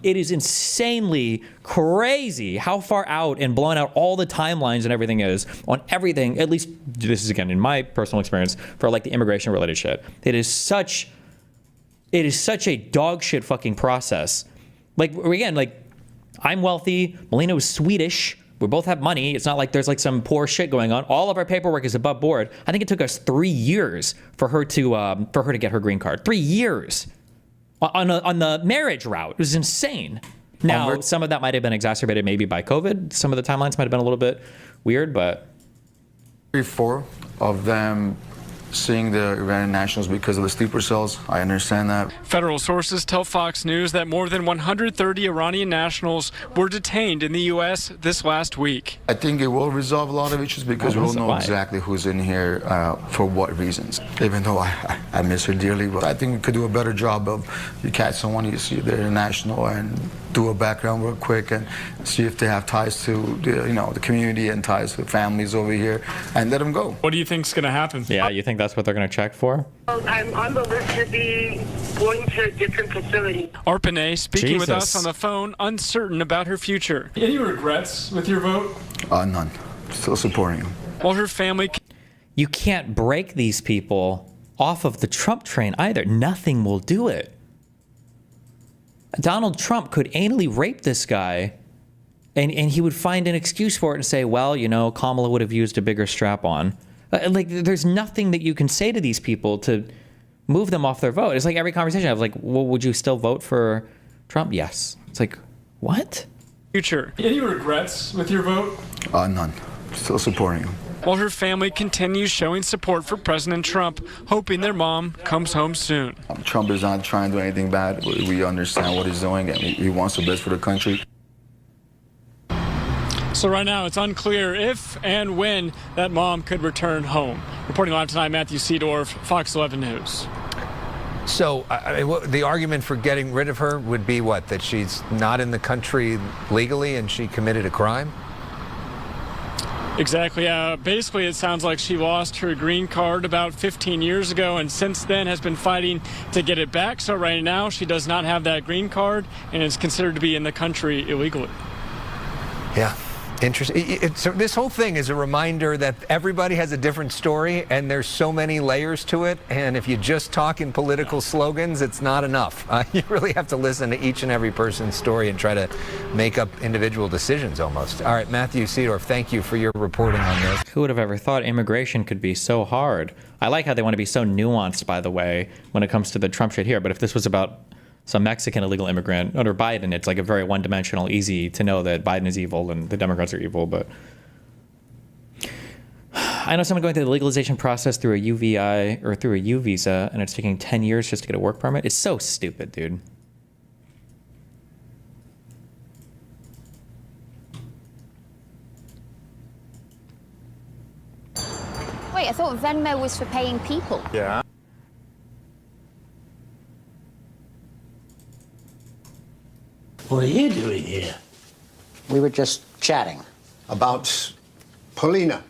is insanely crazy how far out and blown out all the timelines and everything is on everything. At least this is, again, in my personal experience for like the immigration related shit. It is such a dog shit fucking process. Like, again, like, I'm wealthy. Melina was Swedish. We both have money. It's not like there's like some poor shit going on. All of our paperwork is above board. I think it took us 3 years for her to get her green card. 3 years on the marriage route. It was insane. Now, some of that might have been exacerbated maybe by COVID. Some of the timelines might have been a little bit weird, but 4 of them seeing the Iranian nationals because of the sleeper cells. I understand that. Federal sources tell Fox News that more than 130 Iranian nationals were detained in the U.S. this last week. I think it will resolve a lot of issues because we'll know exactly who's in here for what reasons. Even though I miss her dearly, but I think we could do a better job of you catch someone, you see they're national, and do a background real quick and see if they have ties to the community and ties to families over here, and let them go. What do you think's going to happen? Yeah, you think that's what they're going to check for? I'm on the list to be going to a different facility. Arpanay speaking with us on the phone, uncertain about her future. Any regrets with your vote? None. Still supporting him. While her family... You can't break these people off of the Trump train either. Nothing will do it. Donald Trump could anally rape this guy, and he would find an excuse for it and say, well, Kamala would have used a bigger strap on. There's nothing that you can say to these people to move them off their vote. It's like every conversation I was like, well, would you still vote for Trump? Yes. It's like, what? Future. Any regrets with your vote? None. Still supporting him. While her family continues showing support for President Trump, hoping their mom comes home soon. Trump is not trying to do anything bad. We understand what he's doing, and he wants the best for the country. So right now, it's unclear if and when that mom could return home. Reporting live tonight, Matthew Seedorf, Fox 11 News. So the argument for getting rid of her would be what? That she's not in the country legally and she committed a crime? Exactly. Basically, it sounds like she lost her green card about 15 years ago and since then has been fighting to get it back. So right now, she does not have that green card and is considered to be in the country illegally. Yeah. Interesting. So this whole thing is a reminder that everybody has a different story and there's so many layers to it. And if you just talk in political slogans, it's not enough. You really have to listen to each and every person's story and try to make up individual decisions almost. All right, Matthew Seedorf, thank you for your reporting on this. Who would have ever thought immigration could be so hard? I like how they want to be so nuanced, by the way, when it comes to the Trump shit here. But if this was about some Mexican illegal immigrant under Biden, it's like a very one-dimensional, easy to know that Biden is evil and the Democrats are evil. But I know someone going through the legalization process through a UVI or through a U visa, and it's taking 10 years just to get a work permit. It's so stupid, dude. Wait, I thought Venmo was for paying people. Yeah. What are you doing here? We were just chatting. About Paulina.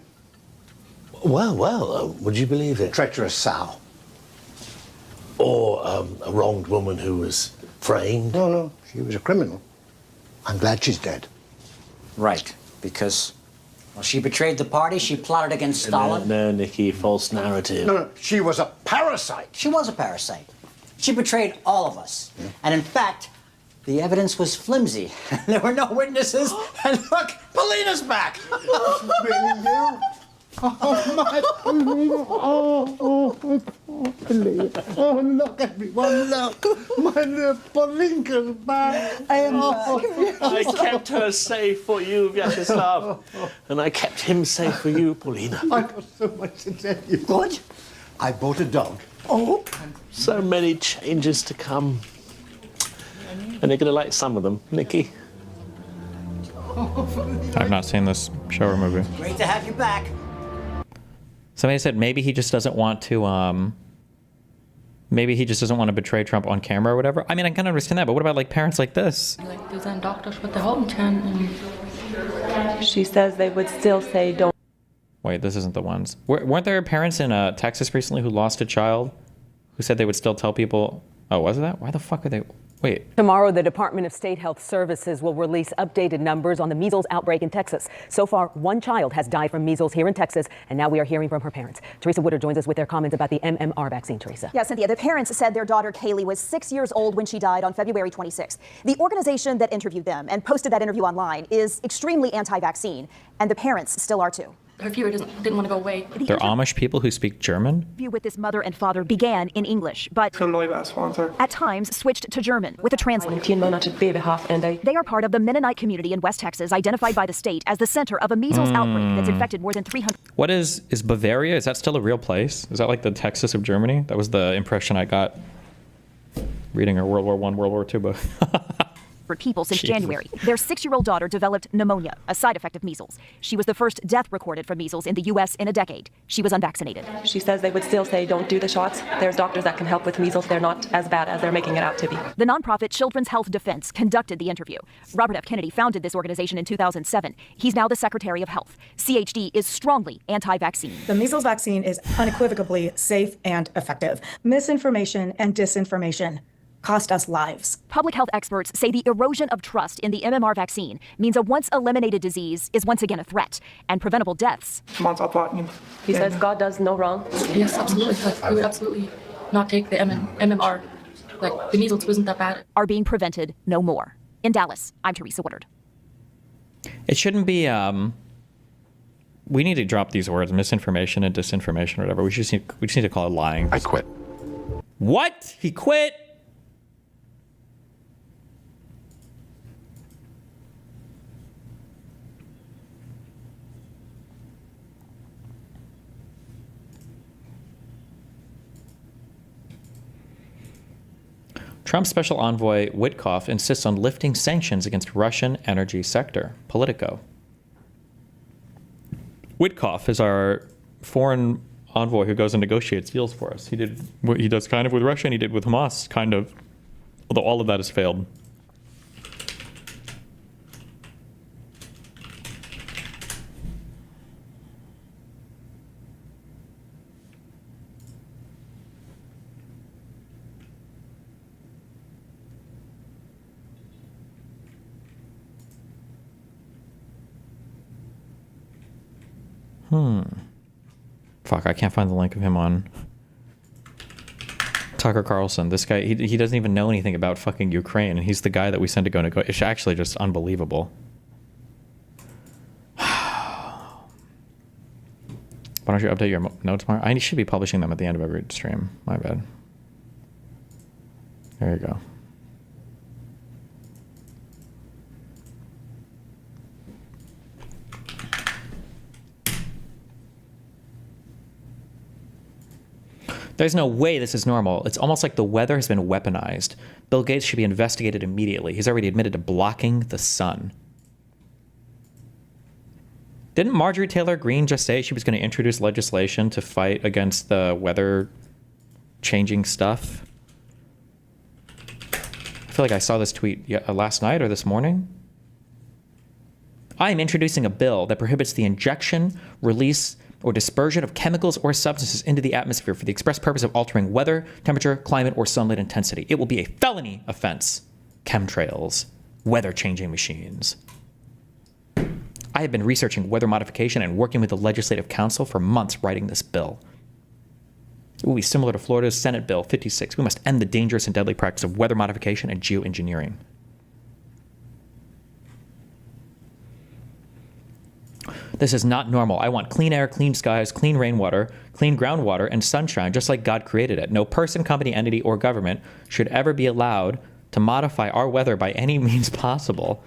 Well, would you believe it? Treacherous sow. Or a wronged woman who was framed. No, she was a criminal. I'm glad she's dead. Right, because well, she betrayed the party, she plotted against Stalin. No, Nikki, false narrative. No, she was a parasite. She was a parasite. She betrayed all of us. Yeah. And in fact, the evidence was flimsy. There were no witnesses. And look, Paulina's back. Really, you? Oh, my Paulina. Oh, Paulina. Oh, look, everyone, look. My little Paulina's back. I kept her safe for you, Vyacheslav. And I kept him safe for you, Paulina. I've got so much to tell you. What? I bought a dog. Oh. So many changes to come. And you're going to like some of them, Nikki. I've not seen this show or movie. Great to have you back. Somebody said maybe he just doesn't want to, maybe he just doesn't want to betray Trump on camera or whatever. I mean, I can understand that, but what about like parents like this? Like, wir sind Doctors with the home channel. She says they would still say don't. Wait, this isn't the ones. Weren't there parents in Texas recently who lost a child who said they would still tell people? Oh, was it that? Why the fuck are they? Wait. Tomorrow, the Department of State Health Services will release updated numbers on the measles outbreak in Texas. So far, one child has died from measles here in Texas, and now we are hearing from her parents. Teresa Woodard joins us with their comments about the MMR vaccine, Teresa. Yeah, Cynthia, the parents said their daughter Kaylee was 6 years old when she died on February 26th. The organization that interviewed them and posted that interview online is extremely anti-vaccine, and the parents still are too. Her fever didn't want to go away. They're Amish people who speak German? Interview with this mother and father began in English, but at times switched to German with a translator. They are part of the Mennonite community in West Texas, identified by the state as the center of a measles outbreak that's infected more than 300. What is Bavaria? Is that still a real place? Is that like the Texas of Germany? That was the impression I got reading her World War I, World War II book. For people since January. Their 6-year-old daughter developed pneumonia, a side effect of measles. She was the first death recorded from measles in the U.S. in a decade. She was unvaccinated. She says they would still say don't do the shots. There's doctors that can help with measles. They're not as bad as they're making it out to be. The nonprofit Children's Health Defense conducted the interview. Robert F. Kennedy founded this organization in 2007. He's now the Secretary of Health. CHD is strongly anti-vaccine. The measles vaccine is unequivocally safe and effective. Misinformation and disinformation cost us lives. Public health experts say the erosion of trust in the MMR vaccine means a once eliminated disease is once again a threat, and preventable deaths. He says God does no wrong. Yes, absolutely. We would absolutely not take the MMR. Like, the measles wasn't that bad. Are being prevented no more. In Dallas, I'm Teresa Woodard. It shouldn't be, we need to drop these words, misinformation and disinformation or whatever. We just need to call it lying. I quit. What? He quit? Trump's special envoy Witkoff insists on lifting sanctions against Russian energy sector. Politico. Witkoff is our foreign envoy who goes and negotiates deals for us. He did what he does kind of with Russia, and he did with Hamas, kind of. Although all of that has failed. Fuck, I can't find the link of him on Tucker Carlson. This guy, he doesn't even know anything about fucking Ukraine, and he's the guy that we send to go negotiate. It's actually just unbelievable. Why don't you update your notes tomorrow? I should be publishing them at the end of every stream. My bad. There you go. There's no way this is normal. It's almost like the weather has been weaponized. Bill Gates should be investigated immediately. He's already admitted to blocking the sun. Didn't Marjorie Taylor Greene just say she was going to introduce legislation to fight against the weather changing stuff? I feel like I saw this tweet last night or this morning. I am introducing a bill that prohibits the injection, release, or dispersion of chemicals or substances into the atmosphere for the express purpose of altering weather, temperature, climate, or sunlight intensity. It will be a felony offense. Chemtrails, weather-changing machines. I have been researching weather modification and working with the Legislative Council for months writing this bill. It will be similar to Florida's Senate Bill 56. We must end the dangerous and deadly practice of weather modification and geoengineering. This is not normal. I want clean air, clean skies, clean rainwater, clean groundwater, and sunshine, just like God created it. No person, company, entity, or government should ever be allowed to modify our weather by any means possible.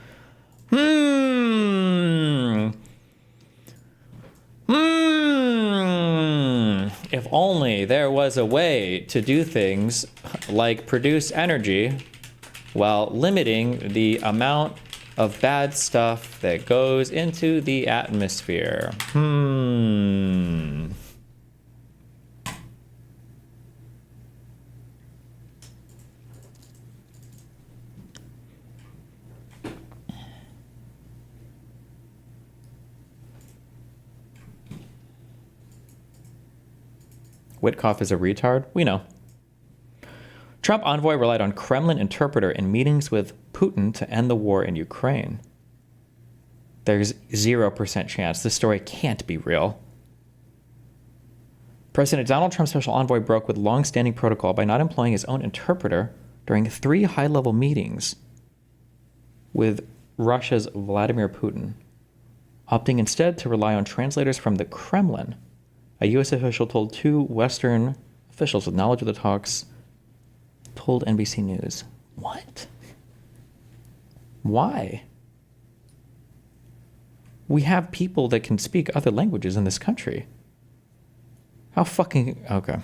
If only there was a way to do things like produce energy while limiting the amount of bad stuff that goes into the atmosphere. Witkoff is a retard? We know. Trump envoy relied on Kremlin interpreter in meetings with Putin to end the war in Ukraine. There's 0% chance. This story can't be real. President Donald Trump's special envoy broke with long-standing protocol by not employing his own interpreter during 3 high-level meetings with Russia's Vladimir Putin, opting instead to rely on translators from the Kremlin. A U.S. official told 2 Western officials with knowledge of the talks told NBC News. What? Why? We have people that can speak other languages in this country. How fucking... Okay.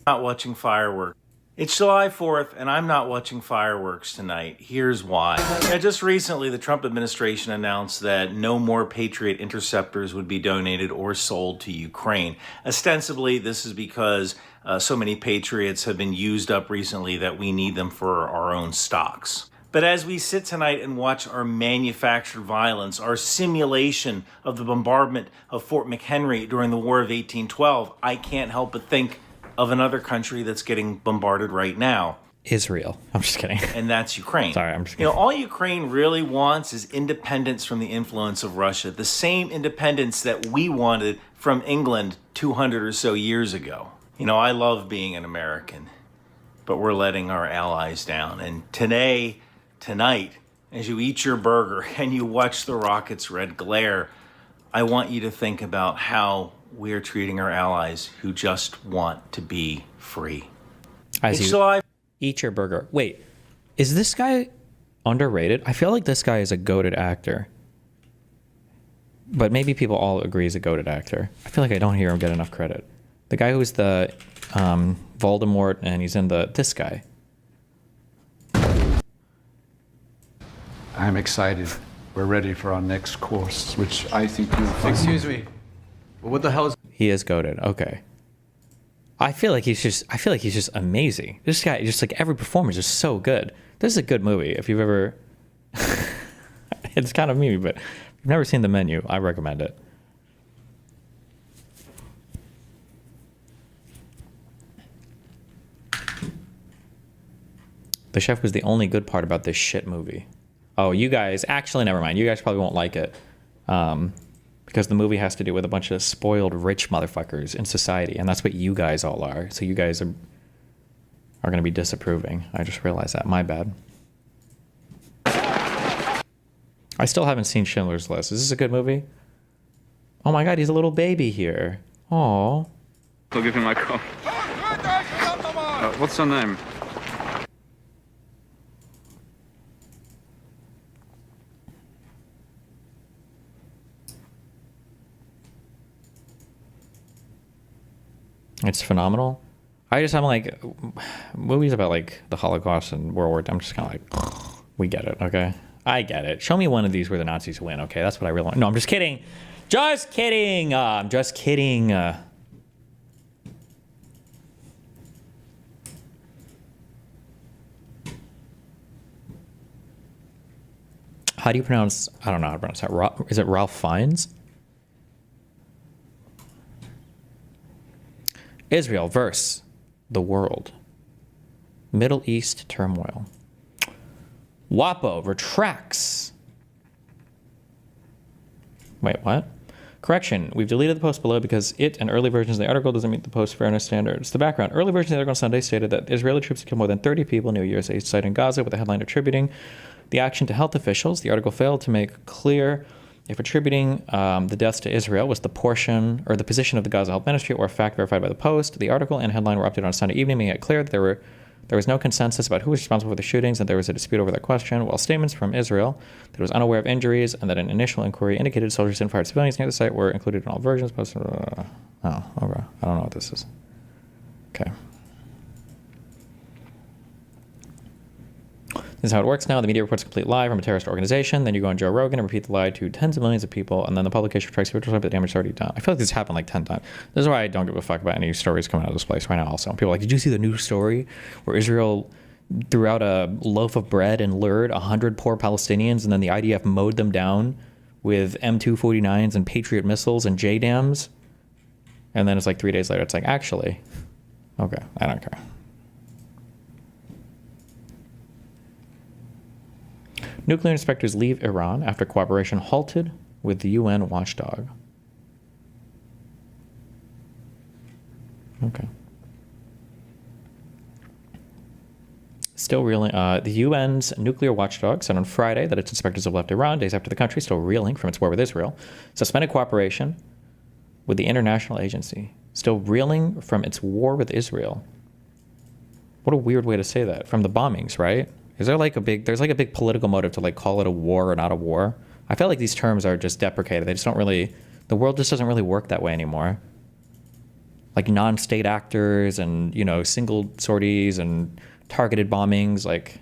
Not watching fireworks. It's July 4th, and I'm not watching fireworks tonight. Here's why. Just recently, the Trump administration announced that no more Patriot interceptors would be donated or sold to Ukraine. Ostensibly, this is because so many Patriots have been used up recently that we need them for our own stocks. But as we sit tonight and watch our manufactured violence, our simulation of the bombardment of Fort McHenry during the War of 1812, I can't help but think of another country that's getting bombarded right now. Israel. I'm just kidding. And that's Ukraine. Sorry, I'm just kidding. All Ukraine really wants is independence from the influence of Russia. The same independence that we wanted from England 200 or so years ago. I love being an American, but we're letting our allies down. And tonight, as you eat your burger and you watch the rockets' red glare, I want you to think about how we are treating our allies who just want to be free. Eat your burger. Wait, is this guy underrated? I feel like this guy is a goated actor. But maybe people all agree he's a goated actor. I feel like I don't hear him get enough credit. The guy who's the Voldemort, and he's in this guy. I'm excited. We're ready for our next course, which I think you'll find. Excuse me. What the hell is... He is goated. Okay. I feel like he's just amazing. This guy, just like every performance is so good. This is a good movie. If you've ever... It's kind of me, but if you've never seen The Menu, I recommend it. The chef was the only good part about this shit movie. Oh, you guys... Actually, never mind. You guys probably won't like it. Because the movie has to do with a bunch of spoiled rich motherfuckers in society, and that's what you guys all are. So you guys are going to be disapproving. I just realized that. My bad. I still haven't seen Schindler's List. Is this a good movie? Oh my god, he's a little baby here. Aww. I'll give him my call. What's her name? It's phenomenal. I'm like, movies about like the Holocaust and World War II, I'm just kind of like, we get it, okay? I get it. Show me one of these where the Nazis win, okay? That's what I really want. No, I'm just kidding. Just kidding. I'm just kidding. How do you pronounce, I don't know how to pronounce that. Is it Ralph Fiennes? Israel versus the world. Middle East turmoil. WAPO retracts. Wait, what? Correction, we've deleted the post below because it and early versions of the article doesn't meet the post fairness standards. The background, early versions of the article on Sunday stated that Israeli troops killed more than 30 people near a USA site in Gaza, with the headline attributing the action to health officials. The article failed to make clear if attributing the deaths to Israel was the portion or the position of the Gaza Health Ministry or a fact verified by the Post. The article and headline were updated on Sunday evening, making it clear that there was no consensus about who was responsible for the shootings, and there was a dispute over that question, while statements from Israel that it was unaware of injuries and that an initial inquiry indicated soldiers didn't fire civilians near the site were included in all versions. Oh, okay. I don't know what this is. Okay. This is how it works now. The media reports a complete lie from a terrorist organization. Then you go on Joe Rogan and repeat the lie to tens of millions of people, and then the publication tries to retrospect the damage already done. I feel like this happened like 10 times. This is why I don't give a fuck about any stories coming out of this place right now also. People are like, did you see the news story where Israel threw out a loaf of bread and lured 100 poor Palestinians, and then the IDF mowed them down with M249s and Patriot missiles and JDAMs? And then it's like 3 days later, it's like, actually, okay, I don't care. Nuclear inspectors leave Iran after cooperation halted with the UN watchdog. Okay. Still reeling. The UN's nuclear watchdog said on Friday that its inspectors have left Iran days after the country, still reeling from its war with Israel, suspended cooperation with the international agency. Still reeling from its war with Israel. What a weird way to say that. From the bombings, right? Is there like there's like a big political motive to like call it a war or not a war? I feel like these terms are just deprecated. They just don't really, the world just doesn't really work that way anymore. Like non-state actors and, you know, single sorties and targeted bombings, like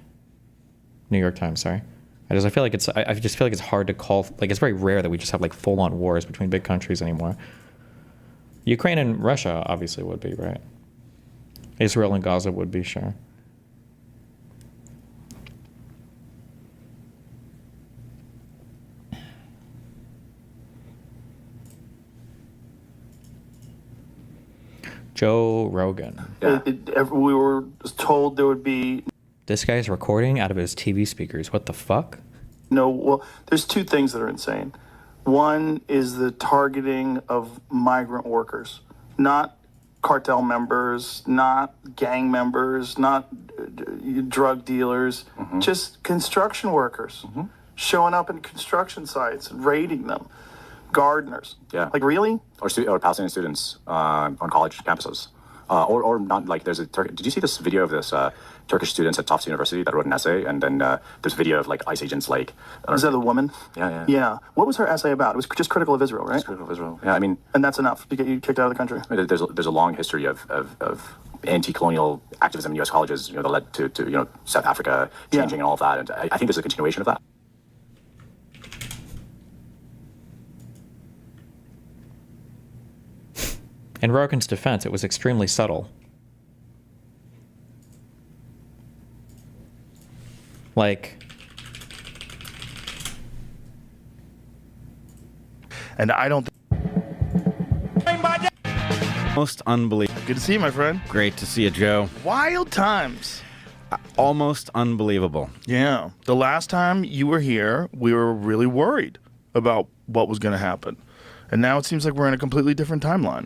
New York Times, sorry. I just feel like it's hard to call, like it's very rare that we just have like full-on wars between big countries anymore. Ukraine and Russia obviously would be, right? Israel and Gaza would be, sure. Joe Rogan. Yeah. We were told there would be... This guy's recording out of his TV speakers. What the fuck? No, well, there's two things that are insane. One is the targeting of migrant workers, not cartel members, not gang members, not drug dealers, just construction workers showing up in construction sites and raiding them. Gardeners. Yeah. Like, really? Or Palestinian students on college campuses. Or not, like, there's a did you see this video of this Turkish students at Tufts University that wrote an essay, and then there's video of like ICE agents, like, is that the woman? Yeah. What was her essay about? It was just critical of Israel, right? Just critical of Israel. Yeah, I mean, and that's enough to get you kicked out of the country. There's a long history of anti-colonial activism in U.S. colleges, you know, that led to you know, South Africa changing and all of that, and I think there's a continuation of that. In Rogan's defense, it was extremely subtle. Like... And I don't... Most unbelievable. Good to see you, my friend. Great to see you, Joe. Wild times. Almost unbelievable. Yeah. The last time you were here, we were really worried about what was going to happen. And now it seems like we're in a completely different timeline.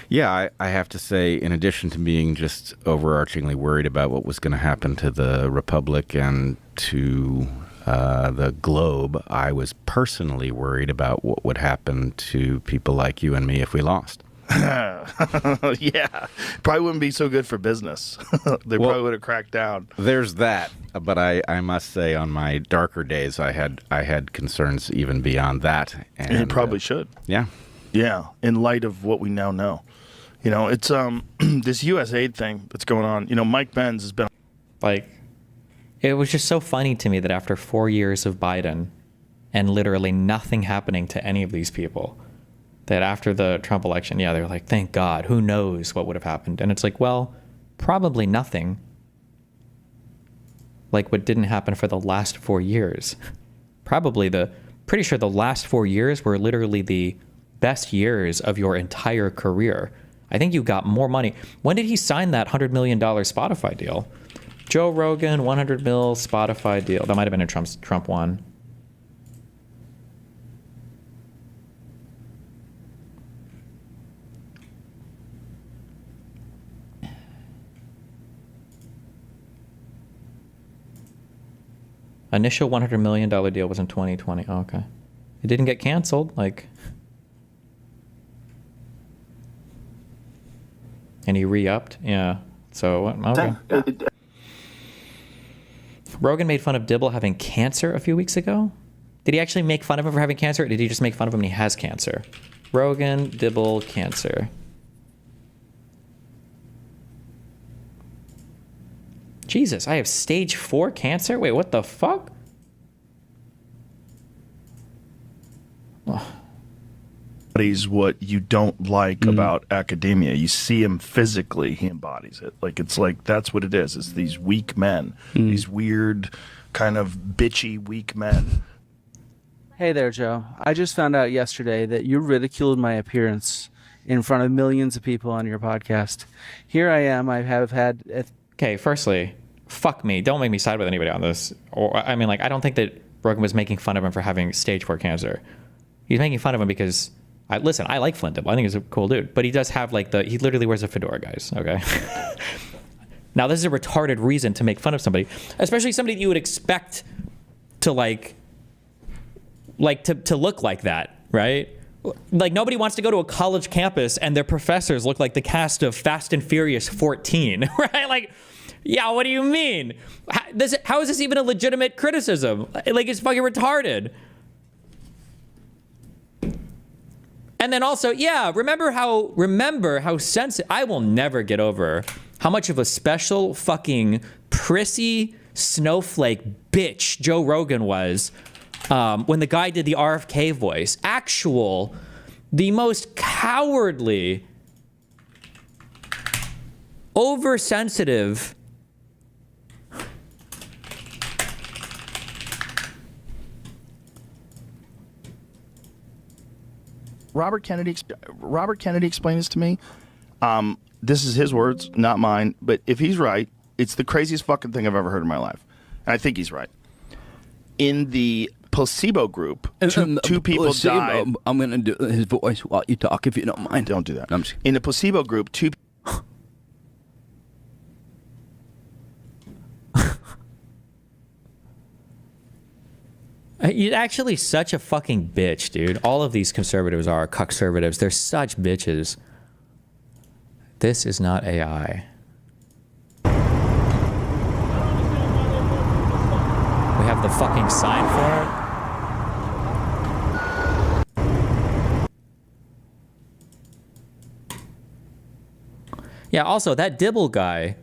Yeah, I have to say, in addition to being just overarchingly worried about what was going to happen to the Republic and to the globe, I was personally worried about what would happen to people like you and me if we lost. Yeah, probably wouldn't be so good for business. They probably would have cracked down. There's that, but I must say, on my darker days, I had concerns even beyond that. And you probably should. Yeah. Yeah, in light of what we now know. You know, it's this USAID thing that's going on. You know, Mike Benz has been like, it was just so funny to me that after 4 years of Biden and literally nothing happening to any of these people, that after the Trump election, yeah, they were like, thank God, who knows what would have happened. And it's like, well, probably nothing. Like what didn't happen for the last 4 years. Pretty sure the last 4 years were literally the best years of your entire career. I think you got more money. When did he sign that $100 million Spotify deal? Joe Rogan, 100 mil Spotify deal. That might have been a Trump one. Initial $100 million deal was in 2020. Oh, okay. It didn't get canceled. Like, and he re-upped. Yeah. So, okay. Rogan made fun of Dibble having cancer a few weeks ago. Did he actually make fun of him for having cancer, or did he just make fun of him when he has cancer? Rogan, Dibble, cancer. Jesus, I have stage 4 cancer? Wait, what the fuck? embodies what you don't like about academia. You see him physically, he embodies it. It's like that's what it is. It's these weak men, these weird, kind of bitchy, weak men. Hey there, Joe. I just found out yesterday that you ridiculed my appearance in front of millions of people on your podcast. Here I am. I have had... Okay, firstly, fuck me. Don't make me side with anybody on this. Or I mean, I don't think that Rogan was making fun of him for having stage 4 cancer. He's making fun of him because... Listen, I like Flint Dibble. I think he's a cool dude. But he does have, he literally wears a fedora, guys. Okay? Now, this is a retarded reason to make fun of somebody. Especially somebody that you would expect to, to look like that, right? Nobody wants to go to a college campus and their professors look like the cast of Fast and Furious 14, right? Yeah, what do you mean? How is this even a legitimate criticism? It's fucking retarded. And then also, yeah, remember how sensitive, I will never get over how much of a special fucking prissy snowflake bitch Joe Rogan was when the guy did the RFK voice. The most cowardly, oversensitive, Robert Kennedy explained this to me. This is his words, not mine. But if he's right, it's the craziest fucking thing I've ever heard in my life. And I think he's right. In the placebo group, two people died. I'm going to do his voice while you talk, if you don't mind. Don't do that. In the placebo group, two... You're actually such a fucking bitch, dude. All of these conservatives are cuckservatives. They're such bitches. This is not AI. We have the fucking sign for it. Yeah, also, that Dibble guy,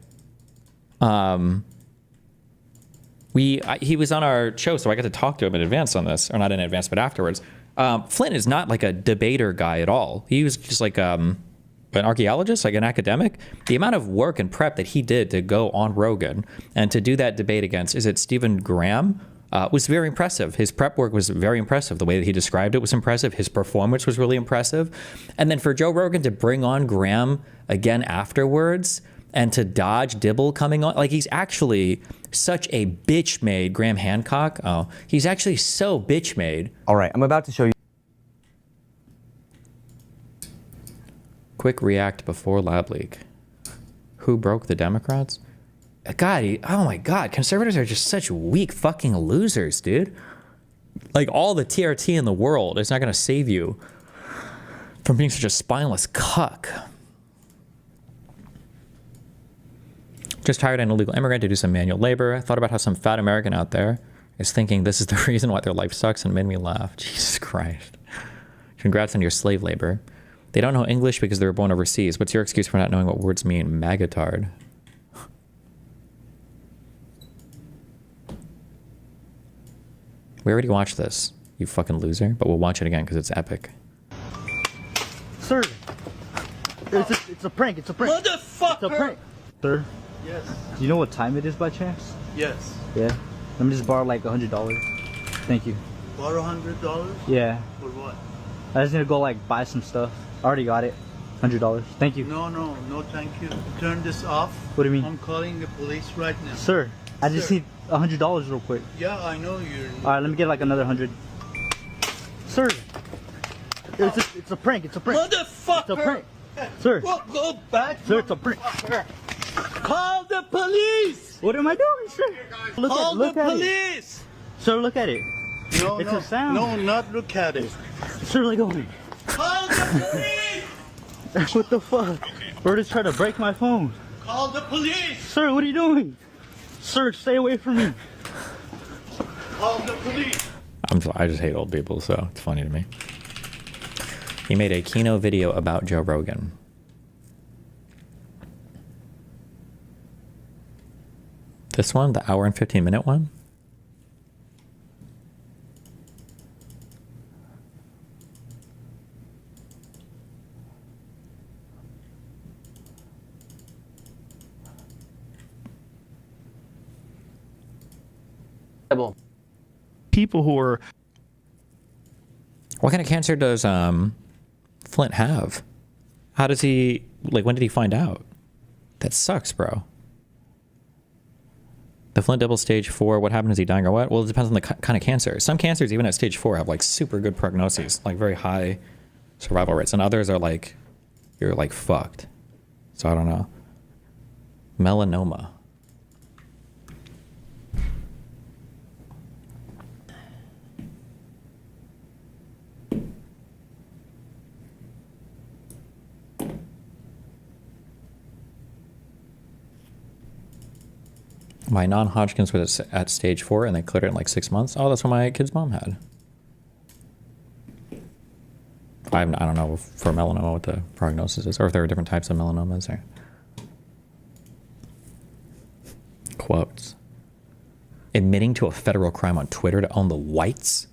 he was on our show, so I got to talk to him in advance on this, or not in advance, but afterwards. Flint is not a debater guy at all. He was just an archaeologist, an academic. The amount of work and prep that he did to go on Rogan and to do that debate against, is it Stephen Graham, was very impressive. His prep work was very impressive. The way that he described it was impressive. His performance was really impressive. And then for Joe Rogan to bring on Graham again afterwards and to dodge Dibble coming on, he's actually such a bitch-made Graham Hancock. Oh, he's actually so bitch-made. All right, I'm about to show you. Quick react before lab leak. Who broke the Democrats? God, oh my God, conservatives are just such weak fucking losers, dude. All the TRT in the world is not going to save you from being such a spineless cuck. Just hired an illegal immigrant to do some manual labor. I thought about how some fat American out there is thinking this is the reason why their life sucks, and it made me laugh. Jesus Christ. Congrats on your slave labor. They don't know English because they were born overseas. What's your excuse for not knowing what words mean? Magatard. We already watched this, you fucking loser, but we'll watch it again because it's epic. Sir, it's a prank. It's a prank. Motherfucker! It's a prank. Sir? Yes. Do you know what time it is by chance? Yes. Yeah. Let me just borrow like $100. Thank you. Borrow $100? Yeah. For what? I just need to go like buy some stuff. I already got it. $100. Thank you. No, thank you. Turn this off. What do you mean? I'm calling the police right now. Sir, I just need $100 real quick. Yeah, I know you're... Alright, let me get like another 100. Sir! It's a prank. It's a prank. Motherfucker! It's a prank. Sir. Go back. Sir, it's a prank. Call the police! What am I doing, sir? Call the police! It. Sir, look at it. No, it's no, a sound. No, not look at it. Sir, let go of me. Call the police! What the fuck? Bro just tried to break my phone. Call the police! Sir, what are you doing? Sir, stay away from me. Call the police! I just hate old people, so it's funny to me. He made a Kino video about Joe Rogan. This one, the hour and 15-minute one? People who are... What kind of cancer does Flint have? How does he, like, when did he find out? That sucks, bro. The Flint Dibble stage 4, what happened? Is he dying or what? Well, it depends on the kind of cancer. Some cancers, even at stage 4, have like super good prognoses, like very high survival rates. And others are like, you're like fucked. So I don't know. Melanoma. My non-Hodgkin's was at stage 4 and they cleared it in like 6 months. Oh, that's what my kid's mom had. I don't know for melanoma what the prognosis is, or if there are different types of melanomas there. Quotes. Admitting to a federal crime on Twitter to own the whites?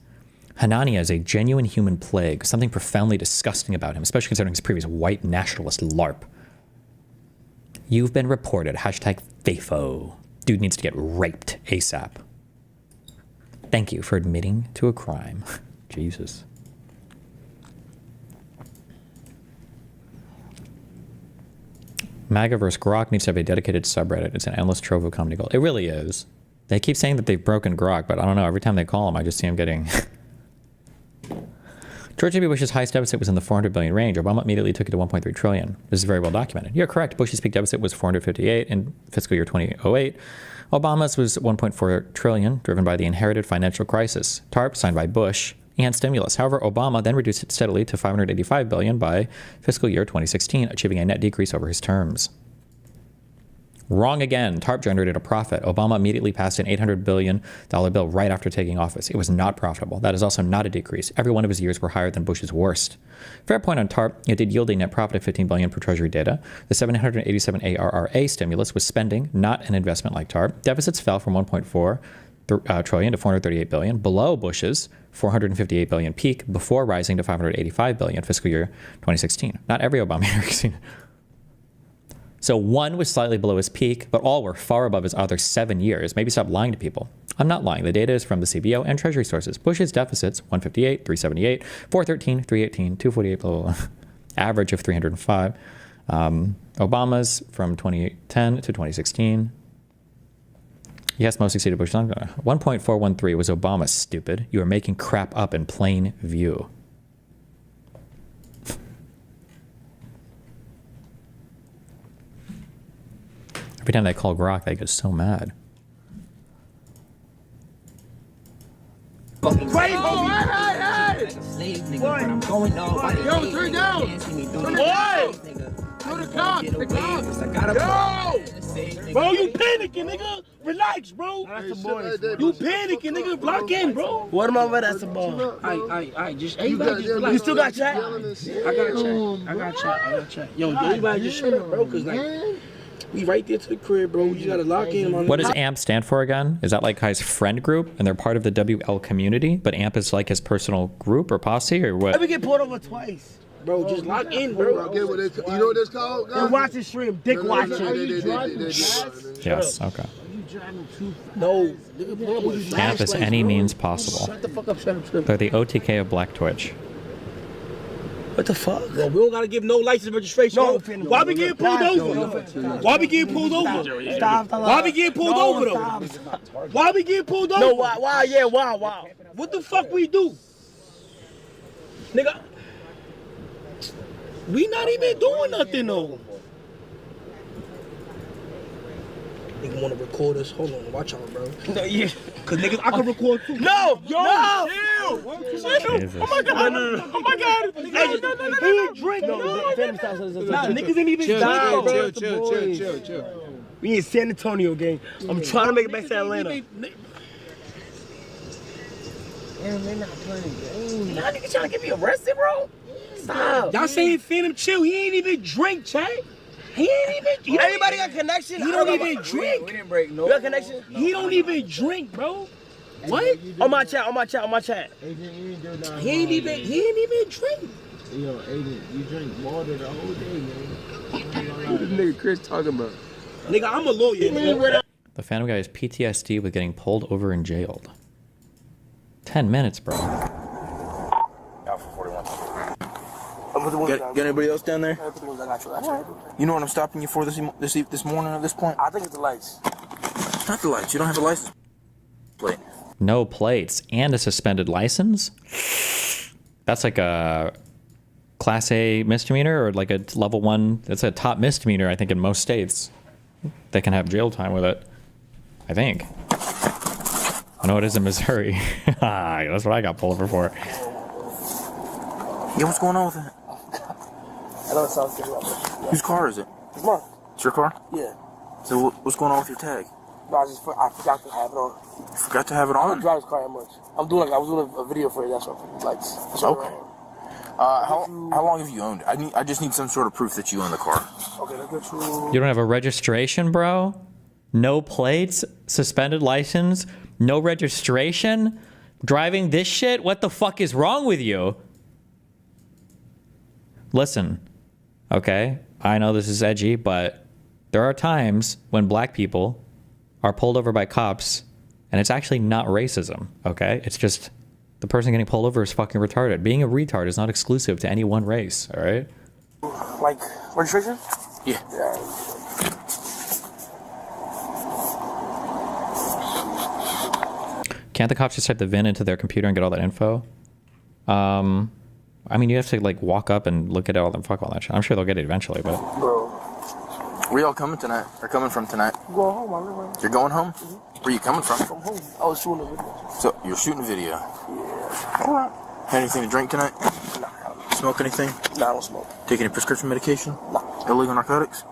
Hanania is a genuine human plague, something profoundly disgusting about him, especially considering his previous white nationalist LARP. You've been reported. Hashtag FAFO. Dude needs to get raped ASAP. Thank you for admitting to a crime. Jesus. MAGA vs. Grok needs to have a dedicated subreddit. It's an endless trove of comedy gold. It really is. They keep saying that they've broken Grok, but I don't know. Every time they call him, I just see him getting... George W. Bush's highest deficit was in the 400 billion range. Obama immediately took it to 1.3 trillion. This is very well documented. You're correct. Bush's peak deficit was 458 in fiscal year 2008. Obama's was 1.4 trillion, driven by the inherited financial crisis, TARP signed by Bush, and stimulus. However, Obama then reduced it steadily to 585 billion by fiscal year 2016, achieving a net decrease over his terms. Wrong again. TARP generated a profit. Obama immediately passed an $800 billion bill right after taking office. It was not profitable. That is also not a decrease. Every one of his years were higher than Bush's worst. Fair point on TARP. It did yield a net profit of $15 billion per Treasury data. The 787 ARRA stimulus was spending, not an investment like TARP. Deficits fell from 1.4 trillion to 438 billion, below Bush's 458 billion peak, before rising to 585 billion fiscal year 2016. Not every Obama year. So one was slightly below his peak, but all were far above his other 7 years. Maybe stop lying to people. I'm not lying. The data is from the CBO and Treasury sources. Bush's deficits, 158, 378, 413, 318, 248, blah, blah, blah. Average of 305. Obama's from 2010 to 2016. Yes, most exceeded Bush's. 1.413 was Obama, stupid. You are making crap up in plain view. Every time they call Grok, they get so mad. Wait, hey! What? Yo, turn down! What? To the car! cops! The cops! I got him. Bro, you panicking, nigga. Relax, bro. You panicking, nigga. Block in, bro. What am I with? That's the ball. I just, everybody just relax. You still got chat? I got chat. Yo, everybody just shut up, bro, because, like, we right there to the crib, bro. You gotta lock in on. What does AMP stand for again? Is that like his friend group and they're part of the WL community, but AMP is like his personal group or posse or what? Let me get pulled over twice. Bro, just lock in, bro. You know what that's called? They're watching stream, dick watching. Yes, okay. No. AMP is any means possible. Shut the fuck up, shut up. They're the OTK of Black Twitch. What the fuck? Well, we don't gotta give no license registration. No. Why we getting pulled over? Why we getting pulled over? Stop. Why we getting pulled over though? Why we getting pulled over? No, why? Yeah, why? What the fuck we do? Nigga, we not even doing nothing though. Nigga wanna record us? Hold on, watch out, bro. No, yeah. Cause niggas, I can record too. No, chill. Oh my god, oh my god. Hey, he ain't drink. No, niggas ain't even drink. Chill. We in San Antonio, gang. I'm trying to make it back to Atlanta. Damn, they're not playing games. Y'all niggas trying to get me arrested, bro? Stop. Y'all saying Phantom chill. He ain't even drink, chat. He ain't even. Everybody got connection. He don't even drink. We didn't break no. You got connection? He don't even drink, bro. What? On my chat. He ain't even drink. Yo, Agent, you drink water the whole day, man. What this nigga Chris talking about? Nigga, I'm a lawyer. Nigga. The Phantom guy has PTSD with getting pulled over and jailed. 10 minutes, bro. Alpha 41. Got anybody else down there? You know what I'm stopping you for this morning at this point? I think it's the lights. Not the lights. You don't have a license plate. No plates and a suspended license? That's like a Class A misdemeanor or like a level 1. That's a top misdemeanor, I think, in most states. They can have jail time with it. I think. I know it is in Missouri. That's what I got pulled over for. Yeah, what's going on with it? I know it sounds good. Whose car is it? It's mine. It's your car? Yeah. So what's going on with your tag? No, I forgot to have it on. You forgot to have it I on? don't drive this car that much. I was doing a video for it. That's what lights. Okay. How long have you owned it? I just need some sort of proof that you own the car. Okay, let's get you. You don't have a registration, bro? No plates, suspended license, no registration? Driving this shit? What the fuck is wrong with you? Listen, okay, I know this is edgy, but there are times when black people are pulled over by cops and it's actually not racism, okay? It's just the person getting pulled over is fucking retarded. Being a retard is not exclusive to any one race, all right? Like, registration? Yeah. Can't the cops just type the VIN into their computer and get all that info? I mean, you have to like walk up and look at it all and fuck all that shit. I'm sure they'll get it eventually, but. Bro. Where y'all coming tonight? Or coming from tonight? Going home, I'm living. You're going home? Mm-hmm. Where you coming from? From home. I was shooting a video. So you're shooting a video? Yeah. All right. Had anything to drink tonight? Nah. Smoke anything? Nah, I don't smoke. Take any prescription medication? Nah. Illegal narcotics?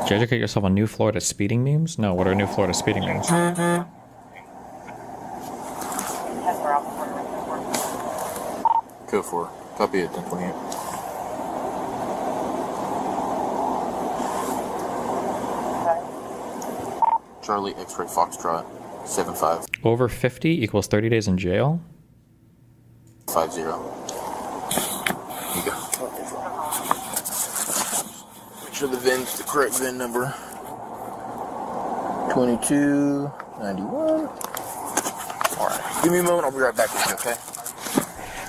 Did you educate yourself on New Florida speeding memes? No, what are New Florida speeding memes? Go for it. Copy it, 1028. Charlie X-Ray Foxtrot, 75. Over 50 equals 30 days in jail? 50. Here you go. Make sure the VIN's the correct VIN number. 2291. Alright. Give me a moment, I'll be right back with you, okay?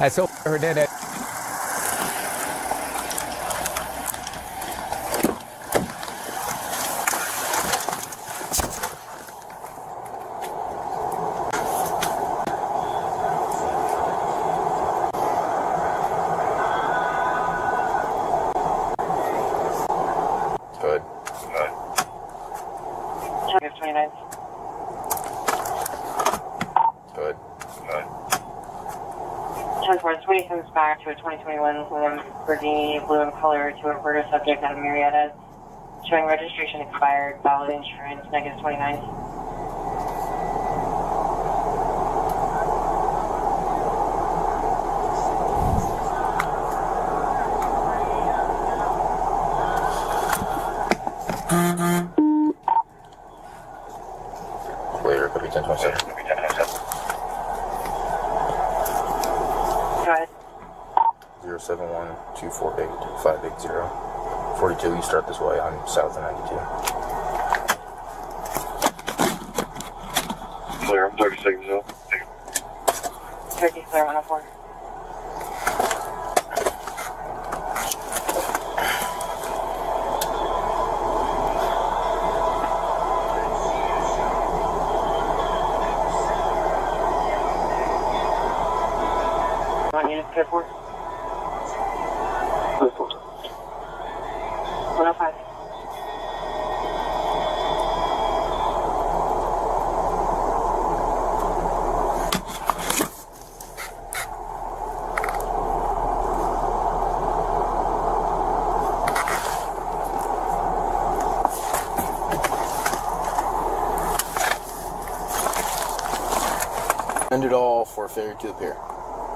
I saw her did it. 29. Good. 10-4, switching comes back to a 2021 Lamborghini blue in color to a Roberta subject out of Marietta, showing registration expired, valid insurance, negative 29. Later, could be 1027. Go ahead. 071-248-580. 42, you start this way. I'm south of 92. Clear, I'm 36, Zil. Turkey, clear, 104. On unit, clear 4. 105. Suspended all for failure to appear.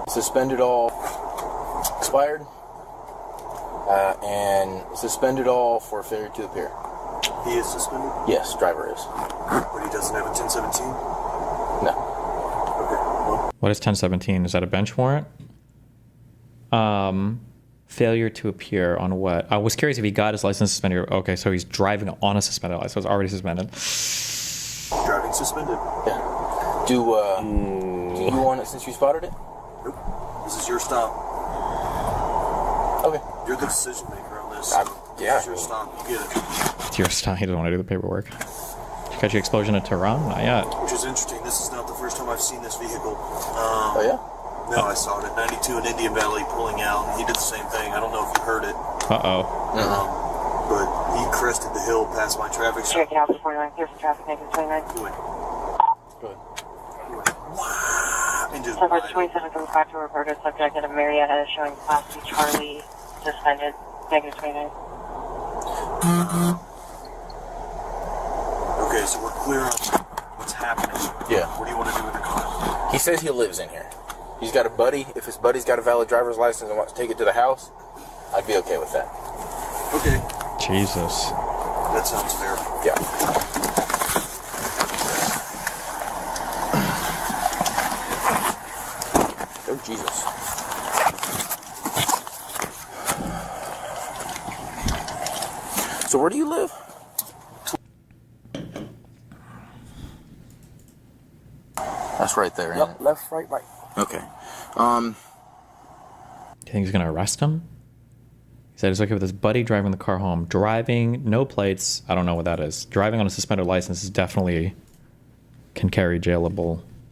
Suspended all expired. And suspended all for failure to appear. He is suspended? Yes, driver is. But he doesn't have a 1017? No. What is 1017? Is that a bench warrant? Failure to appear on what? I was curious if he got his license suspended. Okay, so he's driving on a suspended license. So it's already suspended. Driving suspended? Yeah. Do you want it since you spotted it? Nope. This is your stop. Okay. You're the decision maker on this. Yeah. It's your stop. You get it. It's your style. He doesn't want to do the paperwork. Did you catch the explosion in Tehran? Not yet. Which is interesting. This is not the first time I've seen this vehicle. Oh, yeah? No, I saw it at 92 in Indian Valley pulling out. And he did the same thing. I don't know if you heard it. Uh-oh. But he crested the hill past my traffic stop. Check it out for 49, clear for traffic, negative 29. Good. Number 27 comes back to Roberta, subject at a Marietta, showing Class C Charlie, suspended, negative 29. Okay, so we're clear on what's happening. Yeah. What do you want to do with the car? He says he lives in here. He's got a buddy. If his buddy's got a valid driver's license and wants to take it to the house, I'd be okay with that. Okay. Jesus. That sounds fair. Yeah. Oh, Jesus. So where do you live? That's right there. Yep, left, right, right. Okay. Do you think he's going to arrest him? He said he's okay with his buddy driving the car home. Driving, no plates. I don't know what that is. Driving on a suspended license is definitely can carry jail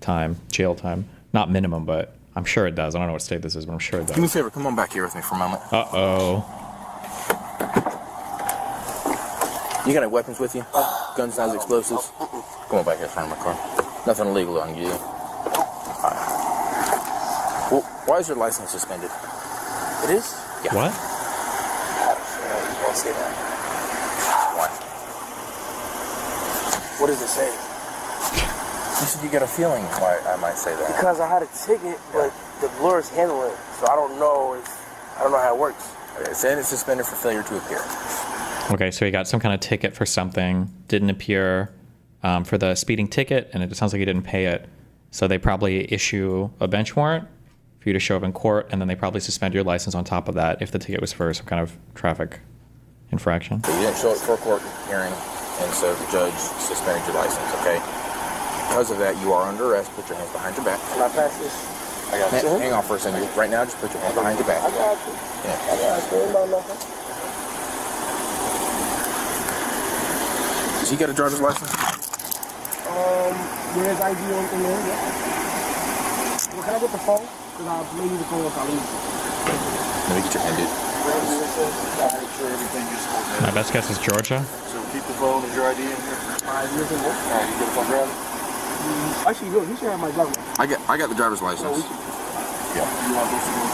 time. Not minimum, but I'm sure it does. I don't know what state this is, but I'm sure it does. Do me a favor. Come on back here with me for a moment. Uh-oh. You got any weapons with you? Guns, knives, explosives? Come on back here in front of my car. Nothing illegal on you. All right. Well, why is your license suspended? It is? Yeah. What? I'll say that. Why? What does it say? You said you got a feeling why I might say that. Because I had a ticket, but the blurs handle it, so I don't know how it works. Okay, saying it's suspended for failure to appear. Okay, so he got some kind of ticket for something, didn't appear for the speeding ticket, and it sounds like he didn't pay it. So they probably issue a bench warrant for you to show up in court, and then they probably suspend your license on top of that if the ticket was for some kind of traffic infraction. So you didn't show up for a court hearing, and so the judge suspended your license, okay? Because of that, you are under arrest. Put your hands behind your back. Can I pass this? I got you. Hang on for a second. Right now, just put your hands behind your back. I got you. Yeah. I got you. Ain't about nothing. Does he got a driver's license? There's ID on in there, yeah. Well, can I get the phone? Because maybe the phone will call me. Let me get your hand, dude. Make sure everything is okay. My best guess is Georgia. So keep the phone and your ID in here. 5 years and more. Oh, you get a phone grab? Actually, no, you should have my driver's license. I got the driver's license. No, Yeah. You want this to go to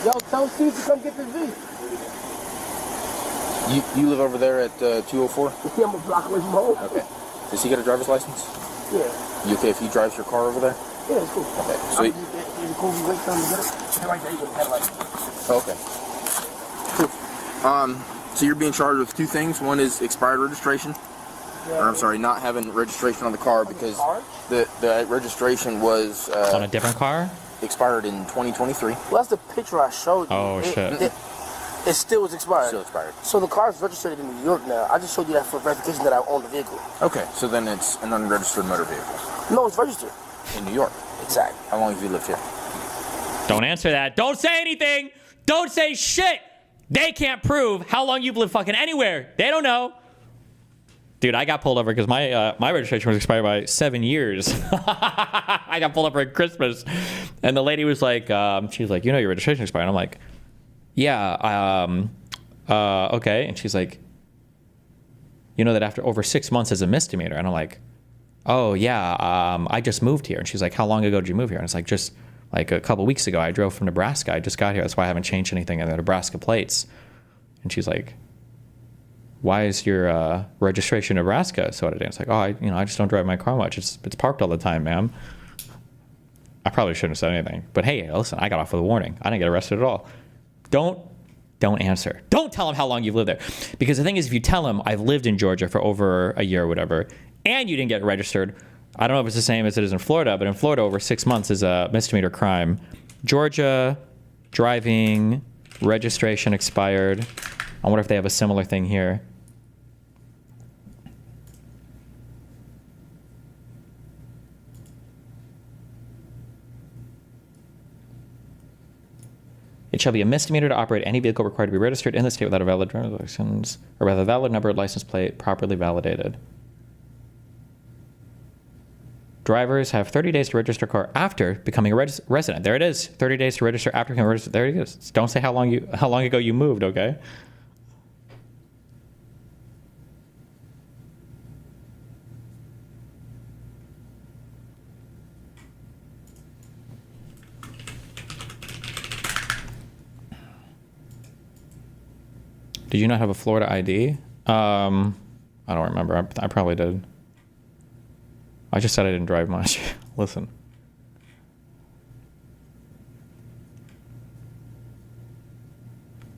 Yo, tell Steve to come get this V. You live over there at 204? Yeah, I'm a block away from home. Okay. Does he get a driver's license? Yeah. You okay if he drives your car over there? Yeah, it's cool. Okay. So he, okay. So you're being charged with two things. One is expired registration. Or I'm sorry, not having registration on the car because the registration was on a different car. Expired in 2023. Well, that's the picture I showed you. Oh shit. It still was expired. Still expired. So the car is registered in New York now. I just showed you that for verification that I own the vehicle. Okay, so then it's an unregistered motor vehicle. No, it's registered. In New York. Exactly. How long have you lived here? Don't answer that. Don't say anything. Don't say shit. They can't prove how long you've lived fucking anywhere. They don't know. Dude, I got pulled over because my registration was expired by 7 years. I got pulled over at Christmas, and the lady was like, she was like, you know, your registration expired. And I'm like, yeah, okay. And she's like, you know that after over 6 months is a misdemeanor. And I'm like, oh yeah, I just moved here. And she's like, how long ago did you move here? And it's like, just like a couple weeks ago. I drove from Nebraska. I just got here. That's why I haven't changed anything in the Nebraska plates. And she's like, why is your registration Nebraska so out of date? It's like, oh, I just don't drive my car much. It's parked all the time, ma'am. I probably shouldn't have said anything. But hey, listen, I got off with a warning. I didn't get arrested at all. Don't answer. Don't tell them how long you've lived there. Because the thing is, if you tell them I've lived in Georgia for over a year or whatever, and you didn't get registered, I don't know if it's the same as it is in Florida, but in Florida, over 6 months is a misdemeanor crime. Georgia, driving, registration expired. I wonder if they have a similar thing here. It shall be a misdemeanor to operate any vehicle required to be registered in the state without a valid driver's license, or rather valid number license plate properly validated. Drivers have 30 days to register a car after becoming a resident. There it is. 30 days to register after becoming a resident. There it is. Don't say how long ago you moved, okay? Did you not have a Florida ID? I don't remember. I probably did. I just said I didn't drive much. Listen.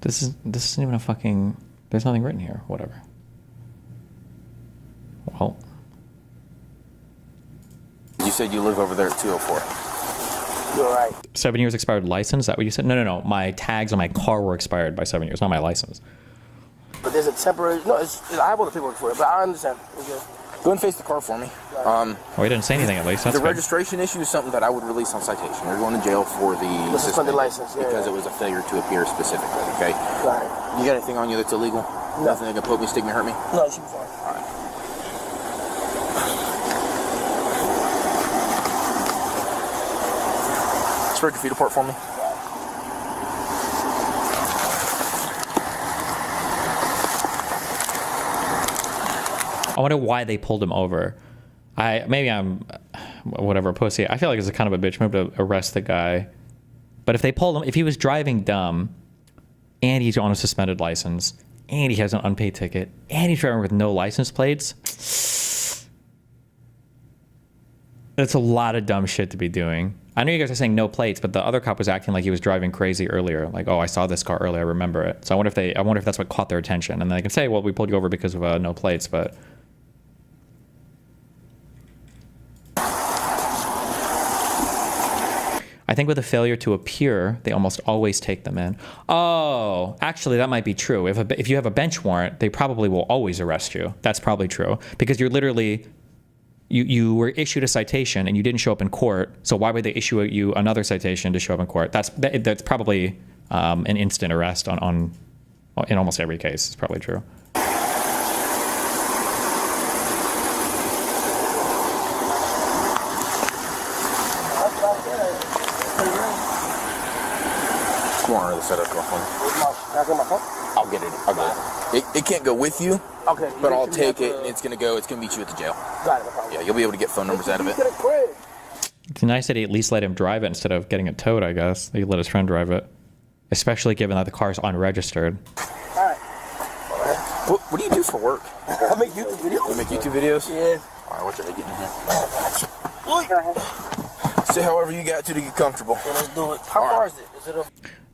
This isn't even a fucking... There's nothing written here. Whatever. Well. You said you live over there at 204. You're right. 7 years expired license? Is that what you said? No. My tags on my car were expired by 7 years, not my license. But there's a temporary... No, I have all the paperwork for it, but I understand. Okay. Go and face the car for me. Oh, he didn't say anything at least. That's the good. Registration issue is something that I would release on citation. You're going to jail for the suspended license, because it was a failure to appear specifically. Okay. Right. You got anything on you that's illegal? No. Nothing that can poke me, stick me, hurt me? No, it should be fine. All right. Spread your feet apart for me. I wonder why they pulled him over. Maybe I'm whatever pussy. I feel like it's a kind of a bitch move to arrest the guy. But if they pulled him, if he was driving dumb, and he's on a suspended license, and he has an unpaid ticket, and he's driving with no license plates, that's a lot of dumb shit to be doing. I know you guys are saying no plates, but the other cop was acting like he was driving crazy earlier. Like, oh, I saw this car earlier, I remember it. So I wonder if that's what caught their attention. And then they can say, well, we pulled you over because of no plates, but. I think with a failure to appear, they almost always take them in. Oh, actually, that might be true. If you have a bench warrant, they probably will always arrest you. That's probably true because you're literally, you were issued a citation and you didn't show up in court. So why would they issue you another citation to show up in court? That's probably an instant arrest in almost every case. It's probably true. want to set up your phone? Can I get my phone? I'll get it. It can't go with you. Okay. But I'll take it, and it's gonna meet you at the jail. Got it. No problem. Yeah, you'll be able to get phone numbers out of it. It's nice that he at least let him drive it instead of getting it towed, I guess. He let his friend drive it. Especially given that the car's unregistered. Alright. What do you do for work? I make YouTube videos. You make YouTube videos? Yeah. Alright, what's your head getting in here? Say however you got to get comfortable. Okay, let's do it. How far is it? Is it a...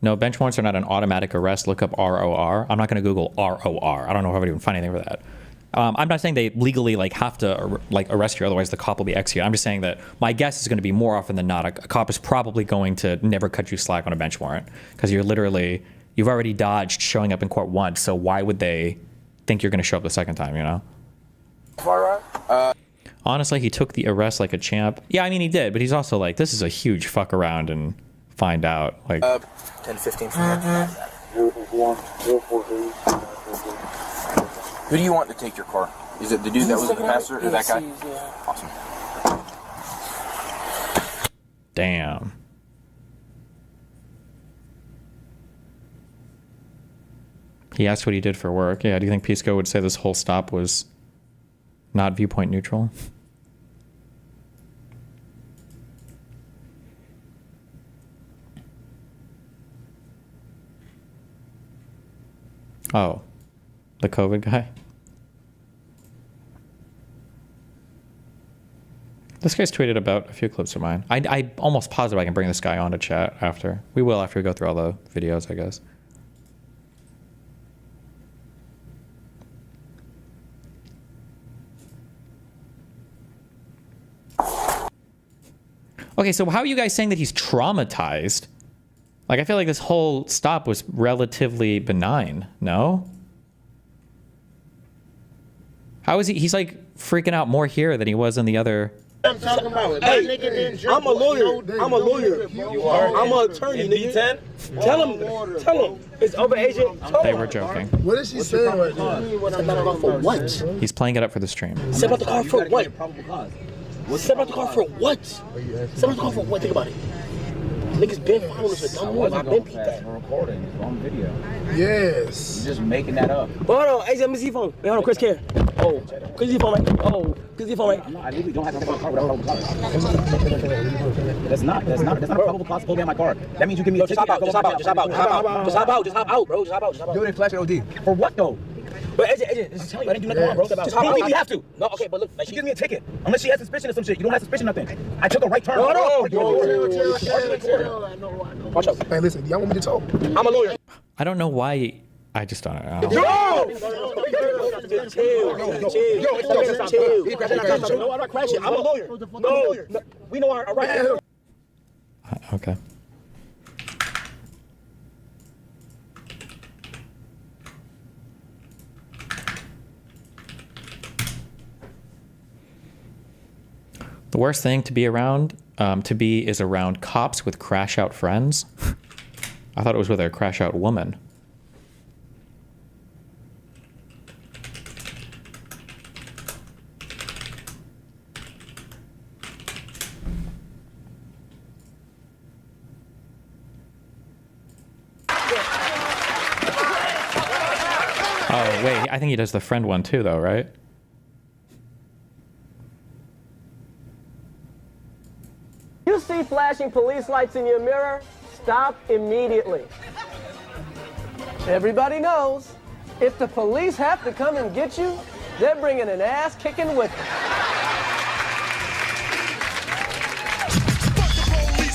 No, bench warrants are not an automatic arrest. Look up ROR. I'm not going to Google ROR. I don't know if I would even find anything for that. I'm not saying they legally have to arrest you, otherwise the cop will be executed. I'm just saying that my guess is going to be more often than not a cop is probably going to never cut you slack on a bench warrant because you've already dodged showing up in court once. So why would they think you're going to show up the second time? You know. Far right? Honestly, he took the arrest like a champ. Yeah, I mean he did, but he's also like, this is a huge fuck around and find out. 10 to 15 from here. Who do you want to take your car? Is it the dude that was in the passenger or that guy? Yeah. Awesome. Damn. He asked what he did for work. Yeah, do you think Pisco would say this whole stop was not viewpoint neutral? Oh, the COVID guy? This guy's tweeted about a few clips of mine. I almost positive I can bring this guy on to chat after. We will after we go through all the videos, I guess. Okay, so how are you guys saying that he's traumatized? Like, I feel like this whole stop was relatively benign, no? How is he? He's like freaking out more here than he was in the other. I'm talking about. Hey, I'm a lawyer. I'm a lawyer. You are. I'm an attorney, nigga. Tell him. It's over, agent. They were joking. What is she saying right now? For what? He's playing it up for the stream. Set up the car for what? Set up the car for what? Set up the car for what? Think about it. Niggas been following us for dumb move. I've been peeped at. Recording. It's on video. Yes. You're just making that up. Hold on, hey, let me see your phone. Wait, hold on, Chris Care. Oh, Chris, your phone, right? Oh, Chris, your phone, right? I legally don't have to take my car without a probable cause. That's not a probable cause to pull down my car. That means you give me a ticket. Just hop out, bro. Just hop out. Do it in flash and OD. For what though? But agent, just tell you, I didn't do nothing wrong, bro. Just hop out. You have to. No, okay, but look, like she gives me a ticket. Unless she has suspicion of some shit. You don't have suspicion of nothing. I took a right turn. No. Watch out. Hey, listen, y'all want me to talk? I'm a lawyer. I don't know why. I just don't know. Chill. No, I'm not crashing. I'm a lawyer. No. We know our right. Okay. The worst thing to be around, is around cops with crash out friends. I thought it was with a crash out woman. Oh, wait, I think he does the friend one too, though, right? You see flashing police lights in your mirror? Stop immediately. Everybody knows, if the police have to come and get you, they're bringing an ass kicking with them.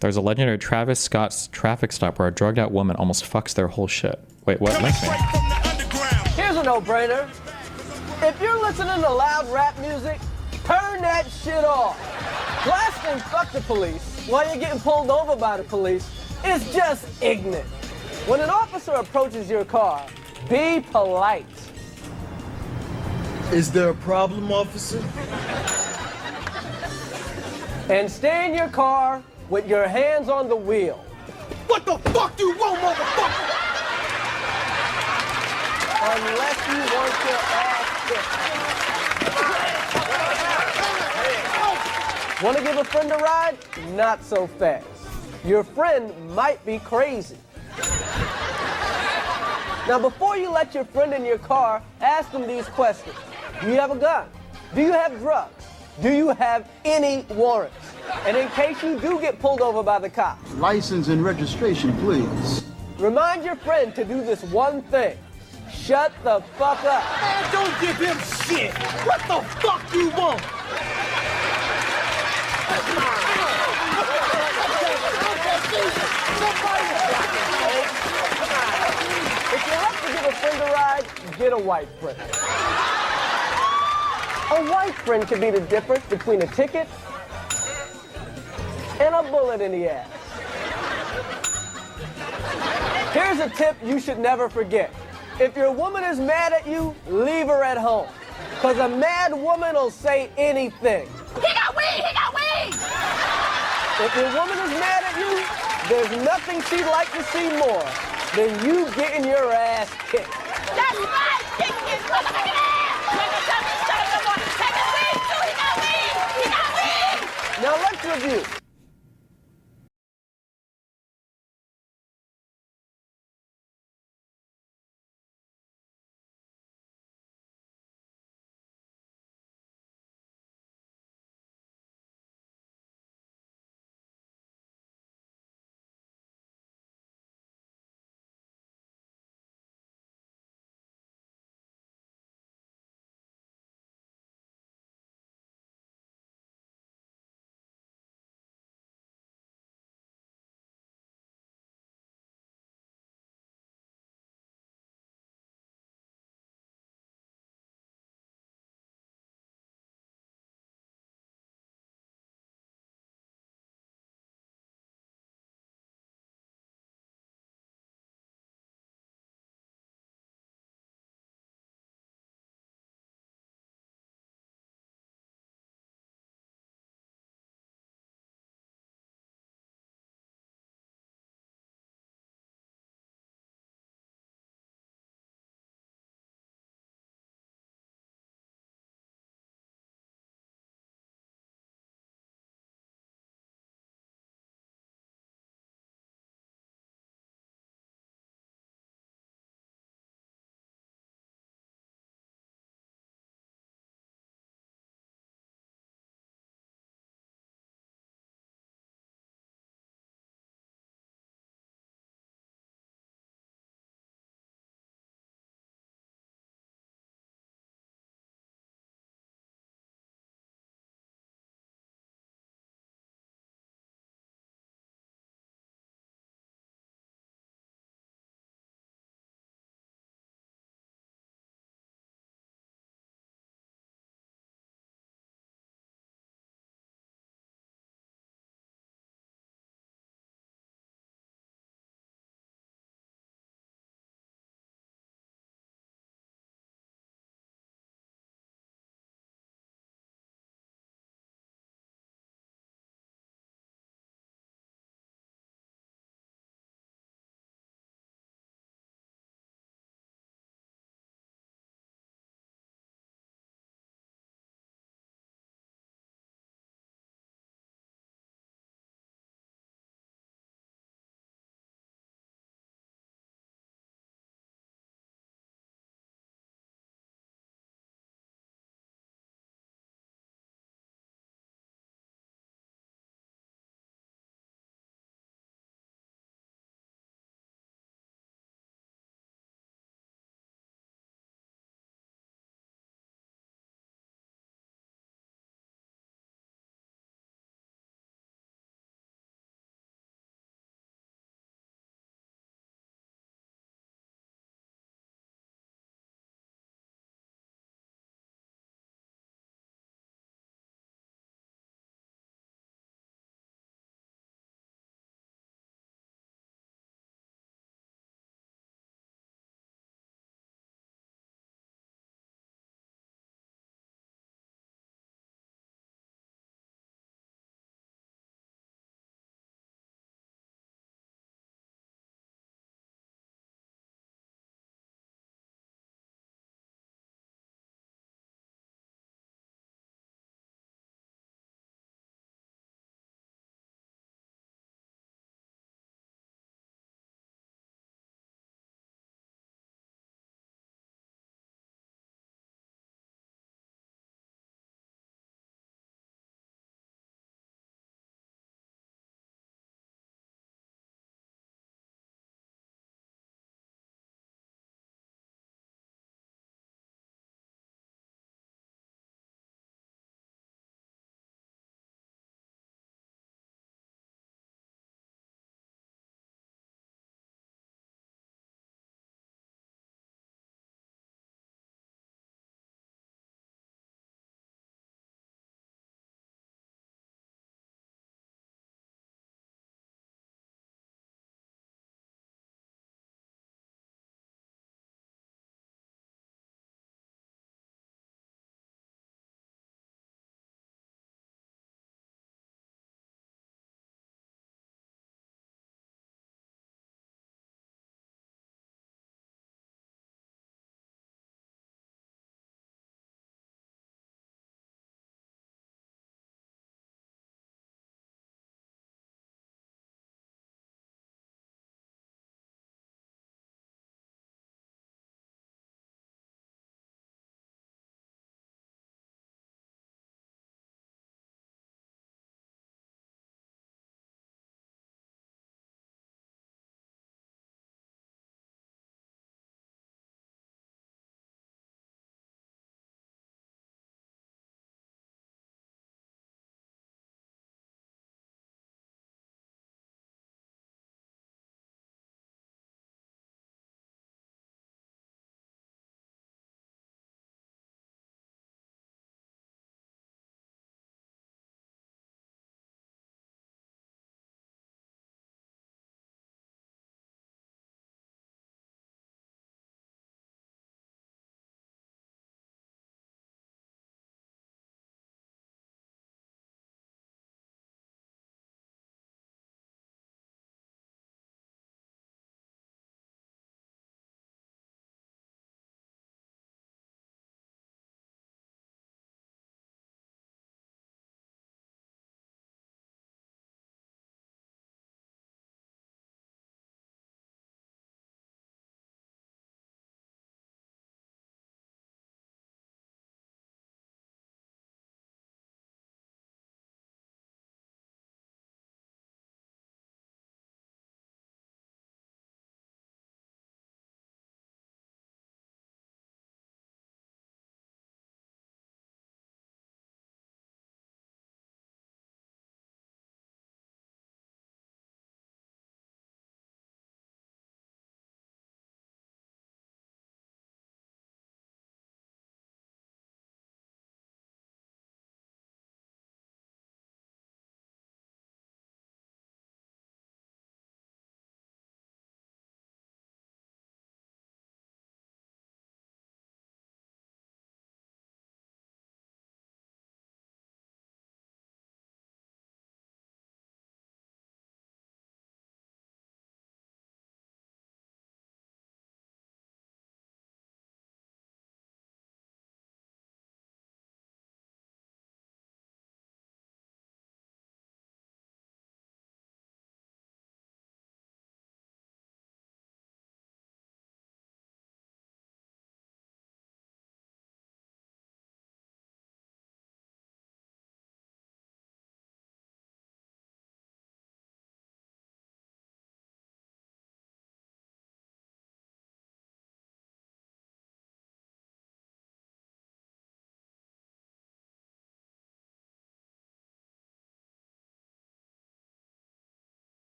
There's a legendary Travis Scott's traffic stop where a drugged out woman almost fucks their whole shit. Wait, what? Link me. Here's a no-brainer. If you're listening to loud rap music, turn that shit off. Blasting fuck the police while you're getting pulled over by the police is just ignorant. When an officer approaches your car, be polite. Is there a problem, officer? And stay in your car with your hands on the wheel. What the fuck do you want, motherfucker? Unless you want your ass kicked. Want to give a friend a ride? Not so fast. Your friend might be crazy. Now, before you let your friend in your car, ask them these questions. Do you have a gun? Do you have drugs? Do you have any warrants? And in case you do get pulled over by the cops, License and registration, please. remind your friend to do this one thing. Shut the fuck up. Man, don't give him shit. What the fuck you want? If you have to give a friend a ride, get a white friend. A white friend can be the difference between a ticket and a bullet in the ass. Here's a tip you should never forget. If your woman is mad at you, leave her at home. Because a mad woman will say anything. He got weed! He got weed! If your woman is mad at you, there's nothing she'd like to see more than you getting your ass kicked. That's right! Kick his motherfucking ass! When you tell me shut up no more, take his weed too! He got weed! He got weed! Now let's review.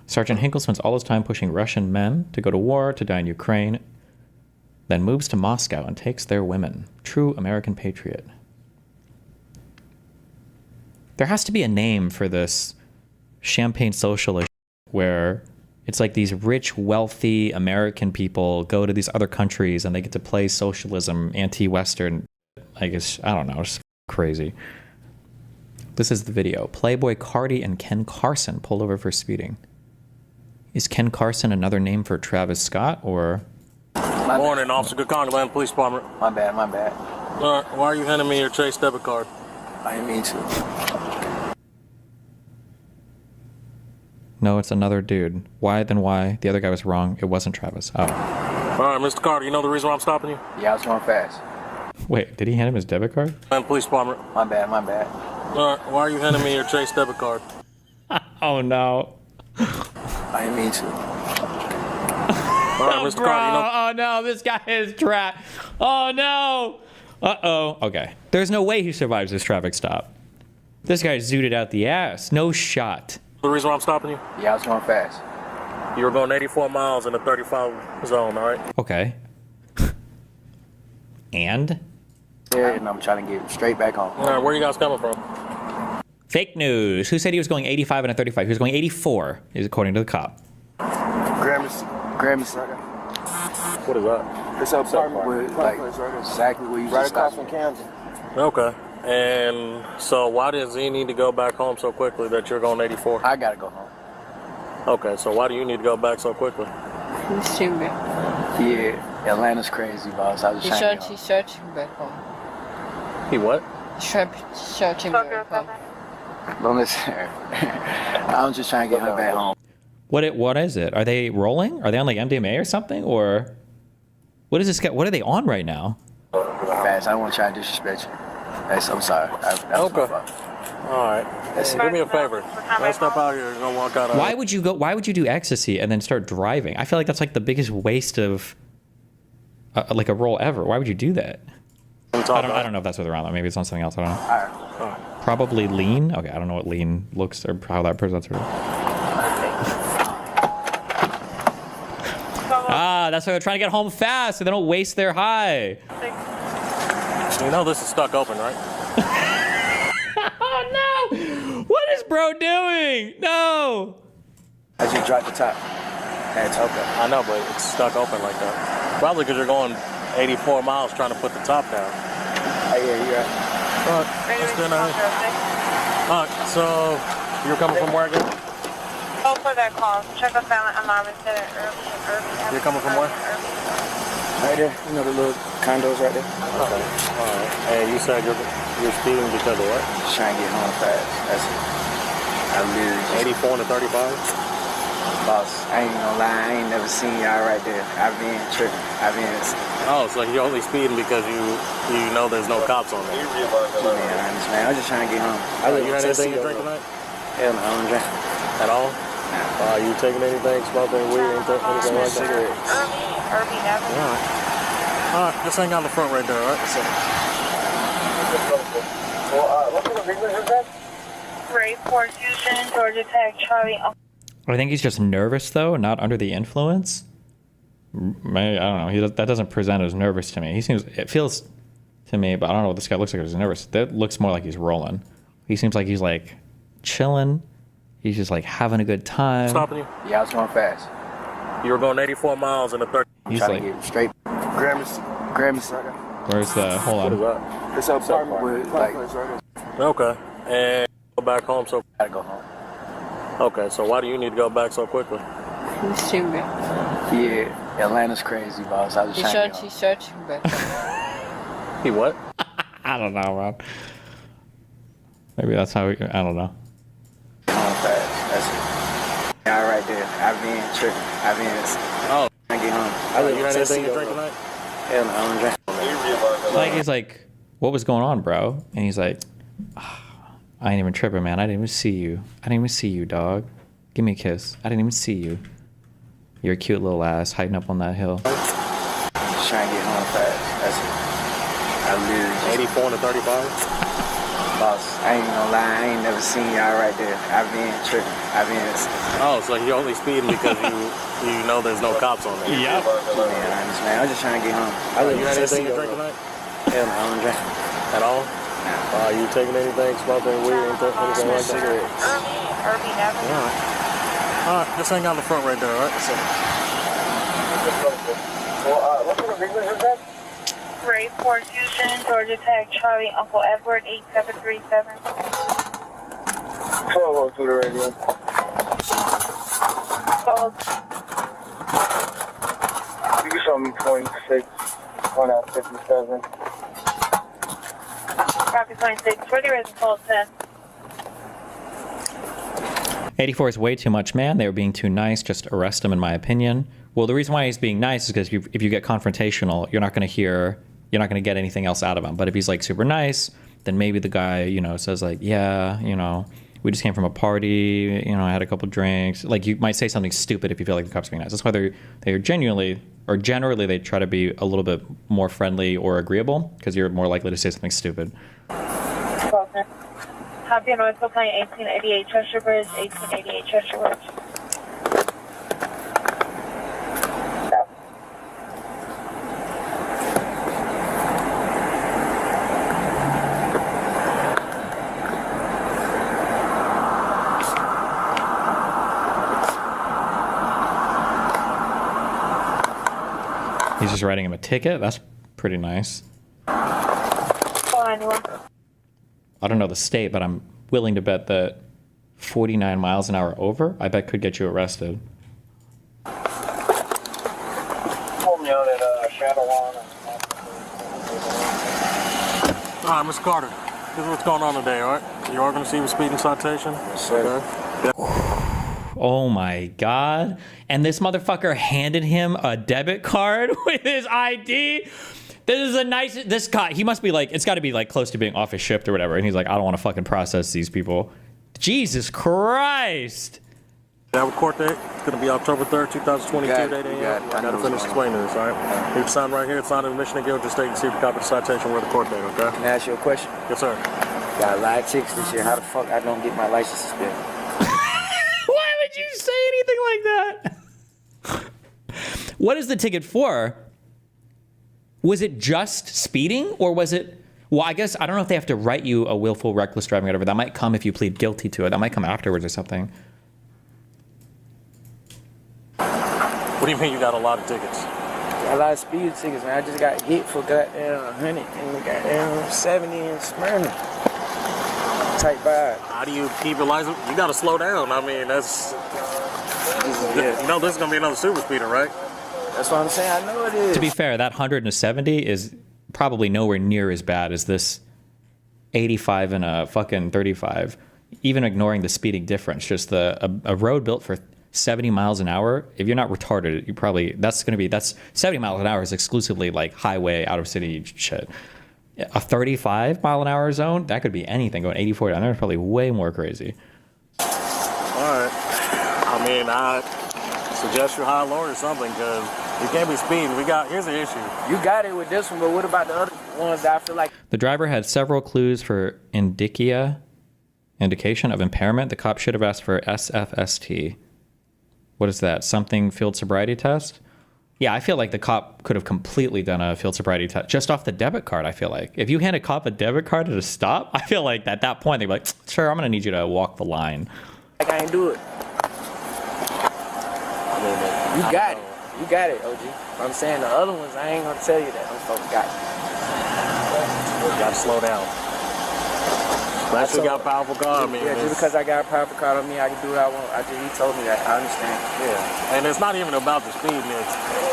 Sergeant Hinkle spends all his time pushing Russian men to go to war, to die in Ukraine, then moves to Moscow and takes their women. True American patriot. There has to be a name for this champagne socialist where it's like these rich, wealthy American people go to these other countries and they get to play socialism, anti-Western. I guess, I don't know, it's crazy. This is the video. Playboy Cardi and Ken Carson pulled over for speeding. Is Ken Carson another name for Travis Scott, or? Morning, Officer Congoland Police Department. My bad. Why are you handing me your Chase debit card? I didn't mean to. No, it's another dude. Why, then why? The other guy was wrong. It wasn't Travis. Oh. All right, Mr. Carter, you know the reason why I'm stopping you? Yeah, I was going fast. Wait, did he hand him his debit card? Police Department. My bad. All right, why are you handing me your Chase debit card? Oh, no. I didn't mean to. All right, Mr. Carter, you know... Oh, no, this guy is trapped. Oh, no. Uh-oh. Okay. There's no way he survives this traffic stop. This guy zooted out the ass. No shot. The reason why I'm stopping you? Yeah, I was going fast. You were going 84 miles in a 35 zone, all right? Okay. And? Yeah, and I'm trying to get straight back home. All right, where are you guys coming from? Fake news. Who said he was going 85 and a 35? He was going 84, is according to the cop. Grammy second. What is that? It's outside. Like, exactly where you just stopped. From Camden. Okay. And so why does he need to go back home so quickly that you're going 84? I gotta go home. Okay, so why do you need to go back so quickly? He's seeing me. Yeah, Atlanta's crazy, boss. I was He's trying to searching back home. He what? Searching back home. Don't listen. I'm just trying to get her back home. What is it? Are they rolling? Are they on like MDMA or something? Or what is this guy? What are they on right now? Fast. I don't want to try to disrespect you. I'm sorry. That was my fault. All right. Do me a favor. Let's step out here and go walk out. Why would you do ecstasy and then start driving? I feel like that's like the biggest waste of like a roll ever. Why would you do that? I don't know if that's what they're on. Maybe it's on something else. I don't know. All right. Probably lean. Okay, I don't know what lean looks or how that presents. That's why they're trying to get home fast so they don't waste their high. You know this is stuck open, right? Oh no! What is bro doing? No! I just dropped the top. It's okay. I know, but it's stuck open like that. Probably because you're going 84 miles trying to put the top down. Oh, yeah, you're right. All right, so you're coming from where again? Oh, for that call. Check us out at Alarm Center Irby. You're coming from where? Right there. You know the little condos right there? Okay. All right. And you said you're speeding because of what? Just trying to get home fast. That's it. I literally 84 and a 35? Boss, I ain't gonna lie. I ain't never seen y'all right there. I've been tripping. Oh, so you're only speeding because you know there's no cops on there. Man, I'm just trying to get home. You had anything to drink tonight? Hell no, I don't drink. At all? Are you taking anything, smoking weed, anything like that? Cigarettes. Irby Avenue. All right, just hang out in the front right there, all right? What kind of vehicle is that? 3-4 Houston, Georgia Tech, Charlie. I think he's just nervous though, not under the influence. I don't know. That doesn't present as nervous to me. It feels to me, but I don't know what this guy looks like. He's nervous. That looks more like he's rolling. He seems like he's like chilling. He's just like having a good time. Stopping you? Yeah, I was going fast. You were going 84 miles in a 30. I'm trying to get straight. Grammy second. Where's the? Hold on. What is that? It's outside. Like, okay. And go back home so. Gotta go home. Okay, so why do you need to go back so quickly? He's seeing me. Yeah, Atlanta's crazy, boss. I was trying to He's searching back home. He what? I don't know, Rob. Maybe that's how I don't know. Fast. That's it. Yeah, right there. I've been tripping. Oh. I get home. You had anything to drink tonight? Hell no, I don't drink. Like he's like, what was going on, bro? And he's like, I ain't even tripping, man. I didn't even see you, dog. Give me a kiss. I didn't even see you. You're a cute little ass hiding up on that hill. I'm just trying to get home fast. That's it. I literally 84 and a 35? Boss, I ain't gonna lie, I ain't never seen y'all right there. I've been tripping. Oh, so you're only speeding because you know there's no cops on there? Yep. Man, I'm just trying to get home. You had anything to drink tonight? Hell no, I don't drink. At all? Are you taking anything, smoking weed, anything like that? Cigarettes. Irving Avenue. All right, just hang out in the front right there, all right? What kind of business is that? Ray Ford Houston, Georgia Tech, Charlie, Uncle Edward, 8737. 12 to the radio. You can show me 26, 1 out 57. Copy 26, for the resident call 10. 84 is way too much, man. They were being too nice. Just arrest him, in my opinion. Well, the reason why he's being nice is because if you get confrontational, you're not going to get anything else out of him. But if he's like super nice, then maybe the guy, says like, yeah, we just came from a party, I had a couple drinks. Like, you might say something stupid if you feel like the cops are being nice. That's why they're genuinely, or generally, they try to be a little bit more friendly or agreeable, because you're more likely to say something stupid. Copy on North County 1888 Chester Bridge, 1888 Chester Bridge. He's just writing him a ticket. That's pretty nice. I don't know the state, but I'm willing to bet that 49 miles an hour over, I bet could get you arrested. Pull me out at Shadow Lawn. All right, Mr. Carter, this is what's going on today, all right? You are going to receive a speeding citation? Yes, sir. Okay. Oh my God. And this motherfucker handed him a debit card with his ID. This guy, he must be like, it's got to be like close to being off his shift or whatever. And he's like, I don't want to fucking process these people. Jesus Christ. That court date, it's going to be October 3rd, 2022, 8 a.m. I got to finish explaining this, all right? You sign right here, it's not an admission to guilt, just take and see the copy of the citation with the court date, okay? Can I ask you a question? Yes, sir. Got a lot of chicks this year. How the fuck I don't get my license suspended? Why would you say anything like that? What is the ticket for? Was it just speeding, or was it... Well, I guess, I don't know if they have to write you a willful reckless driving or whatever. That might come if you plead guilty to it. That might come afterwards or something. What do you mean you got a lot of tickets? A lot of speed tickets, man. I just got hit for goddamn 100 and goddamn 70 in Smyrna. Type 5. How do you keep your license? You got to slow down. I mean, that's... Yeah. You know this is going to be another super speeder, right? That's what I'm saying. I know it is. To be fair, that 170 is probably nowhere near as bad as this 85 and a fucking 35. Even ignoring the speeding difference, just a road built for 70 miles an hour. If you're not retarded, you probably, that's 70 miles an hour is exclusively like highway, out of city shit. A 35 mile an hour zone, that could be anything. Going 84 down there is probably way more crazy. All right. I mean, I suggest you high lower or something, because you can't be speeding. Here's the issue. You got it with this one, but what about the other ones that I feel like... The driver had several clues for indication of impairment. The cop should have asked for SFST. What is that? Something field sobriety test? Yeah, I feel like the cop could have completely done a field sobriety test just off the debit card, I feel like. If you hand a cop a debit card at a stop, I feel like at that point they'd be like, sir, I'm going to need you to walk the line. I can't do it. You got it. You got it, OG. I'm saying the other ones, I ain't going to tell you that. Them folks got it. You got to slow down. Unless you got a powerful car, I mean. Yeah, just because I got a powerful car on me, I can do what I want. He told me that. I understand. Yeah. And it's not even about the speed,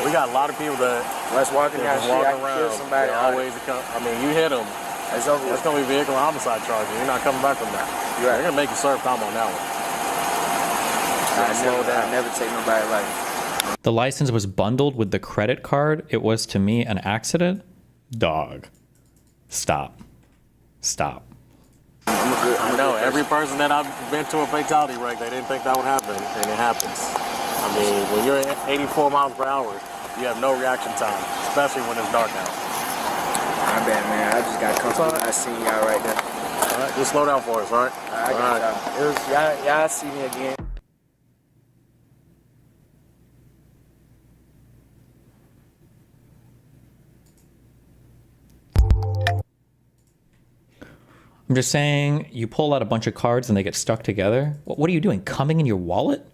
we got a lot of people that... Let's walk in that shit, I can kill somebody. Always you hit them. It's over. It's going to be vehicle homicide charges. You're not coming back from that. Right. They're going to make you serve time on that one. I never take nobody like it. The license was bundled with the credit card. It was, to me, an accident. Dog. Stop. I know, every person that I've been to a fatality wreck, they didn't think that would happen, and it happens. I mean, when you're at 84 miles per hour, you have no reaction time, especially when it's dark out. My bad, man. I just got comfortable. I seen y'all right there. All right, just slow down for us, all right? I got y'all. It was y'all see me again. I'm just saying, you pull out a bunch of cards and they get stuck together. What are you doing? Coming in your wallet?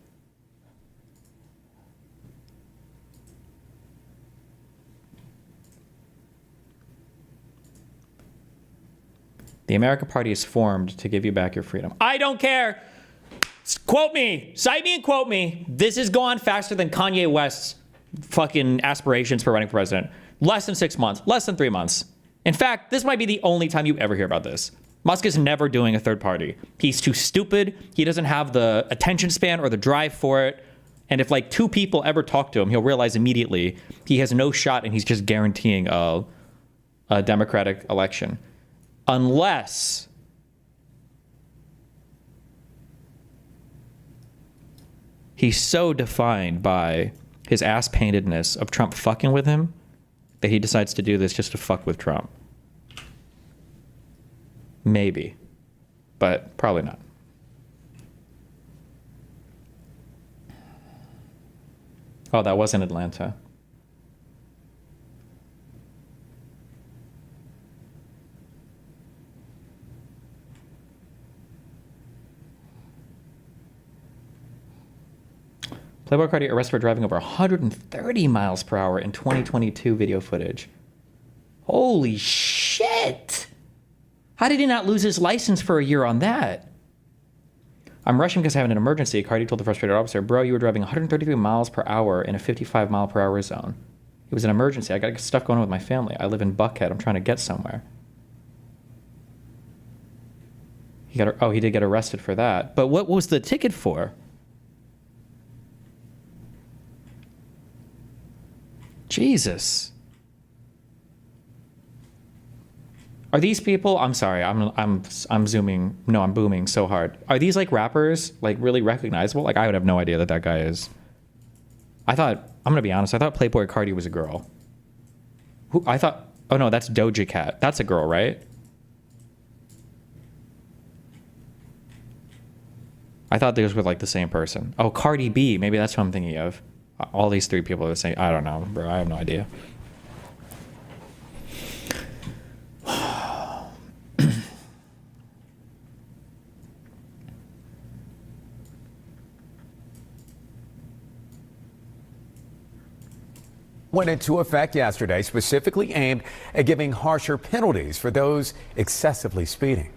The American Party is formed to give you back your freedom. I don't care. Quote me. Cite me and quote me. This has gone faster than Kanye West's fucking aspirations for running for president. Less than 6 months. Less than 3 months. In fact, this might be the only time you ever hear about this. Musk is never doing a third party. He's too stupid. He doesn't have the attention span or the drive for it. And if like 2 people ever talk to him, he'll realize immediately he has no shot and he's just guaranteeing a Democratic election. Unless he's so defined by his ass paintedness of Trump fucking with him that he decides to do this just to fuck with Trump. Maybe, but probably not. Oh, that was in Atlanta. Playboi Carti arrested for driving over 130 miles per hour in 2022 video footage. Holy shit! How did he not lose his license for a year on that? I'm rushing because I have an emergency. Carti told the frustrated officer, bro, you were driving 133 miles per hour in a 55 mile per hour zone. It was an emergency. I got stuff going on with my family. I live in Buckhead. I'm trying to get somewhere. He did get arrested for that. But what was the ticket for? Jesus. Are these people? I'm sorry. I'm zooming. No, I'm booming so hard. Are these like rappers? Like really recognizable? Like I would have no idea that guy is. I'm gonna be honest. I thought Playboi Carti was a girl. Oh no, that's Doja Cat. That's a girl, right? I thought those were like the same person. Oh, Cardi B. Maybe that's who I'm thinking of. All these 3 people are the same. I don't know, bro. I have no idea. Went into effect yesterday, specifically aimed at giving harsher penalties for those excessively speeding.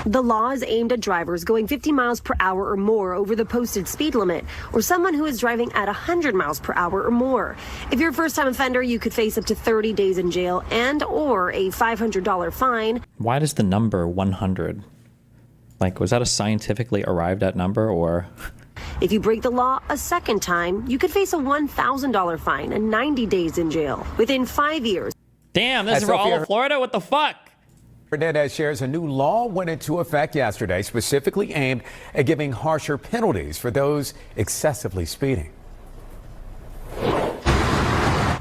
The law is aimed at drivers going 50 miles per hour or more over the posted speed limit, or someone who is driving at 100 miles per hour or more. If you're a first-time offender, you could face up to 30 days in jail and or a $500 fine. Why does the number 100? Like, was that a scientifically arrived at number, or? If you break the law a second time, you could face a $1,000 fine and 90 days in jail within 5 years. Damn, this is for all of Florida? What the fuck? Hernandez shares a new law went into effect yesterday, specifically aimed at giving harsher penalties for those excessively speeding.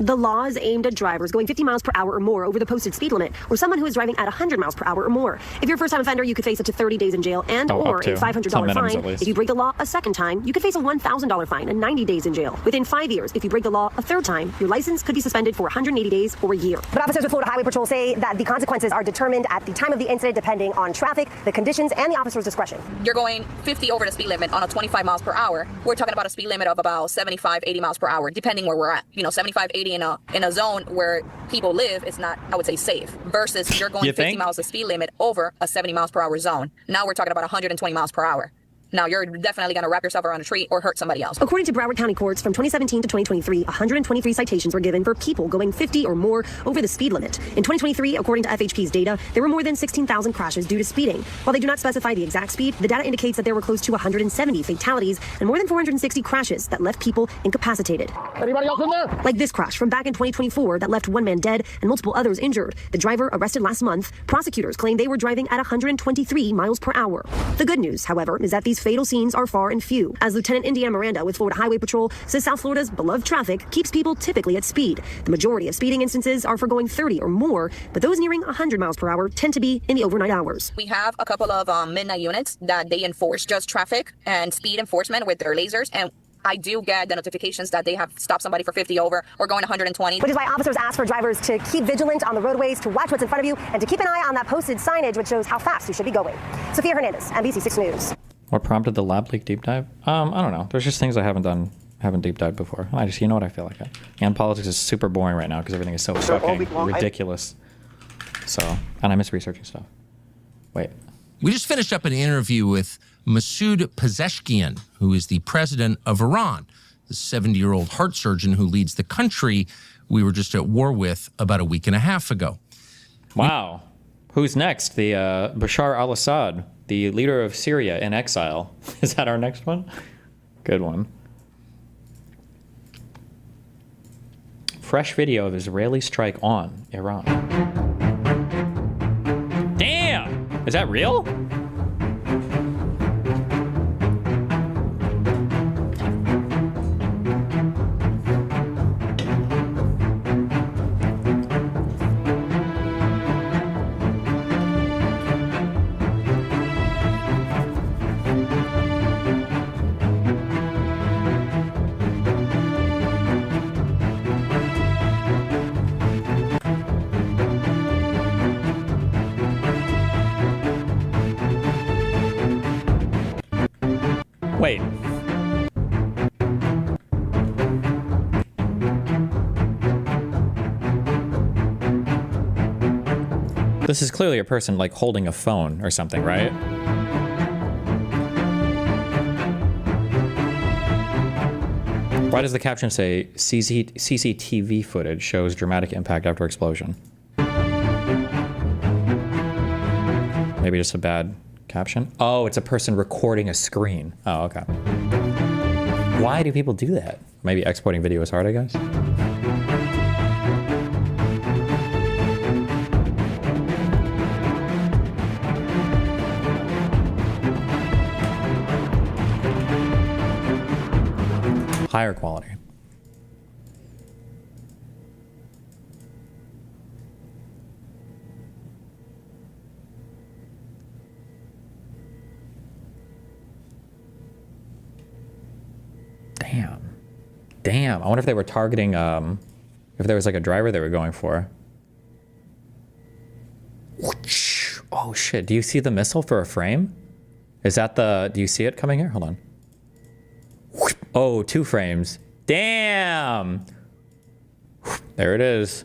The law is aimed at drivers going 50 miles per hour or more over the posted speed limit, or someone who is driving at 100 miles per hour or more. If you're a first-time offender, you could face up to 30 days in jail and or a $500 fine. If you break the law a second time, you could face a $1,000 fine and 90 days in jail within 5 years. If you break the law a third time, your license could be suspended for 180 days or a year. But officers with Florida Highway Patrol say that the consequences are determined at the time of the incident, depending on traffic, the conditions, and the officer's discretion. You're going 50 over the speed limit on a 25 miles per hour. We're talking about a speed limit of about 75, 80 miles per hour, depending where we're at. 75, 80 in a zone where people live, it's not, I would say, safe. Versus you're going 50 miles of speed limit over a 70 miles per hour zone. Now we're talking about 120 miles per hour. Now you're definitely going to wrap yourself around a tree or hurt somebody else. According to Broward County courts, from 2017 to 2023, 123 citations were given for people going 50 or more over the speed limit. In 2023, according to FHP's data, there were more than 16,000 crashes due to speeding. While they do not specify the exact speed, the data indicates that there were close to 170 fatalities and more than 460 crashes that left people incapacitated. Anybody else in there? Like this crash from back in 2024 that left one man dead and multiple others injured. The driver arrested last month. Prosecutors claim they were driving at 123 miles per hour. The good news, however, is that these those fatal scenes are far and few. As Lieutenant Indiana Miranda with Florida Highway Patrol says, South Florida's beloved traffic keeps people typically at speed. The majority of speeding instances are for going 30 or more, but those nearing 100 miles per hour tend to be in the overnight hours. We have a couple of midnight units that they enforce just traffic and speed enforcement with their lasers, and I do get the notifications that they have stopped somebody for 50 over or going 120. Which is why officers ask for drivers to keep vigilant on the roadways, to watch what's in front of you, and to keep an eye on that posted signage which shows how fast you should be going. Sophia Hernandez, NBC 6 News. What prompted the lab leak deep dive? I don't know. There's just things I haven't deep dived before. You know what, I feel like it. And politics is super boring right now because everything is so fucking ridiculous. And I miss researching stuff. Wait. We just finished up an interview with Masoud Pezeshkian, who is the president of Iran, the 70-year-old heart surgeon who leads the country we were just at war with about a week and a half ago. Wow. Who's next? The Bashar al-Assad, the leader of Syria in exile. Is that our next one? Good one. Fresh video of Israeli strike on Iran. Damn! Is that real? Wait. This is clearly a person like holding a phone or something, right? Why does the caption say CCTV footage shows dramatic impact after explosion? Maybe just a bad caption? Oh, it's a person recording a screen. Oh, okay. Why do people do that? Maybe exporting video is hard, I guess? Higher quality. Damn. I wonder if they were targeting, if there was like a driver they were going for. Oh shit, do you see the missile for a frame? Is that do you see it coming here? Hold on. Oh, 2 frames. Damn! There it is.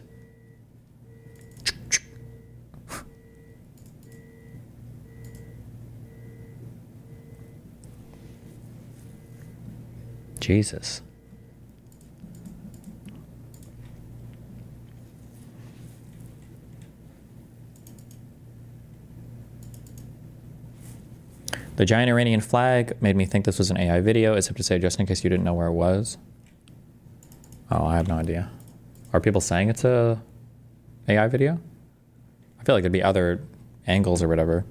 Jesus. The giant Iranian flag made me think this was an AI video, as if to say, just in case you didn't know where it was. Oh, I have no idea. Are people saying it's a AI video? I feel like there'd be other angles or whatever.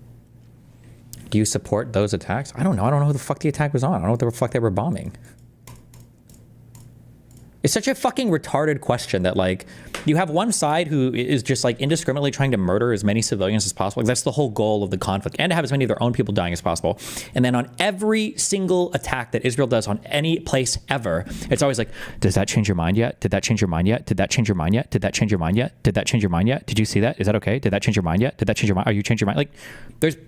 Do you support those attacks? I don't know. I don't know who the fuck the attack was on. I don't know what the fuck they were bombing. It's such a fucking retarded question that, like, you have one side who is just, like, indiscriminately trying to murder as many civilians as possible. Like, that's the whole goal of the conflict, and to have as many of their own people dying as possible. And then on every single attack that Israel does on any place ever, it's always like, does that change your mind yet? Did that change your mind yet? Did that change your mind yet? Did that change your mind yet? Did that change your mind yet? Did you see that? Is that okay? Did that change your mind yet? Did that change your mind? Are you changing your mind? Like,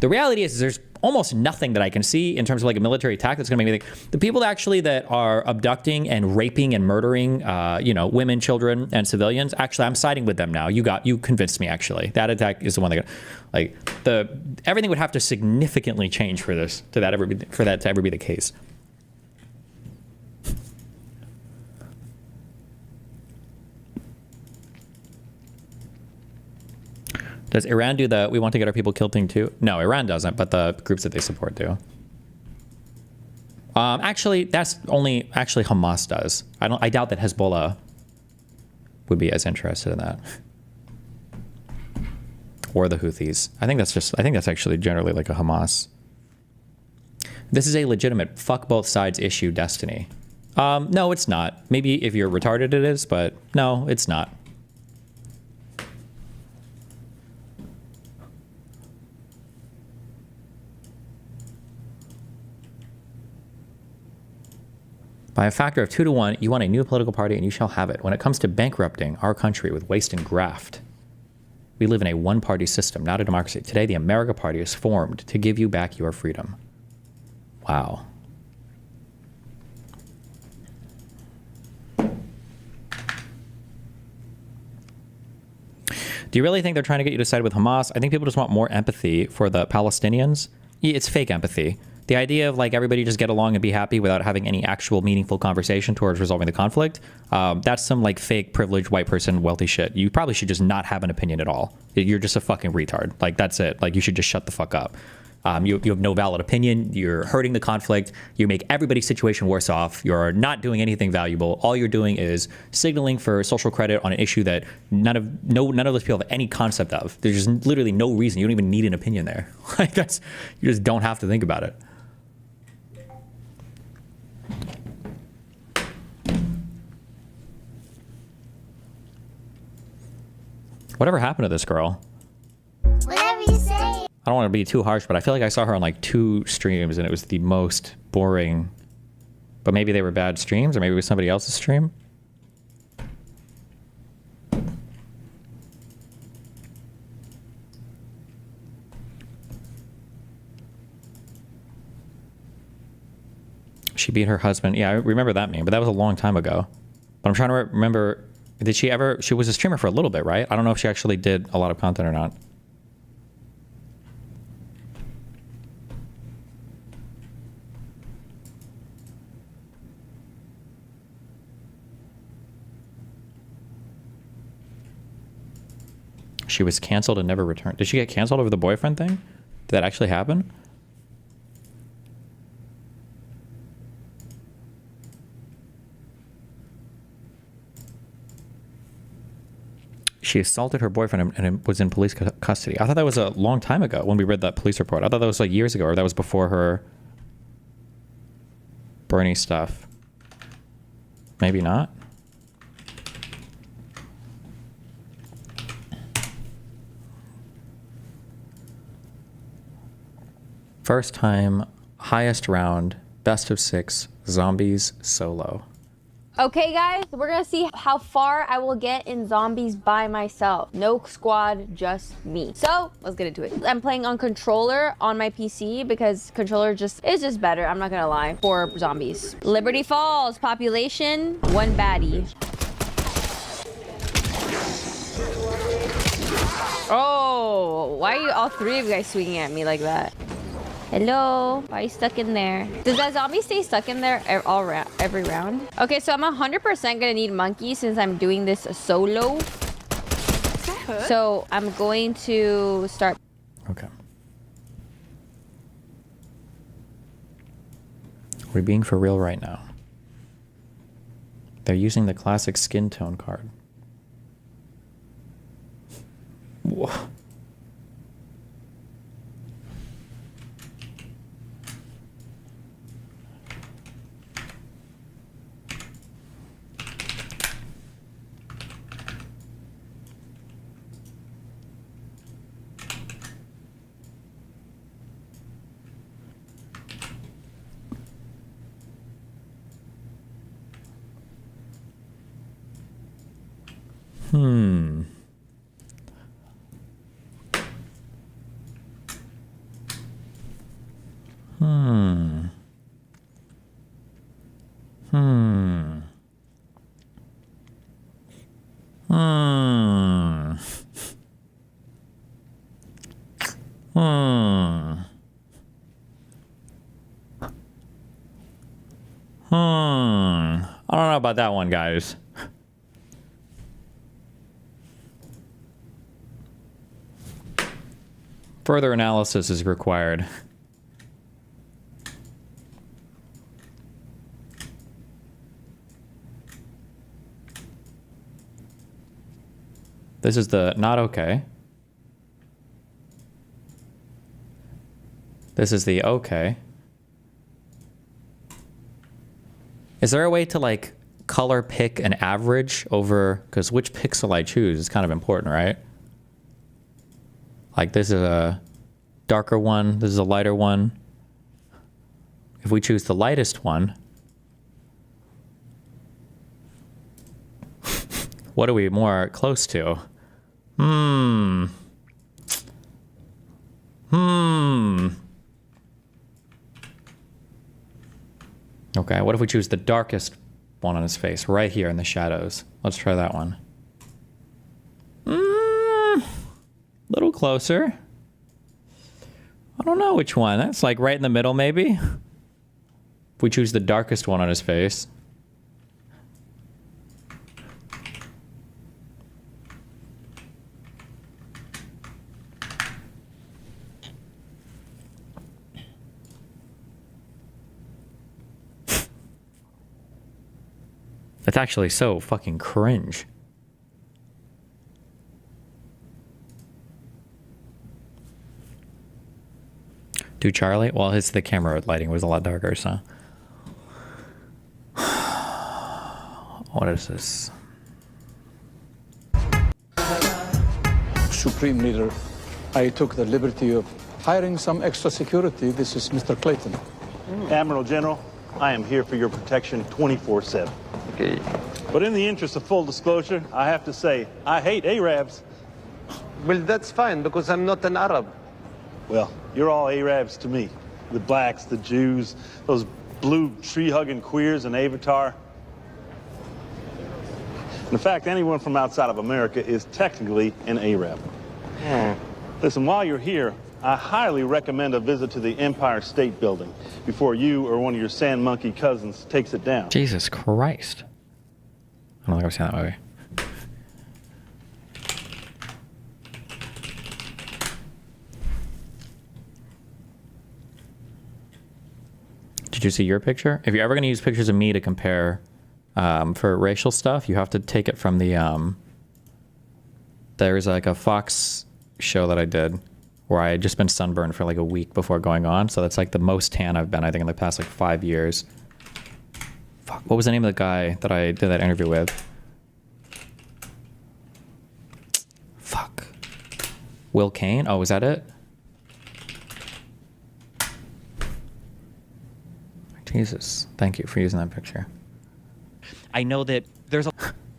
the reality is there's almost nothing that I can see in terms of like a military attack that's going to make me think the people that are abducting and raping and murdering, women, children, and civilians. Actually, I'm siding with them now. You convinced me. Actually, that attack is the one that, everything would have to significantly change for that to ever be the case. Does Iran do the "we want to get our people killed" thing too? No, Iran doesn't, but the groups that they support do. Actually, that's only Hamas does. I doubt that Hezbollah would be as interested in that, or the Houthis. I think that's actually generally like a Hamas. This is a legitimate fuck both sides issue, Destiny. No, it's not. Maybe if you're retarded it is, but no, it's not. By a factor of 2 to 1, you want a new political party and you shall have it. When it comes to bankrupting our country with waste and graft, we live in a one-party system, not a democracy. Today, the America Party is formed to give you back your freedom. Wow. Do you really think they're trying to get you to side with Hamas? I think people just want more empathy for the Palestinians. Yeah, it's fake empathy. The idea of like everybody just get along and be happy without having any actual meaningful conversation towards resolving the conflict, that's some like fake privileged white person wealthy shit. You probably should just not have an opinion at all. You're just a fucking retard. Like that's it. Like you should just shut the fuck up. You have no valid opinion. You're hurting the conflict. You make everybody's situation worse off. You're not doing anything valuable. All you're doing is signaling for social credit on an issue that none of those people have any concept of. There's just literally no reason. You don't even need an opinion there. Like that's, you just don't have to think about it. Whatever happened to this girl? Whatever you say. I don't want to be too harsh, but I feel like I saw her on like 2 streams and it was the most boring. But maybe they were bad streams, or maybe it was somebody else's stream. She beat her husband. Yeah, I remember that meme, but that was a long time ago. But I'm trying to remember, did she ever, she was a streamer for a little bit, right? I don't know if she actually did a lot of content or not. She was canceled and never returned. Did she get canceled over the boyfriend thing? Did that actually happen? She assaulted her boyfriend and was in police custody. I thought that was a long time ago when we read that police report. I thought that was like years ago, or that was before her Bernie stuff. Maybe not. First time, highest round, best of 6, zombies solo. Okay guys, we're gonna see how far I will get in zombies by myself. No squad, just me. So let's get into it. I'm playing on controller on my PC because controller is just better, I'm not gonna lie, for zombies. Liberty Falls, population, 1 baddie. Oh, why are you all 3 of you guys swinging at me like that? Hello? Why are you stuck in there? Does that zombie stay stuck in there every round? Okay, so I'm 100% gonna need monkey since I'm doing this solo. So I'm going to start. Okay. We're being for real right now. They're using the classic skin tone card. Whoa. Hmm. Hmm. Hmm. Hmm. Hmm. I don't know about that one, guys. Further analysis is required. This is the not okay. This is the okay. Is there a way to like color pick an average over, because which pixel I choose is kind of important, right? Like this is a darker one, this is a lighter one. If we choose the lightest one, what are we more close to? Okay, what if we choose the darkest one on his face, right here in the shadows? Let's try that one. Little closer. I don't know which one. That's like right in the middle, maybe? If we choose the darkest one on his face. That's actually so fucking cringe. Do Charlie? Well, the camera lighting was a lot darker, so. What is this? Supreme Leader, I took the liberty of hiring some extra security. This is Mr. Clayton. Admiral General, I am here for your protection 24/7. Okay. But in the interest of full disclosure, I have to say, I hate Arabs. Well, that's fine, because I'm not an Arab. Well, you're all Arabs to me. The blacks, the Jews, those blue tree-hugging queers in Avatar. In fact, anyone from outside of America is technically an Arab. Listen, while you're here, I highly recommend a visit to the Empire State Building before you or one of your sand monkey cousins takes it down. Jesus Christ. I don't think I've seen that movie. Did you see your picture? If you're ever going to use pictures of me to compare for racial stuff, you have to take it from the... there's like a Fox show that I did where I had just been sunburned for like a week before going on. So that's like the most tan I've been, I think, in the past like 5 years. Fuck, what was the name of the guy that I did that interview with? Fuck. Will Kane? Oh, was that it? Jesus, thank you for using that picture. I know that there's a...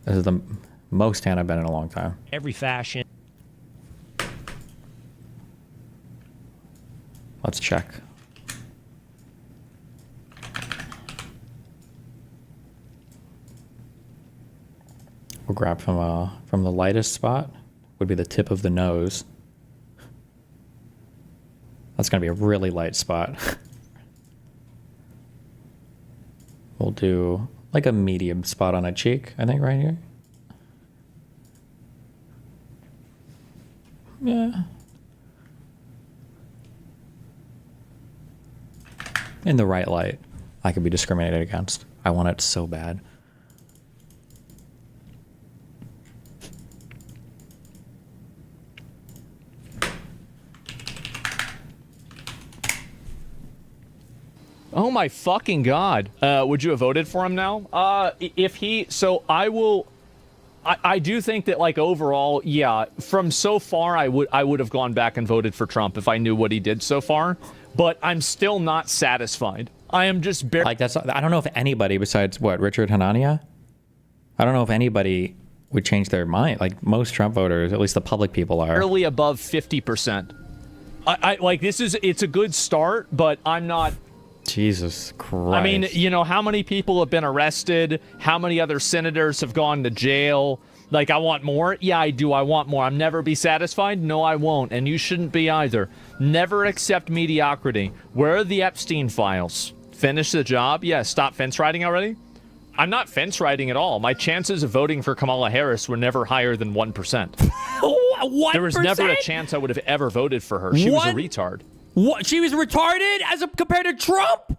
This is the most tan I've been in a long time. Every fashion. Let's check. We'll grab from the lightest spot, would be the tip of the nose. That's gonna be a really light spot. We'll do like a medium spot on a cheek, I think, right here. Yeah. In the right light, I could be discriminated against. I want it so bad. Oh my fucking god. Would you have voted for him now? If he... So I will... I do think that, like, overall, yeah, from so far, I would have gone back and voted for Trump if I knew what he did so far. But I'm still not satisfied. I am just barely... Like, that's... I don't know if anybody besides, what, Richard Hanania? I don't know if anybody would change their mind. Like, most Trump voters, at least the public people are. Barely above 50%. Like, this is... It's a good start, but I'm not... Jesus Christ. I mean, you know, how many people have been arrested? How many other senators have gone to jail? Like, I want more? Yeah, I do. I want more. I'll never be satisfied? No, I won't. And you shouldn't be either. Never accept mediocrity. Where are the Epstein files? Finish the job? Yeah, stop fence riding already? I'm not fence riding at all. My chances of voting for Kamala Harris were never higher than 1%. 1%? There was never a chance I would have ever voted for her. She was a retard. What? She was retarded compared to Trump?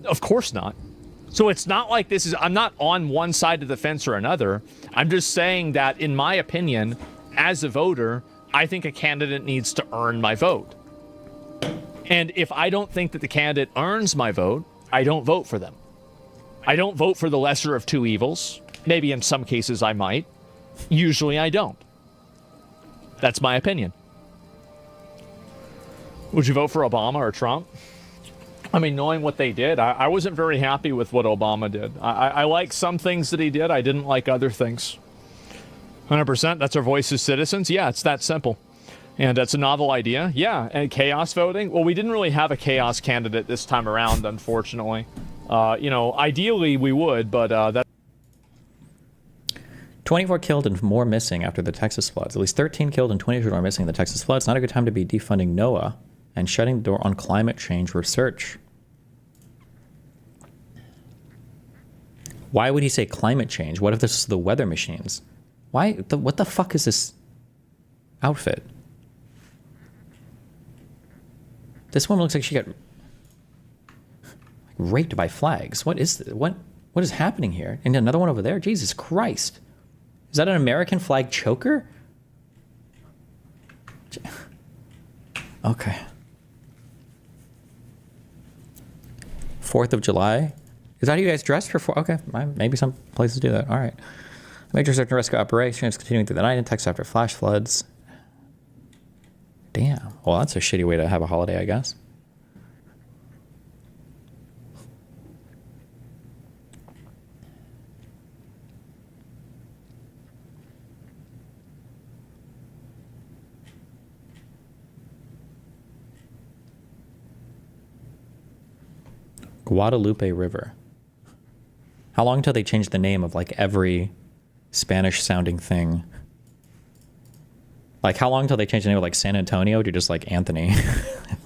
Of course not. So it's not like this is... I'm not on one side of the fence or another. I'm just saying that, in my opinion, as a voter, I think a candidate needs to earn my vote. And if I don't think that the candidate earns my vote, I don't vote for them. I don't vote for the lesser of two evils. Maybe in some cases I might. Usually I don't. That's my opinion. Would you vote for Obama or Trump? I mean, knowing what they did, I wasn't very happy with what Obama did. I like some things that he did. I didn't like other things. 100%, that's our voice as citizens. Yeah, it's that simple. And that's a novel idea. Yeah, and chaos voting. Well, we didn't really have a chaos candidate this time around, unfortunately. Ideally we would, but that. 24 killed and more missing after the Texas floods. At least 13 killed and 22 more missing in the Texas floods. Not a good time to be defunding NOAA and shutting the door on climate change research. Why would he say climate change? What if this is the weather machines? What the fuck is this outfit? This woman looks like she got raped by flags. What is this? What is happening here? And another one over there? Jesus Christ. Is that an American flag choker? Okay. 4th of July? Is that how you guys dressed for? Okay, maybe some places do that. All right. Major search and rescue operations continuing through the night in Texas after flash floods. Damn. Well, that's a shitty way to have a holiday, I guess. Guadalupe River. How long until they change the name of like every Spanish-sounding thing? Like, how long until they change the name of like San Antonio to just like Anthony,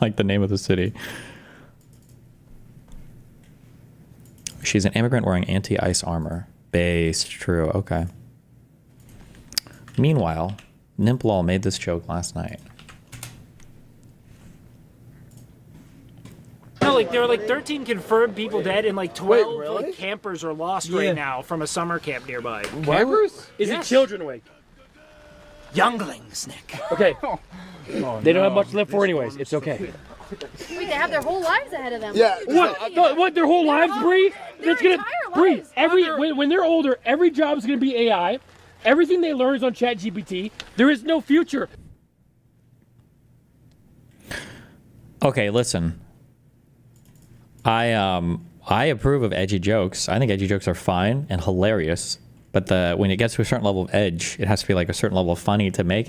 like the name of the city? She's an immigrant wearing anti-ice armor. Based, true, okay. Meanwhile, Nimplol made this joke last night. No, like there are like 13 confirmed people dead and like 12 like, campers are lost right now from a summer camp nearby. Campers? Is it children awake? Younglings, Nick. Okay. They don't have much to live for anyways. It's okay. Wait, they have their whole lives ahead of them. Yeah. What? Their whole lives, Bree? That's gonna Bree. When they're older, every job is gonna be AI. Everything they learn is on ChatGPT. There is no future. Okay, listen. I approve of edgy jokes. I think edgy jokes are fine and hilarious, but when it gets to a certain level of edge, it has to be like a certain level of funny to make